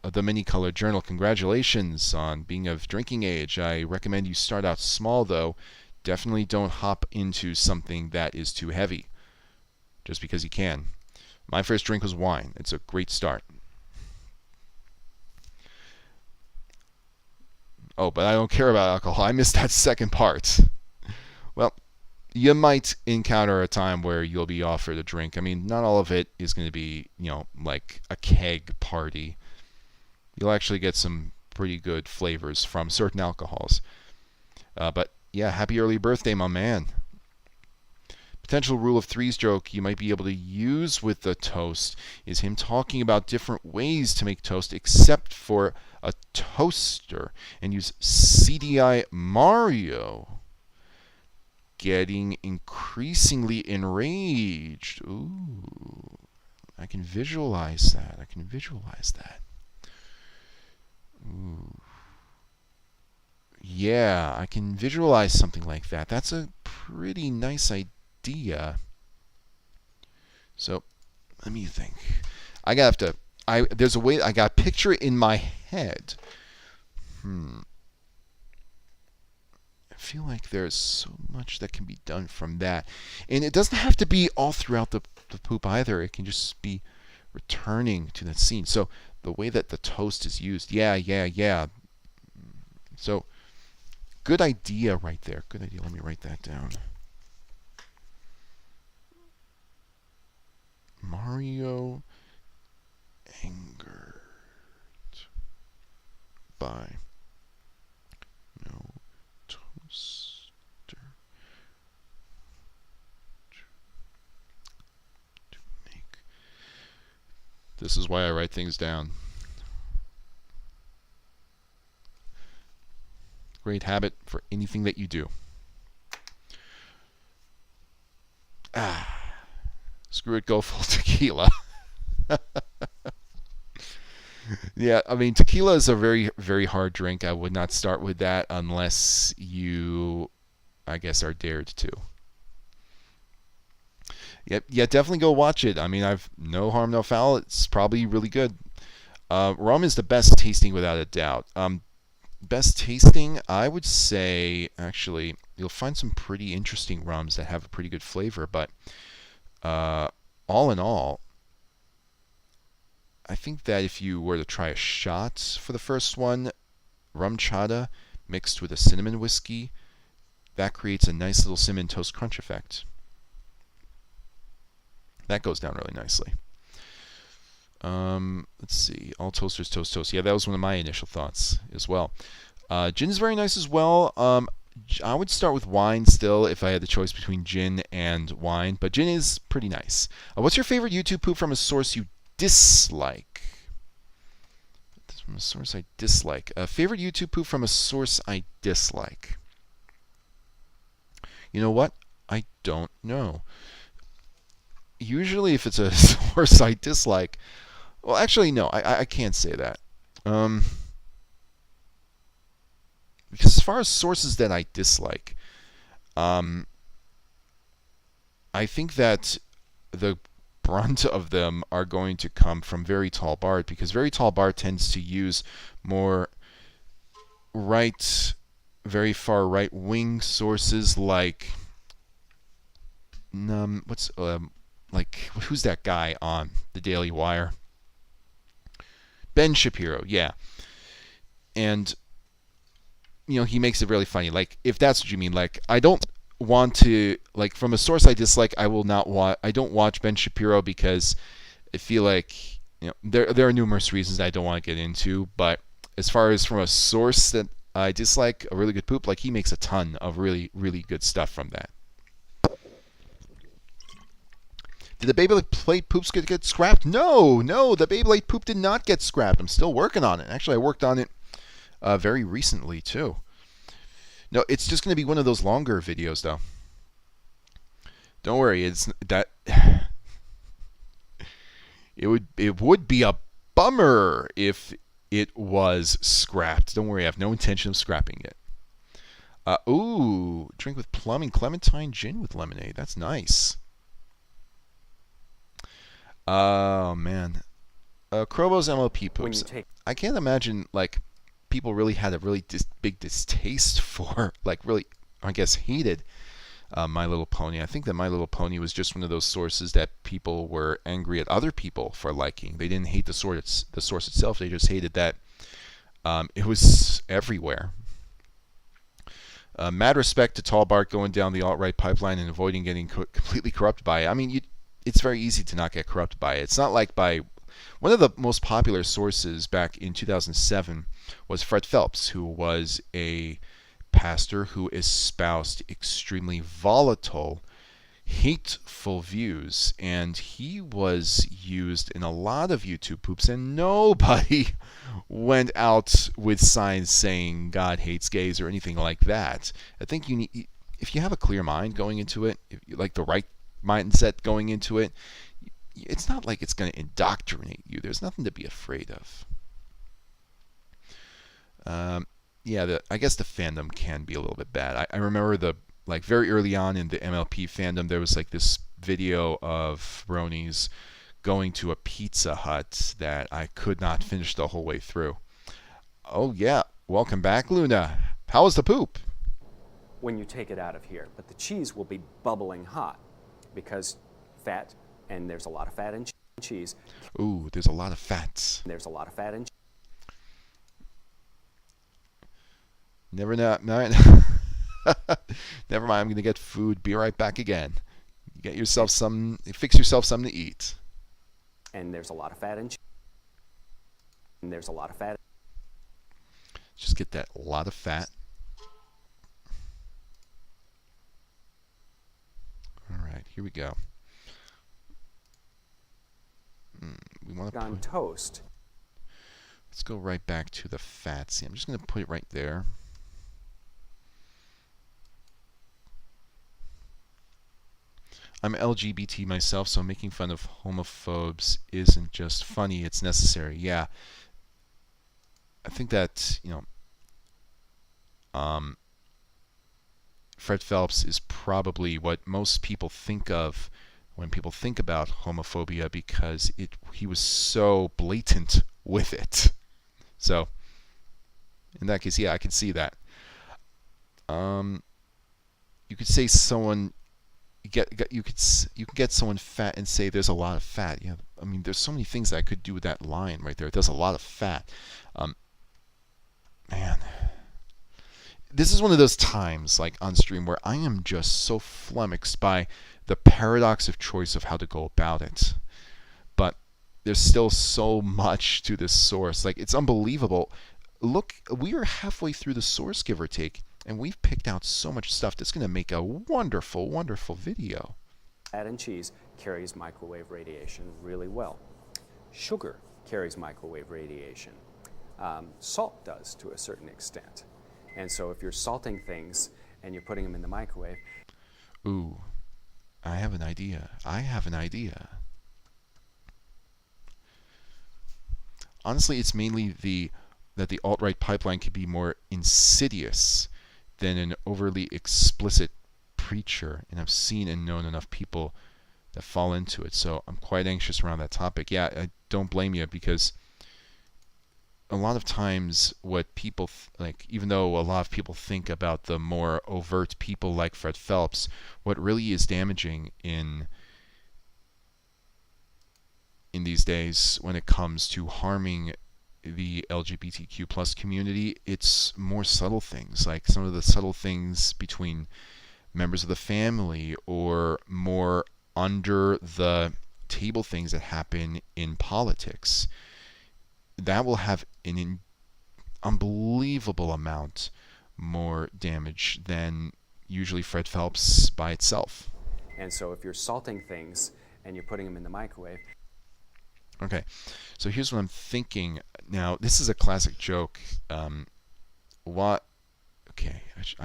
Congratulations on being of drinking age. I recommend you start out small, though. Definitely don't hop into something that is too heavy, just because you can. My first drink was wine. It's a great start. Oh, but I don't care about alcohol. I missed that second part. Well, you might encounter a time where you'll be offered a drink. I mean, not all of it is going to be, like a keg party. You'll actually get some pretty good flavors from certain alcohols. But yeah, happy early birthday, my man. Potential rule of threes joke you might be able to use with the toast is him talking about different ways to make toast except for a toaster, and use CDI Mario. Getting increasingly enraged. Ooh, I can visualize that. Ooh. Yeah, I can visualize something like that. That's a pretty nice idea. So, let me think. There's a way, I got a picture in my head. I feel like there's so much that can be done from that. And it doesn't have to be all throughout the poop either. It can just be returning to that scene. So the way that the toast is used, yeah. So good idea right there. Good idea. Let me write that down. Mario angered by no toaster to make This is why I write things down. Great habit for anything that you do. Screw it, go full tequila. Yeah, I mean, tequila is a very, very hard drink. I would not start with that unless you, I guess, are dared to. Yep, yeah, definitely go watch it. I mean, I've no harm, no foul. It's probably really good. Rum is the best tasting without a doubt. Best tasting, I would say, actually, you'll find some pretty interesting rums that have a pretty good flavor, but all in all, I think that if you were to try a shot for the first one, rum chata mixed with a cinnamon whiskey, that creates a nice little cinnamon toast crunch effect. That goes down really nicely. Let's see. All toasters toast toast. Yeah, that was one of my initial thoughts as well. Gin is very nice as well. I would start with wine still if I had the choice between gin and wine, but gin is pretty nice. What's your favorite YouTube poop from a source you dislike? From a source I dislike. Favorite YouTube poop from a source I dislike. You know what? I don't know. Usually if it's a source I dislike, well, actually, no, I can't say that. Because as far as sources that I dislike, I think that the brunt of them are going to come from Very Tall Bart, because Very Tall Bart tends to use more very far right wing sources like who's that guy on the Daily Wire? Ben Shapiro, yeah. And he makes it really funny. Like, if that's what you mean, like, I don't want to, like, from a source I dislike, I don't watch Ben Shapiro because I feel like, there are numerous reasons I don't want to get into, but as far as from a source that I dislike, a really good poop, like, he makes a ton of really, really good stuff from that. Did the Beyblade poops get scrapped? No, the Beyblade poop did not get scrapped. I'm still working on it. Actually, I worked on it very recently too. No, it's just going to be one of those longer videos, though. Don't worry, it's that. It would be a bummer if it was scrapped. Don't worry, I have no intention of scrapping it. Ooh, drink with plumbing, clementine gin with lemonade. That's nice. Oh man, Krobo's MLP poops. I can't imagine like people really had a really big distaste for, like, really, I guess, hated My Little Pony. I think that My Little Pony was just one of those sources that people were angry at other people for liking. They didn't hate the source itself. They just hated that it was everywhere. Mad respect to Tall Bart going down the alt-right pipeline and avoiding getting completely corrupted by it. I mean, it's very easy to not get corrupted by it. It's not like by one of the most popular sources back in 2007 was Fred Phelps, who was a pastor who espoused extremely volatile, hateful views, and he was used in a lot of YouTube poops, and nobody went out with signs saying God hates gays or anything like that. I think if you have a clear mind going into it, if you like the right mindset going into it, it's not like it's going to indoctrinate you. There's nothing to be afraid of. I guess the fandom can be a little bit bad. I remember very early on in the MLP fandom, there was like this video of bronies going to a Pizza Hut that I could not finish the whole way through. Oh yeah, welcome back, Luna. How was the poop? When you take it out of here, but the cheese will be bubbling hot because fat, and there's a lot of fat in cheese. Ooh, there's a lot of fats. There's a lot of fat in cheese. Never mind. Never mind. I'm gonna get food. Be right back again. Fix yourself something to eat. And there's a lot of fat in cheese. And there's a lot of fat. Just get that lot of fat. All right, here we go. we want to on put. toast. Let's go right back to the fat. See, I'm just going to put it right there. I'm LGBT myself, so making fun of homophobes isn't just funny, it's necessary. Yeah, I think that, Fred Phelps is probably what most people think of when people think about homophobia because he was so blatant with it. So, in that case, yeah, I can see that. You could say someone you could get someone fat and say there's a lot of fat. Yeah, I mean there's so many things that I could do with that line right there. There's a lot of fat. Man, this is one of those times like on stream where I am just so flummoxed by the paradox of choice of how to go about it. But there's still so much to this source. Like it's unbelievable. Look, we are halfway through the source, give or take, and we've picked out so much stuff that's going to make a wonderful, wonderful video. Fat and cheese carries microwave radiation really well. Sugar carries microwave radiation. Salt does to a certain extent. And so if you're salting things and you're putting them in the microwave. Ooh, I have an idea. Honestly, it's mainly that the alt-right pipeline can be more insidious than an overly explicit preacher, and I've seen and known enough people that fall into it, so I'm quite anxious around that topic. Yeah, I don't blame you, because a lot of times what people like, even though a lot of people think about the more overt people like Fred Phelps, what really is damaging in these days when it comes to harming the LGBTQ plus community, it's more subtle things, like some of the subtle things between members of the family, or more under the table things that happen in politics. That will have an unbelievable amount more damage than usually Fred Phelps by itself. And so if you're salting things and you're putting them in the microwave. Okay, so here's what I'm thinking. Now, this is a classic joke. What? Okay,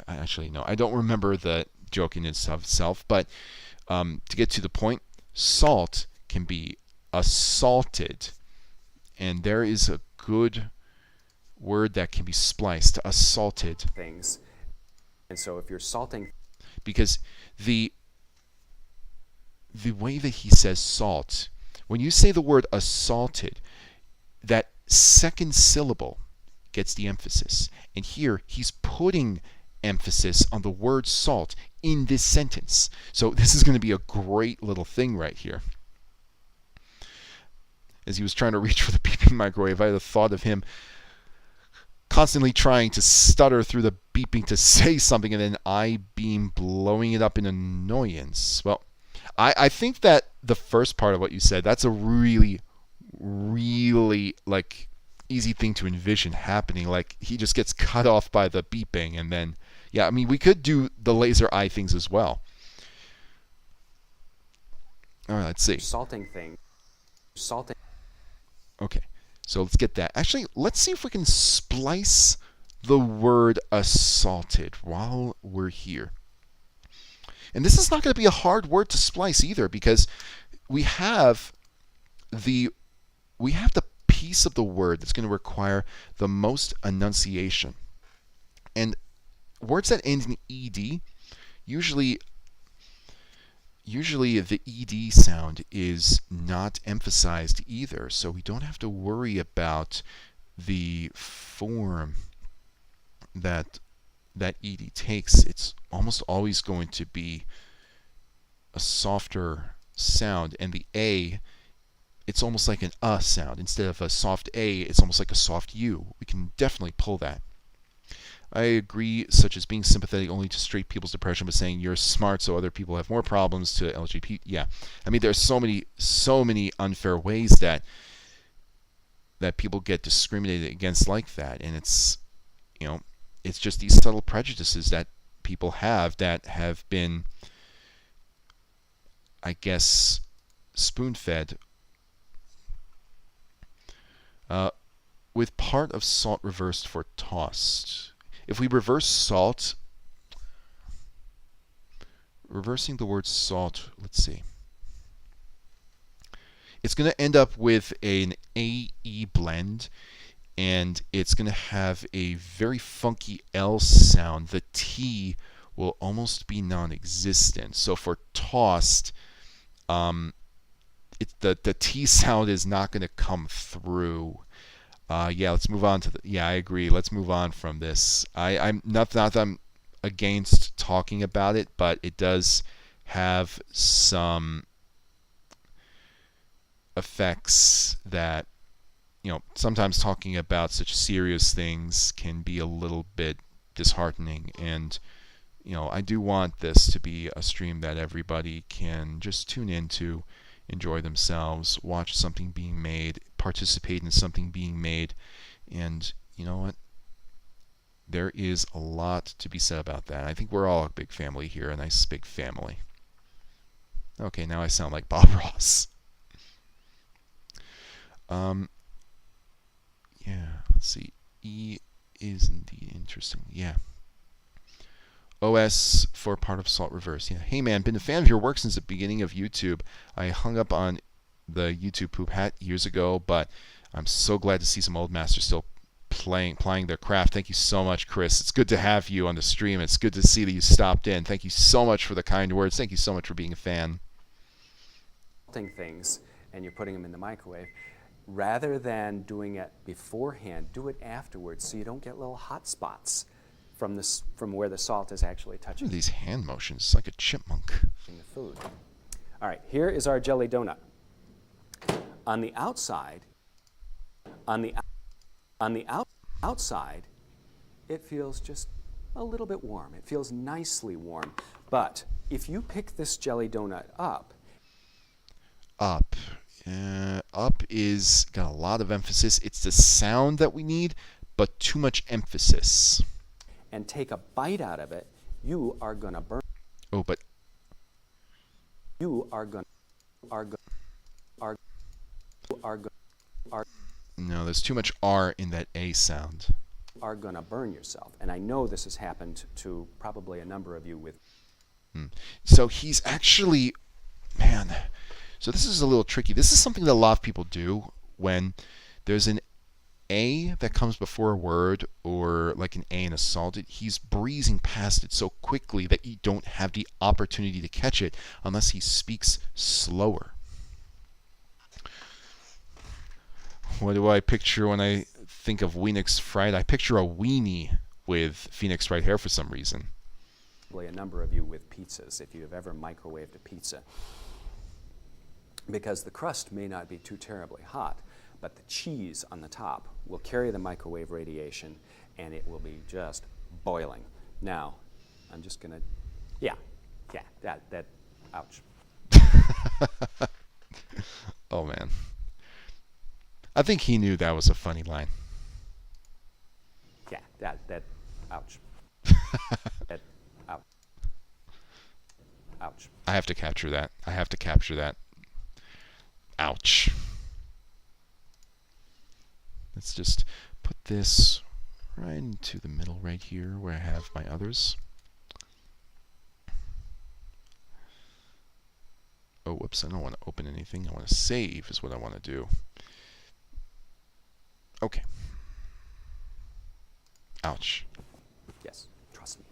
actually, no, I don't remember the joke in itself, but to get to the point, salt can be assaulted, and there is a good word that can be spliced, assaulted. Things. And so if you're salting. Because the way that he says salt, when you say the word assaulted, that second syllable gets the emphasis. And here he's putting emphasis on the word salt in this sentence. So this is going to be a great little thing right here. As he was trying to reach for the beeping microwave, I had a thought of him constantly trying to stutter through the beeping to say something, and then I-beam blowing it up in annoyance. Well, I think that the first part of what you said, that's a really, really like easy thing to envision happening. Like he just gets cut off by the beeping, and then yeah, I mean we could do the laser eye things as well. All right, let's see. Salting thing. Salting. Okay, so let's get that. Actually, let's see if we can splice the word assaulted while we're here. And this is not going to be a hard word to splice either, because we have the piece of the word that's going to require the most enunciation. And words that end in ed, usually the ed sound is not emphasized either, so we don't have to worry about the form that ed takes. It's almost always going to be a softer sound, and the a, it's almost like an sound. Instead of a soft a, it's almost like a soft u. We can definitely pull that. I agree, such as being sympathetic only to straight people's depression, but saying you're smart so other people have more problems to LGBT. Yeah, I mean there's so many unfair ways that people get discriminated against like that, and it's it's just these subtle prejudices that people have that have been, I guess, spoon-fed With part of salt reversed for tossed. If we reverse salt, reversing the word salt, let's see. It's going to end up with an AE blend, and it's going to have a very funky L sound. The T will almost be non-existent. So for tossed, the T sound is not going to come through. Yeah, let's move on to the. Yeah, I agree. Let's move on from this. I'm not that I'm against talking about it, but it does have some effects that, sometimes talking about such serious things can be a little bit disheartening. And I do want this to be a stream that everybody can just tune into, enjoy themselves, watch something being made, participate in something being made. And you know what? There is a lot to be said about that. I think we're all a big family here, a nice big family. Okay, now I sound like Bob Ross. Yeah, let's see. E is indeed interesting. Yeah. OS for part of Salt Reverse. Yeah. Hey man, been a fan of your work since the beginning of YouTube. I hung up on the YouTube poop hat years ago, but I'm so glad to see some old masters still plying their craft. Thank you so much, Chris. It's good to have you on the stream. It's good to see that you stopped in. Thank you so much for the kind words. Thank you so much for being a fan. Things and you're putting them in the microwave, rather than doing it beforehand, do it afterwards so you don't get little hot spots from where the salt is actually touching. These hand motions, it's like a chipmunk. The food. All right, here is our jelly donut. On the outside, outside, it feels just a little bit warm. It feels nicely warm. But if you pick this jelly donut up, up is got a lot of emphasis. It's the sound that we need, but too much emphasis. And take a bite out of it, you are gonna burn. Oh, but you are gonna no, there's too much R in that A sound. Are gonna burn yourself, and I know this has happened to probably a number of you with. So he's actually, man. So this is a little tricky. This is something that a lot of people do when there's an A that comes before a word, or like an A in a salt. He's breezing past it so quickly that you don't have the opportunity to catch it unless he speaks slower. What do I picture when I think of Phoenix Fried? I picture a weenie with Phoenix Fried hair for some reason. Probably a number of you with pizzas, if you have ever microwaved a pizza. Because the crust may not be too terribly hot, but the cheese on the top will carry the microwave radiation, and it will be just boiling. Now, I'm just gonna, that, ouch. Oh man. I think he knew that was a funny line. Yeah, that, ouch. That, ouch. Ouch. I have to capture that. I have to capture that. Ouch. Let's just put this right into the middle right here where I have my others. Oh, whoops, I don't want to open anything. I want to save is what I want to do. Okay. Ouch. Yes, trust me.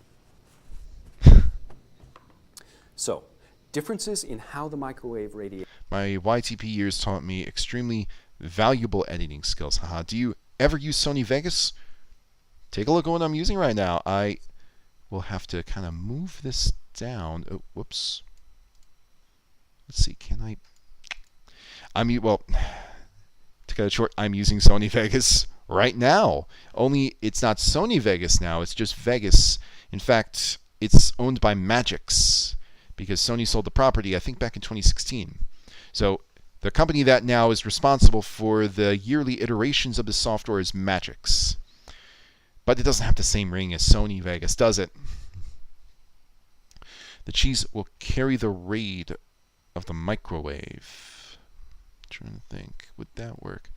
So, differences in how the microwave radiates. My YTP years taught me extremely valuable editing skills. Haha. Do you ever use Sony Vegas? Take a look at what I'm using right now. I will have to kind of move this down. Oh, whoops. Let's see. Can I? Well, to cut it short, I'm using Sony Vegas right now. Only it's not Sony Vegas now. It's just Vegas. In fact, it's owned by Magix because Sony sold the property, I think, back in 2016. So the company that now is responsible for the yearly iterations of the software is Magix. But it doesn't have the same ring as Sony Vegas, does it? The cheese will carry the raid of the microwave. I'm trying to think, would that work?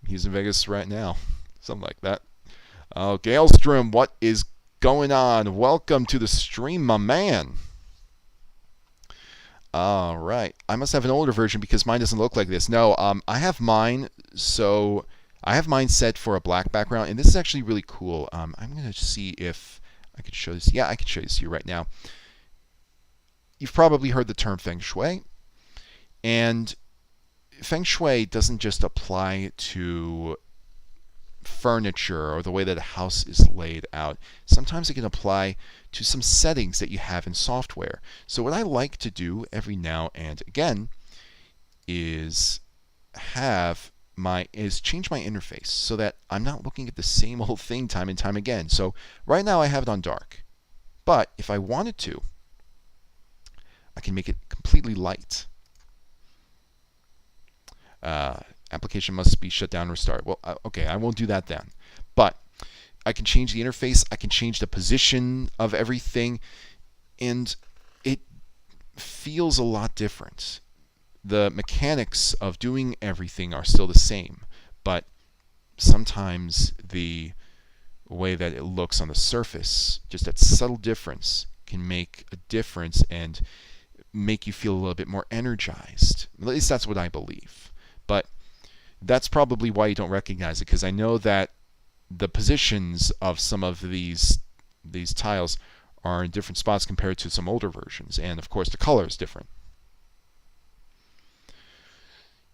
He's in Vegas right now. Something like that. Oh, Galestrom, what is going on? Welcome to the stream, my man. All right. I must have an older version because mine doesn't look like this. No, I have mine. So I have mine set for a black background, and this is actually really cool. I'm going to see if I could show this. Yeah, I can show this to you right now. You've probably heard the term feng shui, and feng shui doesn't just apply to furniture or the way that a house is laid out. Sometimes it can apply to some settings that you have in software. So what I like to do every now and again is change my interface so that I'm not looking at the same old thing time and time again. So right now I have it on dark, but if I wanted to, I can make it completely light. Application must be shut down and restart. Well, okay, I won't do that then. But I can change the interface. I can change the position of everything. And it feels a lot different. The mechanics of doing everything are still the same. But sometimes the way that it looks on the surface, just that subtle difference, can make a difference and make you feel a little bit more energized. At least that's what I believe. But that's probably why you don't recognize it, because I know that the positions of some of these tiles are in different spots compared to some older versions, and of course the color is different.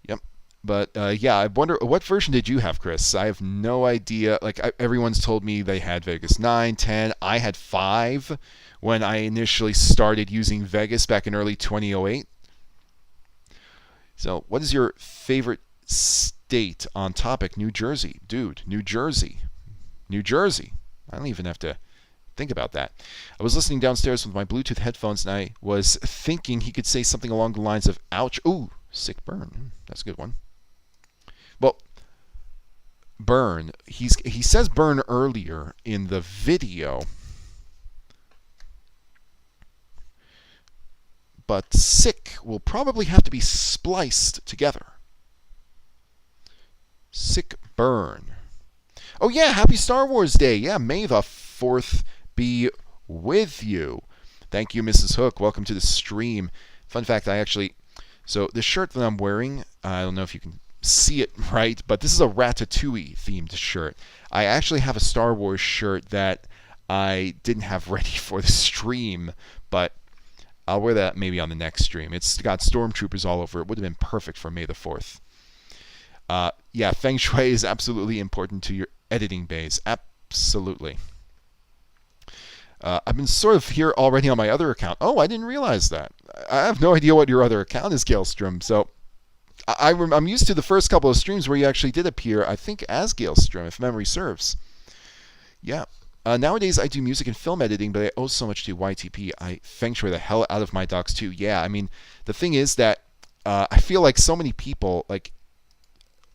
Yep. But yeah, I wonder, what version did you have, Chris? I have no idea. Like, everyone's told me they had Vegas 9, 10. I had 5 when I initially started using Vegas back in early 2008. So, what is your favorite state on topic? New Jersey. Dude, New Jersey. New Jersey. I don't even have to think about that. I was listening downstairs with my Bluetooth headphones, and I was thinking he could say something along the lines of, ouch, ooh, sick burn. That's a good one. Well, burn. He says burn earlier in the video. But sick will probably have to be spliced together. Sick burn. Oh yeah, happy Star Wars Day. Yeah, May the 4th be with you. Thank you, Mrs. Hook. Welcome to the stream. Fun fact, so the shirt that I'm wearing, I don't know if you can see it right, but this is a Ratatouille themed shirt. I actually have a Star Wars shirt that I didn't have ready for the stream, but I'll wear that maybe on the next stream. It's got stormtroopers all over. It would have been perfect for May the 4th. Yeah, Feng Shui is absolutely important to your editing bays. Absolutely. I've been sort of here already on my other account. Oh, I didn't realize that. I have no idea what your other account is, Galestrom. So I'm used to the first couple of streams where you actually did appear, I think, as Galestrom, if memory serves. Yeah. Nowadays, I do music and film editing, but I owe so much to YTP. I feng shui the hell out of my docs too. Yeah, I mean, the thing is that I feel like so many people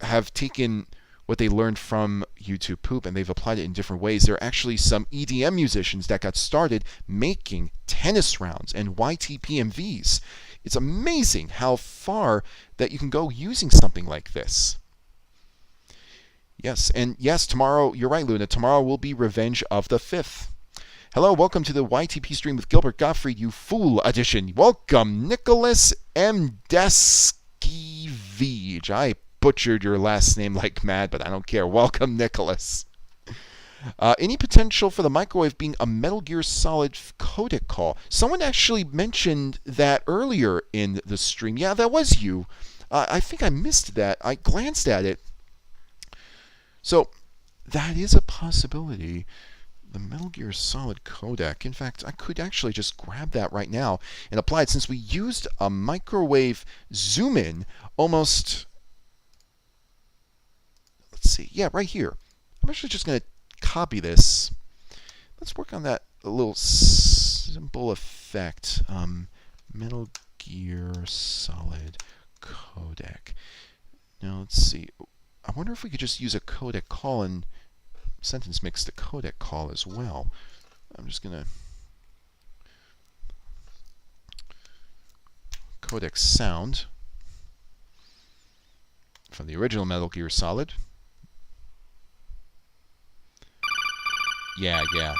have taken what they learned from YouTube Poop and they've applied it in different ways. There are actually some EDM musicians that got started making tennis rounds and YTP MVs. It's amazing how far that you can go using something like this. Yes, and yes, tomorrow, you're right, Luna, tomorrow will be Revenge of the 5th. Hello, welcome to the YTP stream with Gilbert Gottfried, you fool edition. Welcome, Nicholas M. Deskivij. I butchered your last name like mad, but I don't care. Welcome, Nicholas. Any potential for the microwave being a Metal Gear Solid codec call? Someone actually mentioned that earlier in the stream. Yeah, that was you. I think I missed that. I glanced at it. So, that is a possibility. The Metal Gear Solid codec. In fact, I could actually just grab that right now and apply it since we used a microwave zoom in almost. Let's see. Yeah, right here. I'm actually just going to copy this. Let's work on that a little simple effect. Metal Gear Solid codec. Now, let's see. I wonder if we could just use a codec call and sentence mix the codec call as well. I'm just going to codec sound from the original Metal Gear Solid. Yeah, yeah.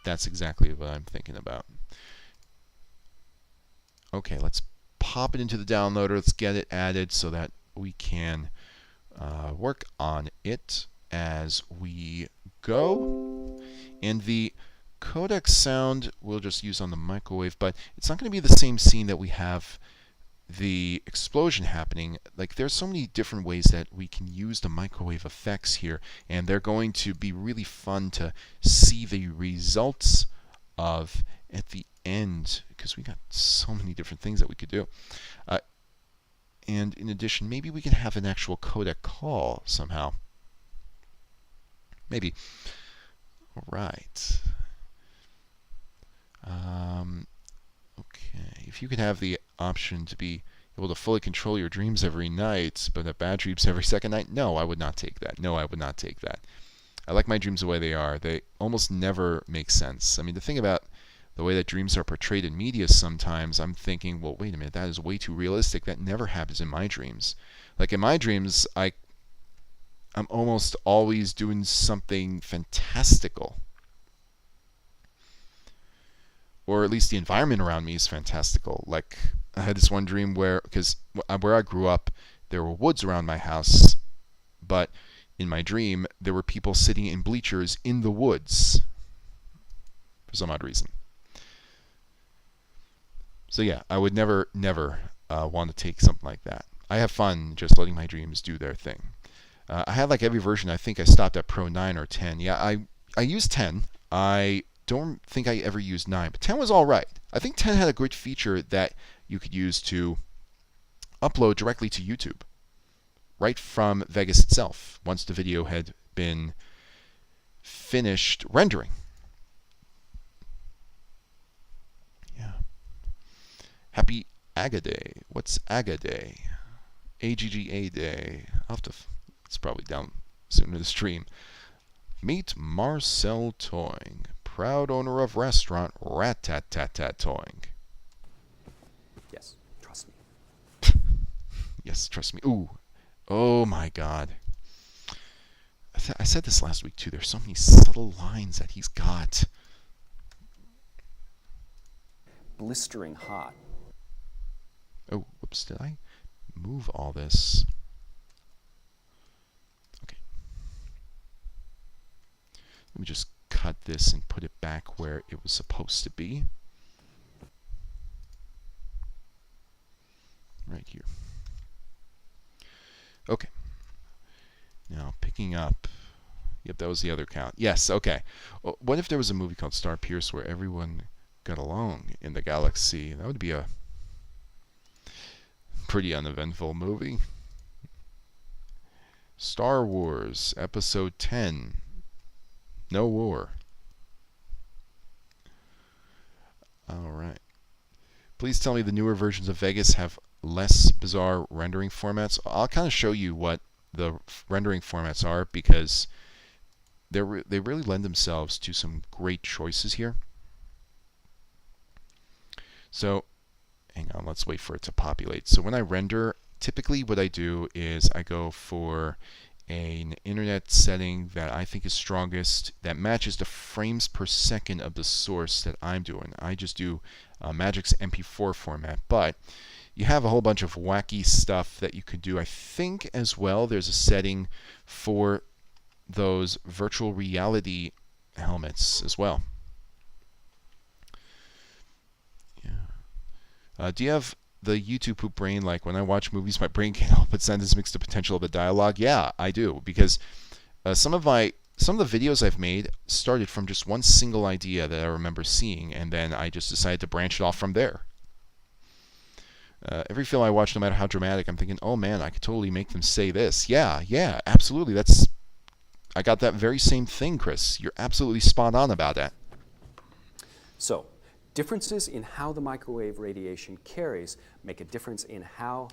That's exactly what I'm thinking about. Okay, let's pop it into the downloader. Let's get it added so that we can work on it as we go. And the codec sound we'll just use on the microwave, but it's not going to be the same scene that we have the explosion happening. Like, there's so many different ways that we can use the microwave effects here, and they're going to be really fun to see the results of at the end, because we got so many different things that we could do. And in addition, maybe we can have an actual codec call somehow. Maybe. All right. Okay. If you could have the option to be able to fully control your dreams every night, but have bad dreams every second night, no, I would not take that. No, I would not take that. I like my dreams the way they are. They almost never make sense. I mean, the thing about the way that dreams are portrayed in media sometimes, I'm thinking, well, wait a minute, that is way too realistic. That never happens in my dreams. Like, in my dreams, I'm almost always doing something fantastical. Or at least the environment around me is fantastical. Like, I had this one dream because where I grew up, there were woods around my house, but in my dream, there were people sitting in bleachers in the woods for some odd reason. So yeah, I would never want to take something like that. I have fun just letting my dreams do their thing. I had like every version. I think I stopped at Pro 9 or 10. Yeah, I used 10. I don't think I ever used 9, but 10 was all right. I think 10 had a great feature that you could use to upload directly to YouTube, right from Vegas itself, once the video had been finished rendering. Yeah. Happy Aga Day. What's Aga Day? AGGA Day. It's probably down soon to the stream. Meet Marcel Toing, proud owner of restaurant Rat-Tat-Tat-Tat Toing. Yes, trust me. Yes, trust me. Ooh. Oh my god. I said this last week too. There's so many subtle lines that he's got. Blistering hot. Oh, whoops, did I move all this? Okay. Let me just cut this and put it back where it was supposed to be. Right here. Okay. Now, picking up. Yep, that was the other count. Yes, okay. Well, what if there was a movie called Star Pierce where everyone got along in the galaxy? That would be a pretty uneventful movie. Star Wars Episode 10. No war. Alright. Please tell me the newer versions of Vegas have less bizarre rendering formats. I'll kind of show you what the rendering formats are, because they really lend themselves to some great choices here. So, hang on, let's wait for it to populate. So when I render, typically what I do is I go for an internet setting that I think is strongest, that matches the frames per second of the source that I'm doing. I just do Magic's MP4 format, but you have a whole bunch of wacky stuff that you could do. I think as well there's a setting for those virtual reality helmets as well. Yeah. Do you have the YouTube poop brain? Like, when I watch movies, my brain can't help but sentence mix the potential of the dialogue. Yeah, I do, because some of the videos I've made started from just one single idea that I remember seeing, and then I just decided to branch it off from there. Every film I watch, no matter how dramatic, I'm thinking, oh man, I could totally make them say this. Yeah, absolutely. I got that very same thing, Chris. You're absolutely spot on about that. So, differences in how the microwave radiation carries make a difference in how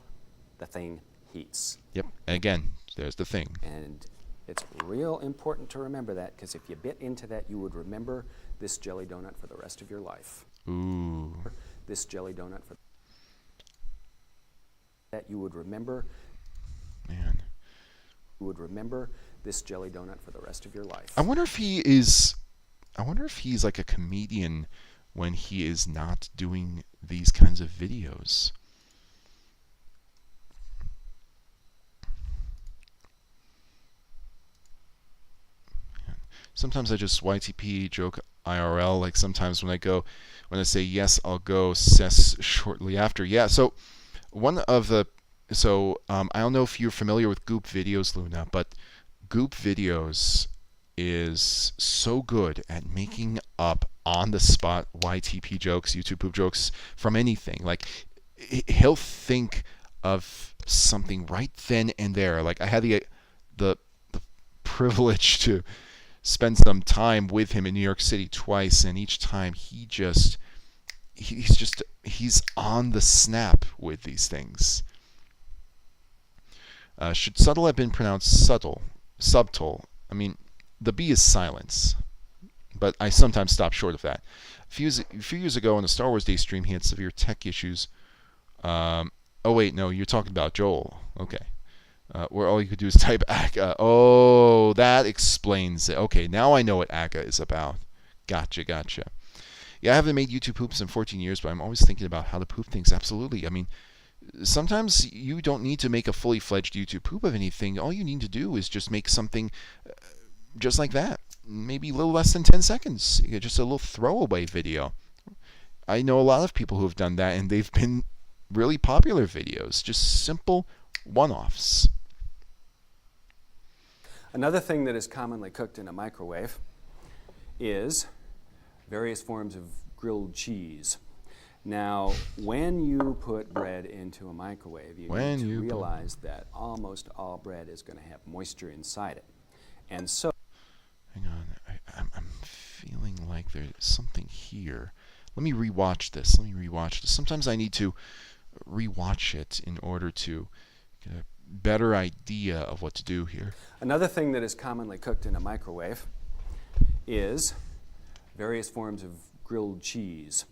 the thing heats. Yep, and again, there's the thing. And it's real important to remember that, because if you bit into that, you would remember this jelly donut for the rest of your life. Ooh. This jelly donut for that you would remember. Man. You would remember this jelly donut for the rest of your life. I wonder if he's like a comedian when he is not doing these kinds of videos. Sometimes I just YTP joke IRL. Like sometimes when I say yes, I'll go says shortly after. Yeah. So I don't know if you're familiar with Goop Videos, Luna, but Goop Videos is so good at making up on the spot YTP jokes, YouTube poop jokes from anything. Like he'll think of something right then and there. Like I had the privilege to spend some time with him in New York City twice, and each time he's on the snap with these things. Should subtle have been pronounced subtle? Subtle. I mean, the B is silence, but I sometimes stop short of that. A few years ago on the Star Wars Day stream, he had severe tech issues. Oh wait, no, you're talking about Joel. Okay. Where all you could do is type ACA. Oh, that explains it. Okay, now I know what ACA is about. Gotcha. Yeah, I haven't made YouTube poops in 14 years, but I'm always thinking about how to poop things. Absolutely. I mean, sometimes you don't need to make a fully fledged YouTube poop of anything. All you need to do is just make something just like that. Maybe a little less than 10 seconds. Just a little throwaway video. I know a lot of people who have done that, and they've been really popular videos. Just simple one-offs. Another thing that is commonly cooked in a microwave is various forms of grilled cheese. Now, when you put bread into a microwave, you need to realize that almost all bread is going to have moisture inside it. And so... Hang on, I'm feeling like there's something here. Let me rewatch this. Sometimes I need to rewatch it in order to get a better idea of what to do here. Another thing that is commonly cooked in a microwave is various forms of grilled cheese.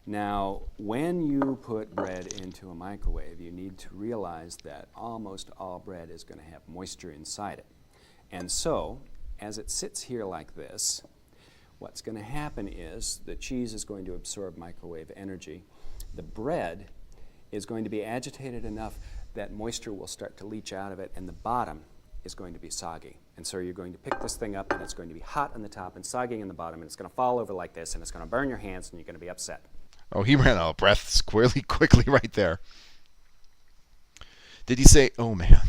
Now, when you put bread into a microwave, you need to realize that almost all bread is going to have moisture inside it. And so, as it sits here like this, what's going to happen is the cheese is going to absorb microwave energy. The bread is going to be agitated enough that moisture will start to leach out of it, and the bottom is going to be soggy. And so you're going to pick this thing up, and it's going to be hot on the top and soggy in the bottom, and it's going to fall over like this, and it's going to burn your hands, and you're going to be upset. Oh, he ran out of breath squarely quickly right there. Did he say, oh man,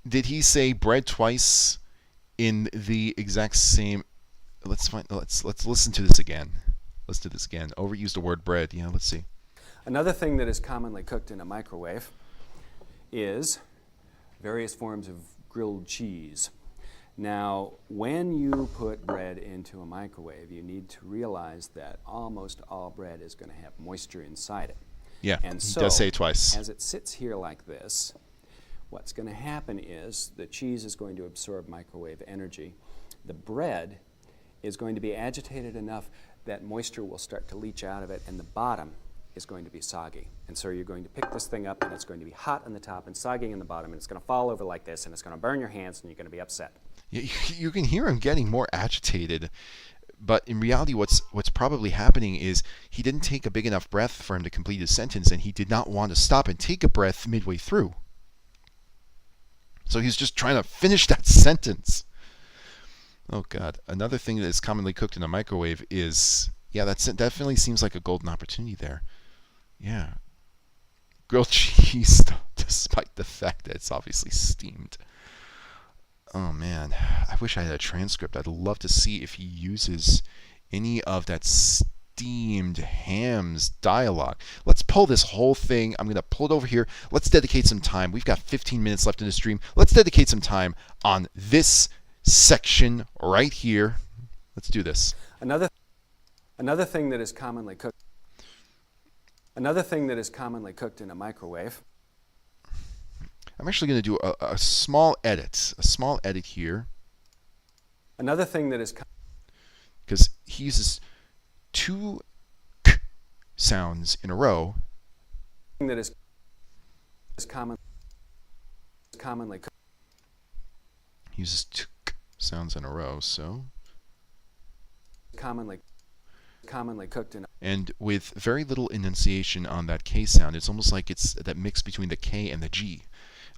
did he say bread twice in the exact same... Let's listen to this again. Let's do this again. Overused the word bread. Yeah, let's see. Another thing that is commonly cooked in a microwave is various forms of grilled cheese. Now, when you put bread into a microwave, you need to realize that almost all bread is going to have moisture inside it. Yeah, and he so, does say it twice. As it sits here like this, what's going to happen is the cheese is going to absorb microwave energy. The bread is going to be agitated enough that moisture will start to leach out of it, and the bottom is going to be soggy. And so you're going to pick this thing up, and it's going to be hot on the top and soggy in the bottom, and it's going to fall over like this, and it's going to burn your hands, and you're going to be upset. You can hear him getting more agitated, but in reality what's probably happening is he didn't take a big enough breath for him to complete his sentence, and he did not want to stop and take a breath midway through. So he's just trying to finish that sentence. Oh God. Another thing that is commonly cooked in a microwave is, yeah, that definitely seems like a golden opportunity there. Yeah. Grilled cheese, despite the fact that it's obviously steamed. Oh man, I wish I had a transcript. I'd love to see if he uses any of that steamed ham's dialogue. Let's pull this whole thing. I'm going to pull it over here. Let's dedicate some time. We've got 15 minutes left in the stream. Let's dedicate some time on this section right here. Let's do this. Another thing that is commonly cooked. Another thing that is commonly cooked in a microwave. I'm actually going to do a small edit. A small edit here. Another thing that is... Because he uses two k sounds in a row. That is commonly cooked. uses two sounds in a row, so. Commonly cooked in. And with very little enunciation on that K sound, it's almost like it's that mix between the K and the G.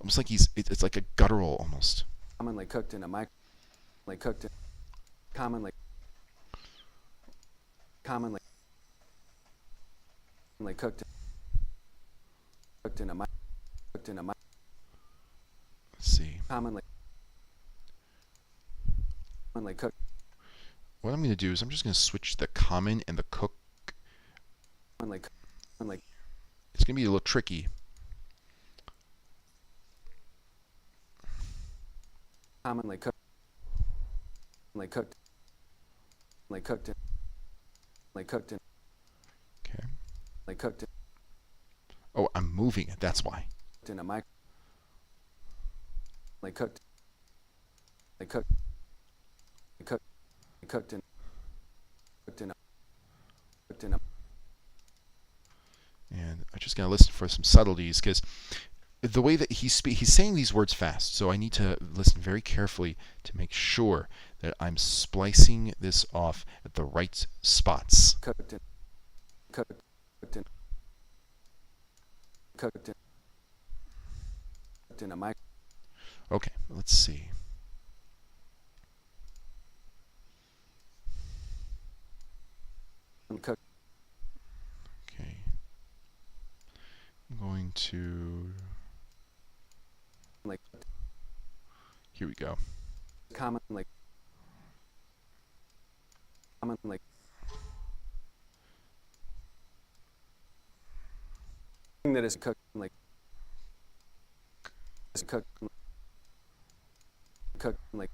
Almost like it's like a guttural almost. Commonly cooked in a mic. Cooked in. Commonly cooked in a mic. Cooked in a mic. Let's see. Commonly cooked. What I'm going to do is I'm just going to switch the common and the cook. Commonly It's going to be a little tricky. commonly cooked. Cooked. Cooked in. Cooked in. Okay. Cooked in. Oh, I'm moving it. That's why. In a mic. Cooked. Cooked. Cooked. Cooked in. Cooked in a. Cooked in a. And I just got to listen for some subtleties because the way that he's saying these words fast, so I need to listen very carefully to make sure that I'm splicing this off at the right spots. Cooked in. Cooked. Cooked in. Cooked in. Cooked in a mic. Okay, let's see. Cooked. Okay. I'm going to. Like. Here we go. Commonly. Commonly. That is cooked like. Is cooked. Cooked like.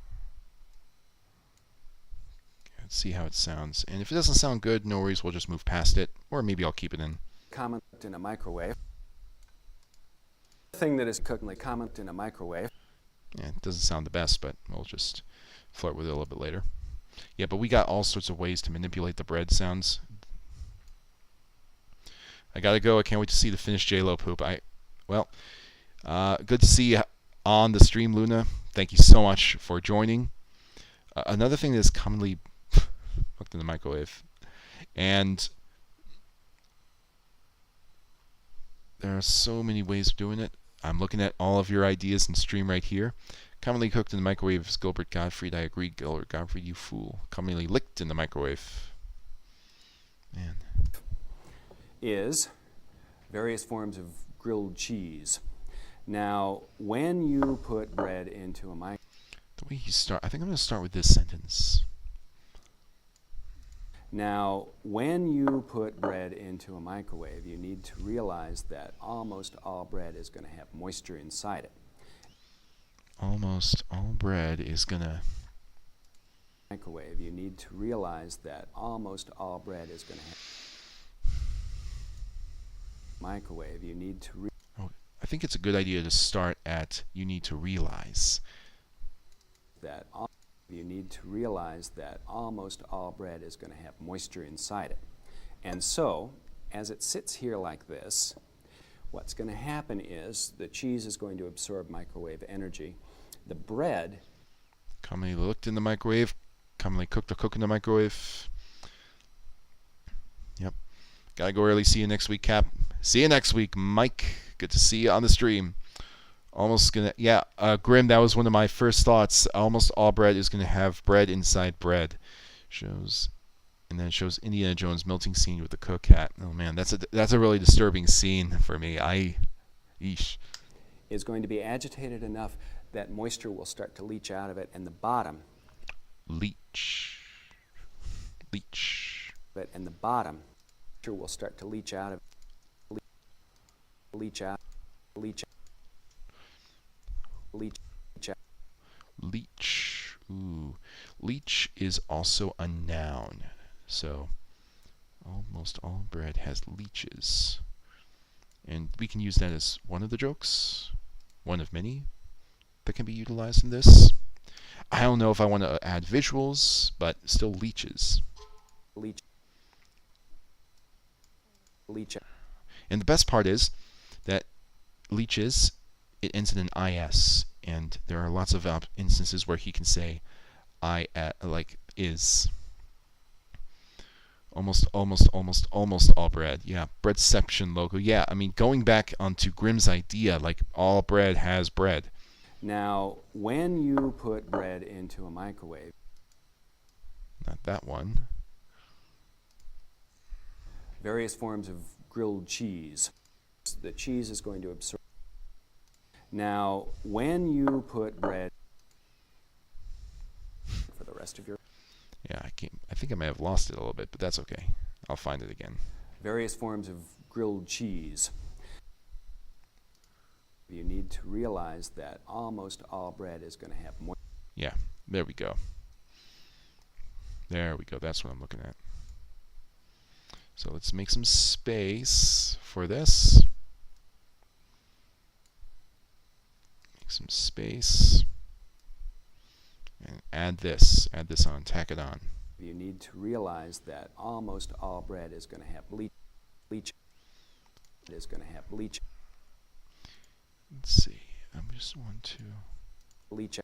Let's see how it sounds. And if it doesn't sound good, no worries, we'll just move past it. Or maybe I'll keep it in. Common in a microwave. Thing that is cooked like common in a microwave. Yeah, it doesn't sound the best, but we'll just flirt with it a little bit later. Yeah, but we got all sorts of ways to manipulate the bread sounds. I gotta go. I can't wait to see the finished J-Lo poop. Good to see you on the stream, Luna. Thank you so much for joining. Another thing that is commonly cooked in the microwave, and there are so many ways of doing it. I'm looking at all of your ideas in stream right here. Commonly cooked in the microwave is Gilbert Gottfried. I agree, Gilbert Gottfried, you fool. Commonly licked in the microwave. Man. Is various forms of grilled cheese. Now, when you put bread into a microwave, The way you start, I think I'm going to start with this sentence. Now, when you put bread into a microwave, you need to realize that almost all bread is going to have moisture inside it. Almost all bread is going to... Microwave, you need to realize that almost all bread is going to have... Microwave, you need to... I think it's a good idea to start at you need to realize. That you need to realize that almost all bread is going to have moisture inside it. And so, as it sits here like this, what's going to happen is the cheese is going to absorb microwave energy. The bread... Commonly looked in the microwave. Commonly cooked or cook in the microwave. Yep. Gotta go early. See you next week, Cap. See you next week, Mike. Good to see you on the stream. Almost gonna, yeah, Grim, that was one of my first thoughts. Almost all bread is gonna have bread inside bread. Shows, and then it shows Indiana Jones melting scene with the cook hat. Oh man, that's a really disturbing scene for me. Yeesh. Is going to be agitated enough that moisture will start to leach out of it, and the bottom. Leach. And the bottom will start to leach out of it. Leach out. Ooh. Leach is also a noun. So, almost all bread has leeches. And we can use that as one of the jokes. One of many that can be utilized in this. I don't know if I want to add visuals, but still leeches. Leach. And the best part is that leeches, it ends in an IS and there are lots of instances where he can say I like is. Almost all bread. Yeah, breadception logo. Yeah, I mean, going back onto Grimm's idea, like all bread has bread. Now, when you put bread into a microwave, Not that one. various forms of grilled cheese, the cheese is going to absorb. Now, when you put bread for the rest of your Yeah, I think I may have lost it a little bit, but that's okay. I'll find it again. various forms of grilled cheese, you need to realize that almost all bread is going to have moisture. Yeah, there we go. There we go. That's what I'm looking at. So let's make some space for this. Make some space. And add this. Add this on. Tack it on. You need to realize that almost all bread is going to have bleach. It is going to have bleach. Let's see. I just want to Bleach.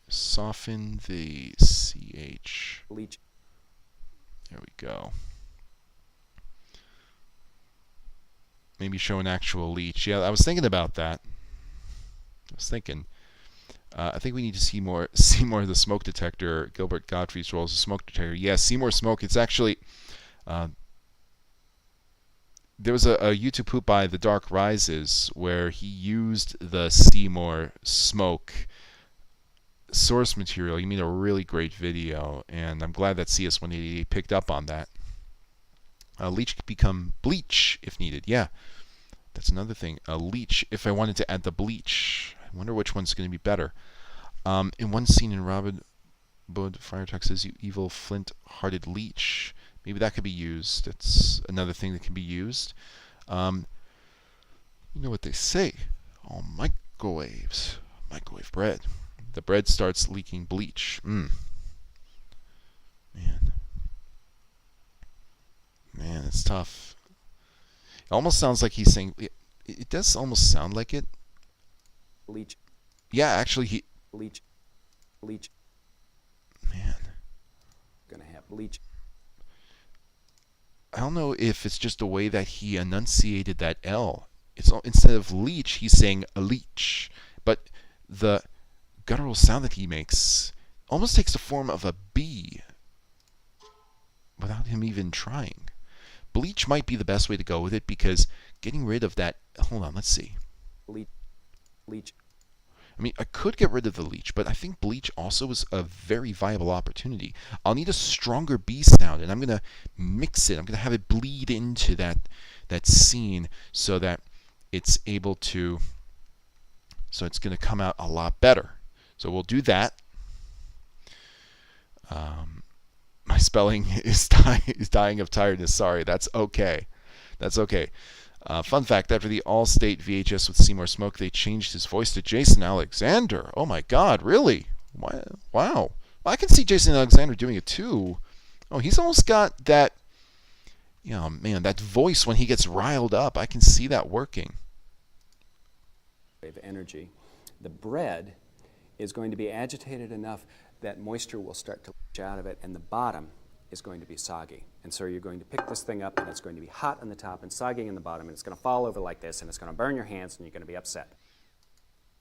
soften the CH. Bleach. There we go. Maybe show an actual leech. Yeah, I was thinking about that. I think we need to see more of the smoke detector. Gilbert Gottfried's role as a smoke detector. Yeah, see more smoke. It's actually there was a YouTube poop by The Dark Rises where he used the Seymour smoke source material. He made a really great video, and I'm glad that CS188 picked up on that. Leech could become bleach if needed. Yeah, that's another thing. A leech if I wanted to add the bleach. I wonder which one's going to be better. In one scene in Robin Hood, Firetalk says, "You evil flint-hearted leech." Maybe that could be used. That's another thing that can be used. You know what they say. All microwave bread. The bread starts leaking bleach. Man, it's tough. It almost sounds like he's saying. It does almost sound like it. Bleach. Yeah, actually, Bleach. Man, Going to have bleach. I don't know if it's just the way that he enunciated that L. It's instead of leech, he's saying a leech, but the guttural sound that he makes almost takes the form of a B without him even trying. Bleach might be the best way to go with it because getting rid of that. Hold on, let's see. Bleach. I mean, I could get rid of the leech, but I think bleach also is a very viable opportunity. I'll need a stronger B sound, and I'm going to mix it. I'm going to have it bleed into that scene so that it's able to, so it's going to come out a lot better. So we'll do that. My spelling is dying of tiredness. Sorry, that's okay. That's okay. Fun fact, after the All-State VHS with Seymour Smoke, they changed his voice to Jason Alexander. Oh my god, really? Wow. Well, I can see Jason Alexander doing it too. Oh, he's almost got that, man, that voice when he gets riled up. I can see that working. Energy. The bread is going to be agitated enough that moisture will start to leach out of it, and the bottom is going to be soggy. And so you're going to pick this thing up, and it's going to be hot on the top and soggy in the bottom, and it's going to fall over like this, and it's going to burn your hands, and you're going to be upset.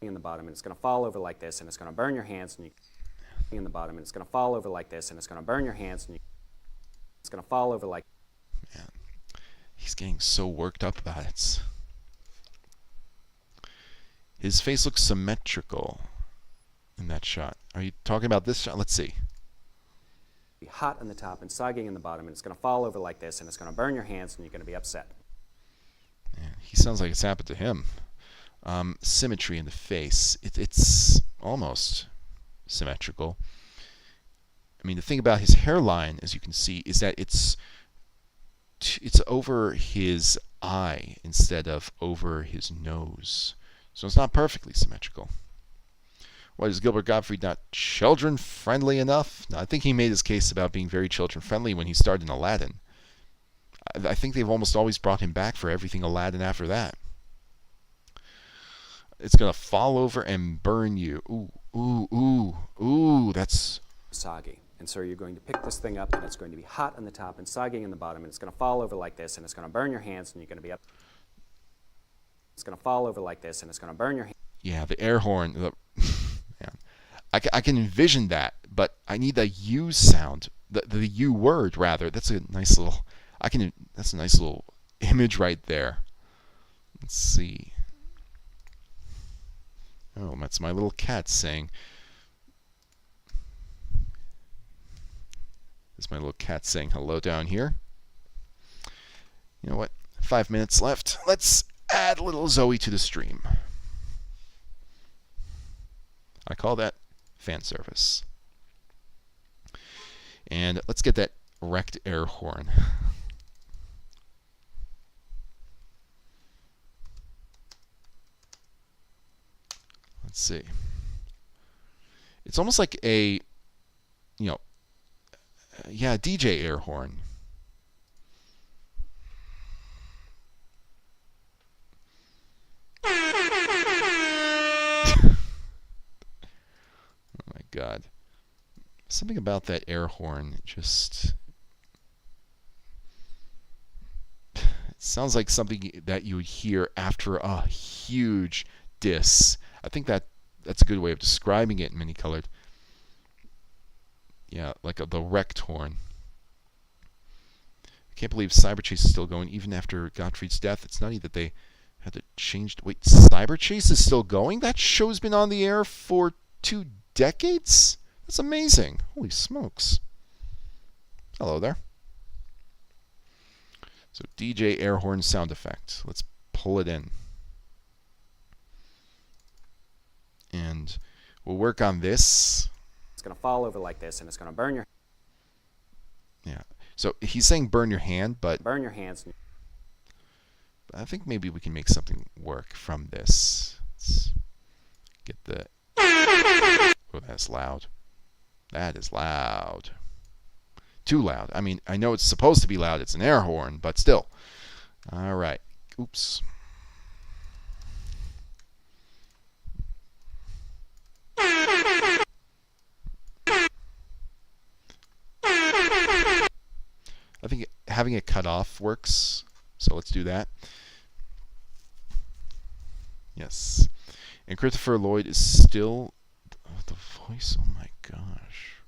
In the bottom, and it's going to fall over like this, and it's going to burn your hands, and you in the bottom, and it's going to fall over like this, and it's going to burn your hands, and it's going to fall over like. Man, he's getting so worked up about it. His face looks symmetrical in that shot. Are you talking about this shot? Let's see. Be hot on the top and soggy in the bottom, and it's going to fall over like this, and it's going to burn your hands, and you're going to be upset. Man, he sounds like it's happened to him. Symmetry in the face. It's almost symmetrical. I mean, the thing about his hairline, as you can see, is that it's over his eye instead of over his nose. So it's not perfectly symmetrical. What, is Gilbert Gottfried not children-friendly enough? No, I think he made his case about being very children-friendly when he starred in Aladdin. I think they've almost always brought him back for everything Aladdin after that. It's gonna fall over and burn you. Ooh, ooh, ooh, ooh. That's soggy. And so you're going to pick this thing up, and it's going to be hot on the top and soggy in the bottom, and it's going to fall over like this, and it's going to burn your hands, and you're going to be up. It's going to fall over like this, and it's going to burn your hands. yeah. The air horn. Man, I can envision that, but I need the U sound. The U word rather. That's a nice little. That's a nice little image right there. Let's see. Oh, that's my little cat saying. That's my little cat saying hello down here. You know what? 5 minutes left. Let's add a little Zoe to the stream. I call that fan service. And let's get that wrecked air horn. Let's see. It's almost like a, yeah, DJ air horn. Oh my God. Something about that air horn just... It sounds like something that you would hear after a huge diss. I think that's a good way of describing it in many colored. Yeah, like the wrecked horn. I can't believe Cyberchase is still going even after Gottfried's death. It's nutty that they had to change. Wait, Cyberchase is still going? That show's been on the air for 2 decades? That's amazing. Holy smokes. Hello there. So DJ air horn sound effect. Let's pull it in. And we'll work on this. It's going to fall over like this, and it's going to burn your. Yeah. So he's saying burn your hand, but burn your hands. I think maybe we can make something work from this. Let's get the. Oh, that's loud. That is loud. Too loud. I mean, I know it's supposed to be loud. It's an air horn, but still. All right. Oops. I think having it cut off works, so let's do that. Yes. And Christopher Lloyd is still the voice. Oh my gosh.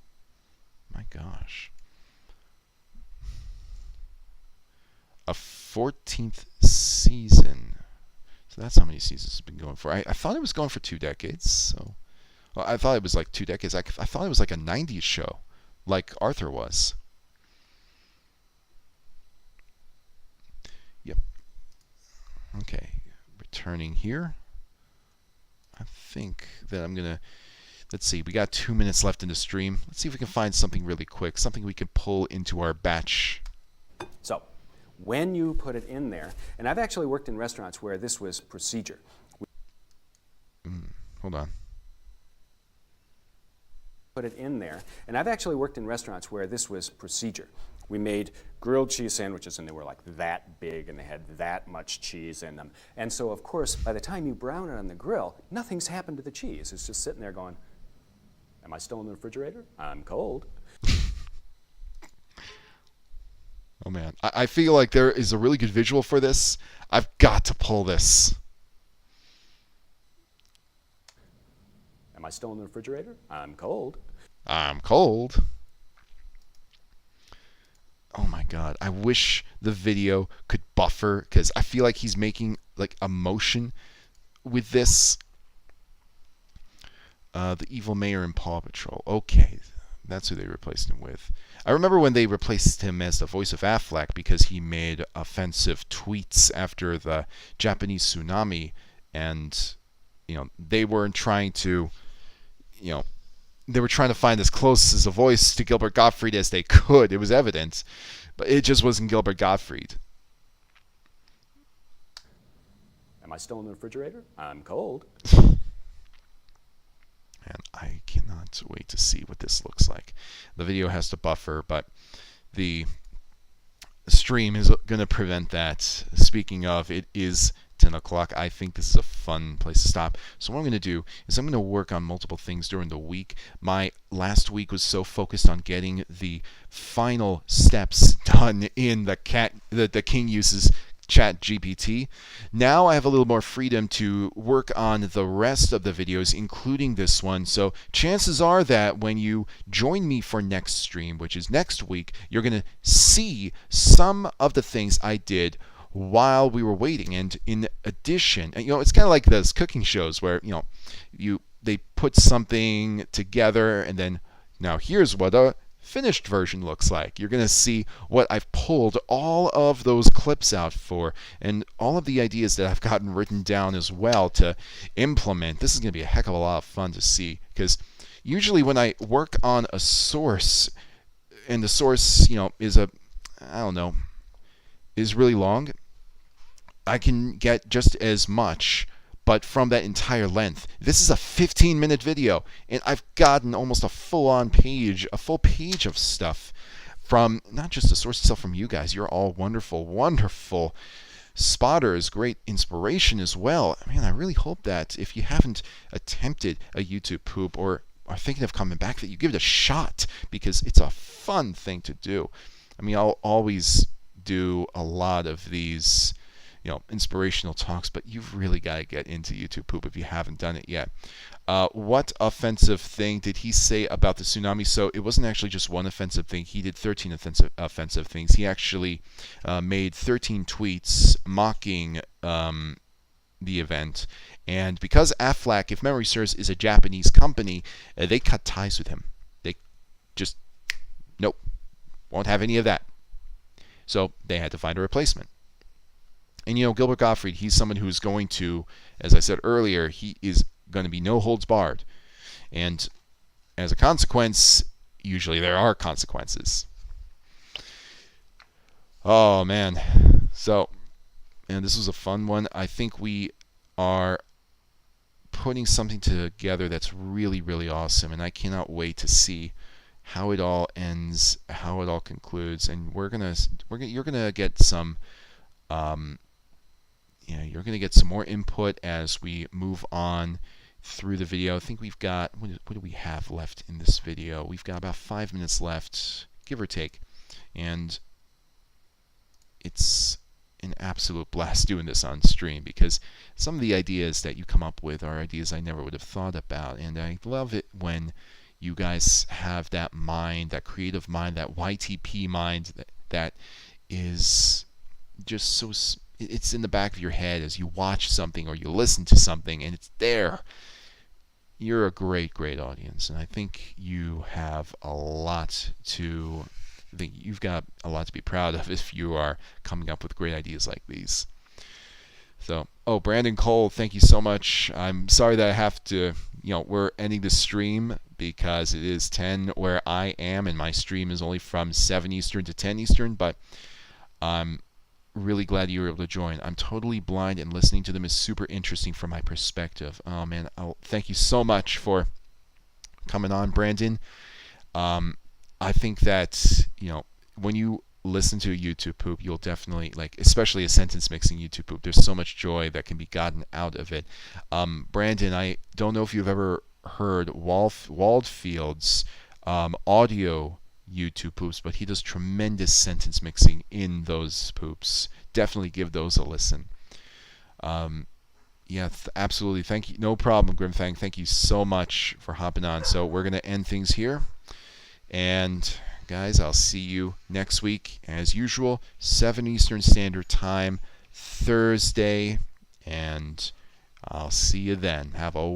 My gosh. A 14th season. So that's how many seasons it's been going for. I thought it was going for 2 decades. So, well, I thought it was like 2 decades. I thought it was like a 90s show, like Arthur was. Yep. Okay. Returning here. I think that I'm going to... Let's see. We got 2 minutes left in the stream. Let's see if we can find something really quick. Something we can pull into our batch. So, when you put it in there, and I've actually worked in restaurants where this was procedure. Hold on. Put it in there, and I've actually worked in restaurants where this was procedure. We made grilled cheese sandwiches, and they were like that big, and they had that much cheese in them. And so, of course, by the time you brown it on the grill, nothing's happened to the cheese. It's just sitting there going, am I still in the refrigerator? I'm cold. Oh man, I feel like there is a really good visual for this. I've got to pull this. Am I still in the refrigerator? I'm cold. I'm cold. Oh my god, I wish the video could buffer, because I feel like he's making like a motion with this. The evil mayor in Paw Patrol. Okay, that's who they replaced him with. I remember when they replaced him as the voice of Affleck because he made offensive tweets after the Japanese tsunami, and they weren't trying to, they were trying to find as close as a voice to Gilbert Gottfried as they could. It was evident, but it just wasn't Gilbert Gottfried. Am I still in the refrigerator? I'm cold. And I cannot wait to see what this looks like. The video has to buffer, but the stream is going to prevent that. Speaking of, it is 10 o'clock. I think this is a fun place to stop. So what I'm going to do is I'm going to work on multiple things during the week. My last week was so focused on getting the final steps done in the King uses Chat GPT. Now I have a little more freedom to work on the rest of the videos, including this one. So chances are that when you join me for next stream, which is next week, you're going to see some of the things I did while we were waiting. And in addition, it's kind of like those cooking shows where they put something together and then now here's what a finished version looks like. You're going to see what I've pulled all of those clips out for and all of the ideas that I've gotten written down as well to implement. This is going to be a heck of a lot of fun to see, because usually when I work on a source and the source, is really long, I can get just as much, but from that entire length. This is a 15-minute video, and I've gotten almost a full page of stuff from not just the source itself, from you guys. You're all wonderful, wonderful spotters, great inspiration as well. Man, I really hope that if you haven't attempted a YouTube poop or are thinking of coming back, that you give it a shot, because it's a fun thing to do. I mean, I'll always do a lot of these inspirational talks, but you've really got to get into YouTube poop if you haven't done it yet. What offensive thing did he say about the tsunami? So it wasn't actually just one offensive thing. He did 13 offensive things. He actually made 13 tweets mocking the event. And because Aflac, if memory serves, is a Japanese company, they cut ties with him. They just, nope, won't have any of that. So they had to find a replacement. And Gilbert Gottfried, he's someone who's going to, as I said earlier, he is going to be no holds barred. And as a consequence, usually there are consequences. Oh, man. So, and this was a fun one. I think we are putting something together that's really, really awesome. And I cannot wait to see how it all ends, how it all concludes. And you're gonna get some you're going to get some more input as we move on through the video. I think we've got, what do we have left in this video? We've got about 5 minutes left, give or take. And it's an absolute blast doing this on stream, because some of the ideas that you come up with are ideas I never would have thought about. And I love it when you guys have that mind, that creative mind, that YTP mind that is just so... It's in the back of your head as you watch something or you listen to something, and it's there. You're a great, great audience, and I think you have a lot to... I think you've got a lot to be proud of if you are coming up with great ideas like these. So, Brandon Cole, thank you so much. I'm sorry that I have to, we're ending the stream because it is 10 where I am, and my stream is only from 7 Eastern to 10 Eastern, but I'm really glad you were able to join. I'm totally blind, and listening to them is super interesting from my perspective. Oh, man, thank you so much for coming on, Brandon. I think that, when you listen to a YouTube poop, you'll definitely, especially a sentence mixing YouTube poop, there's so much joy that can be gotten out of it. Brandon, I don't know if you've ever heard Waldfield's audio YouTube poops, but he does tremendous sentence mixing in those poops. Definitely give those a listen. Absolutely. Thank you. No problem, Grimfang. Thank you so much for hopping on. So we're going to end things here. And guys, I'll see you next week as usual, 7 Eastern Standard Time, Thursday, and I'll see you then. Have a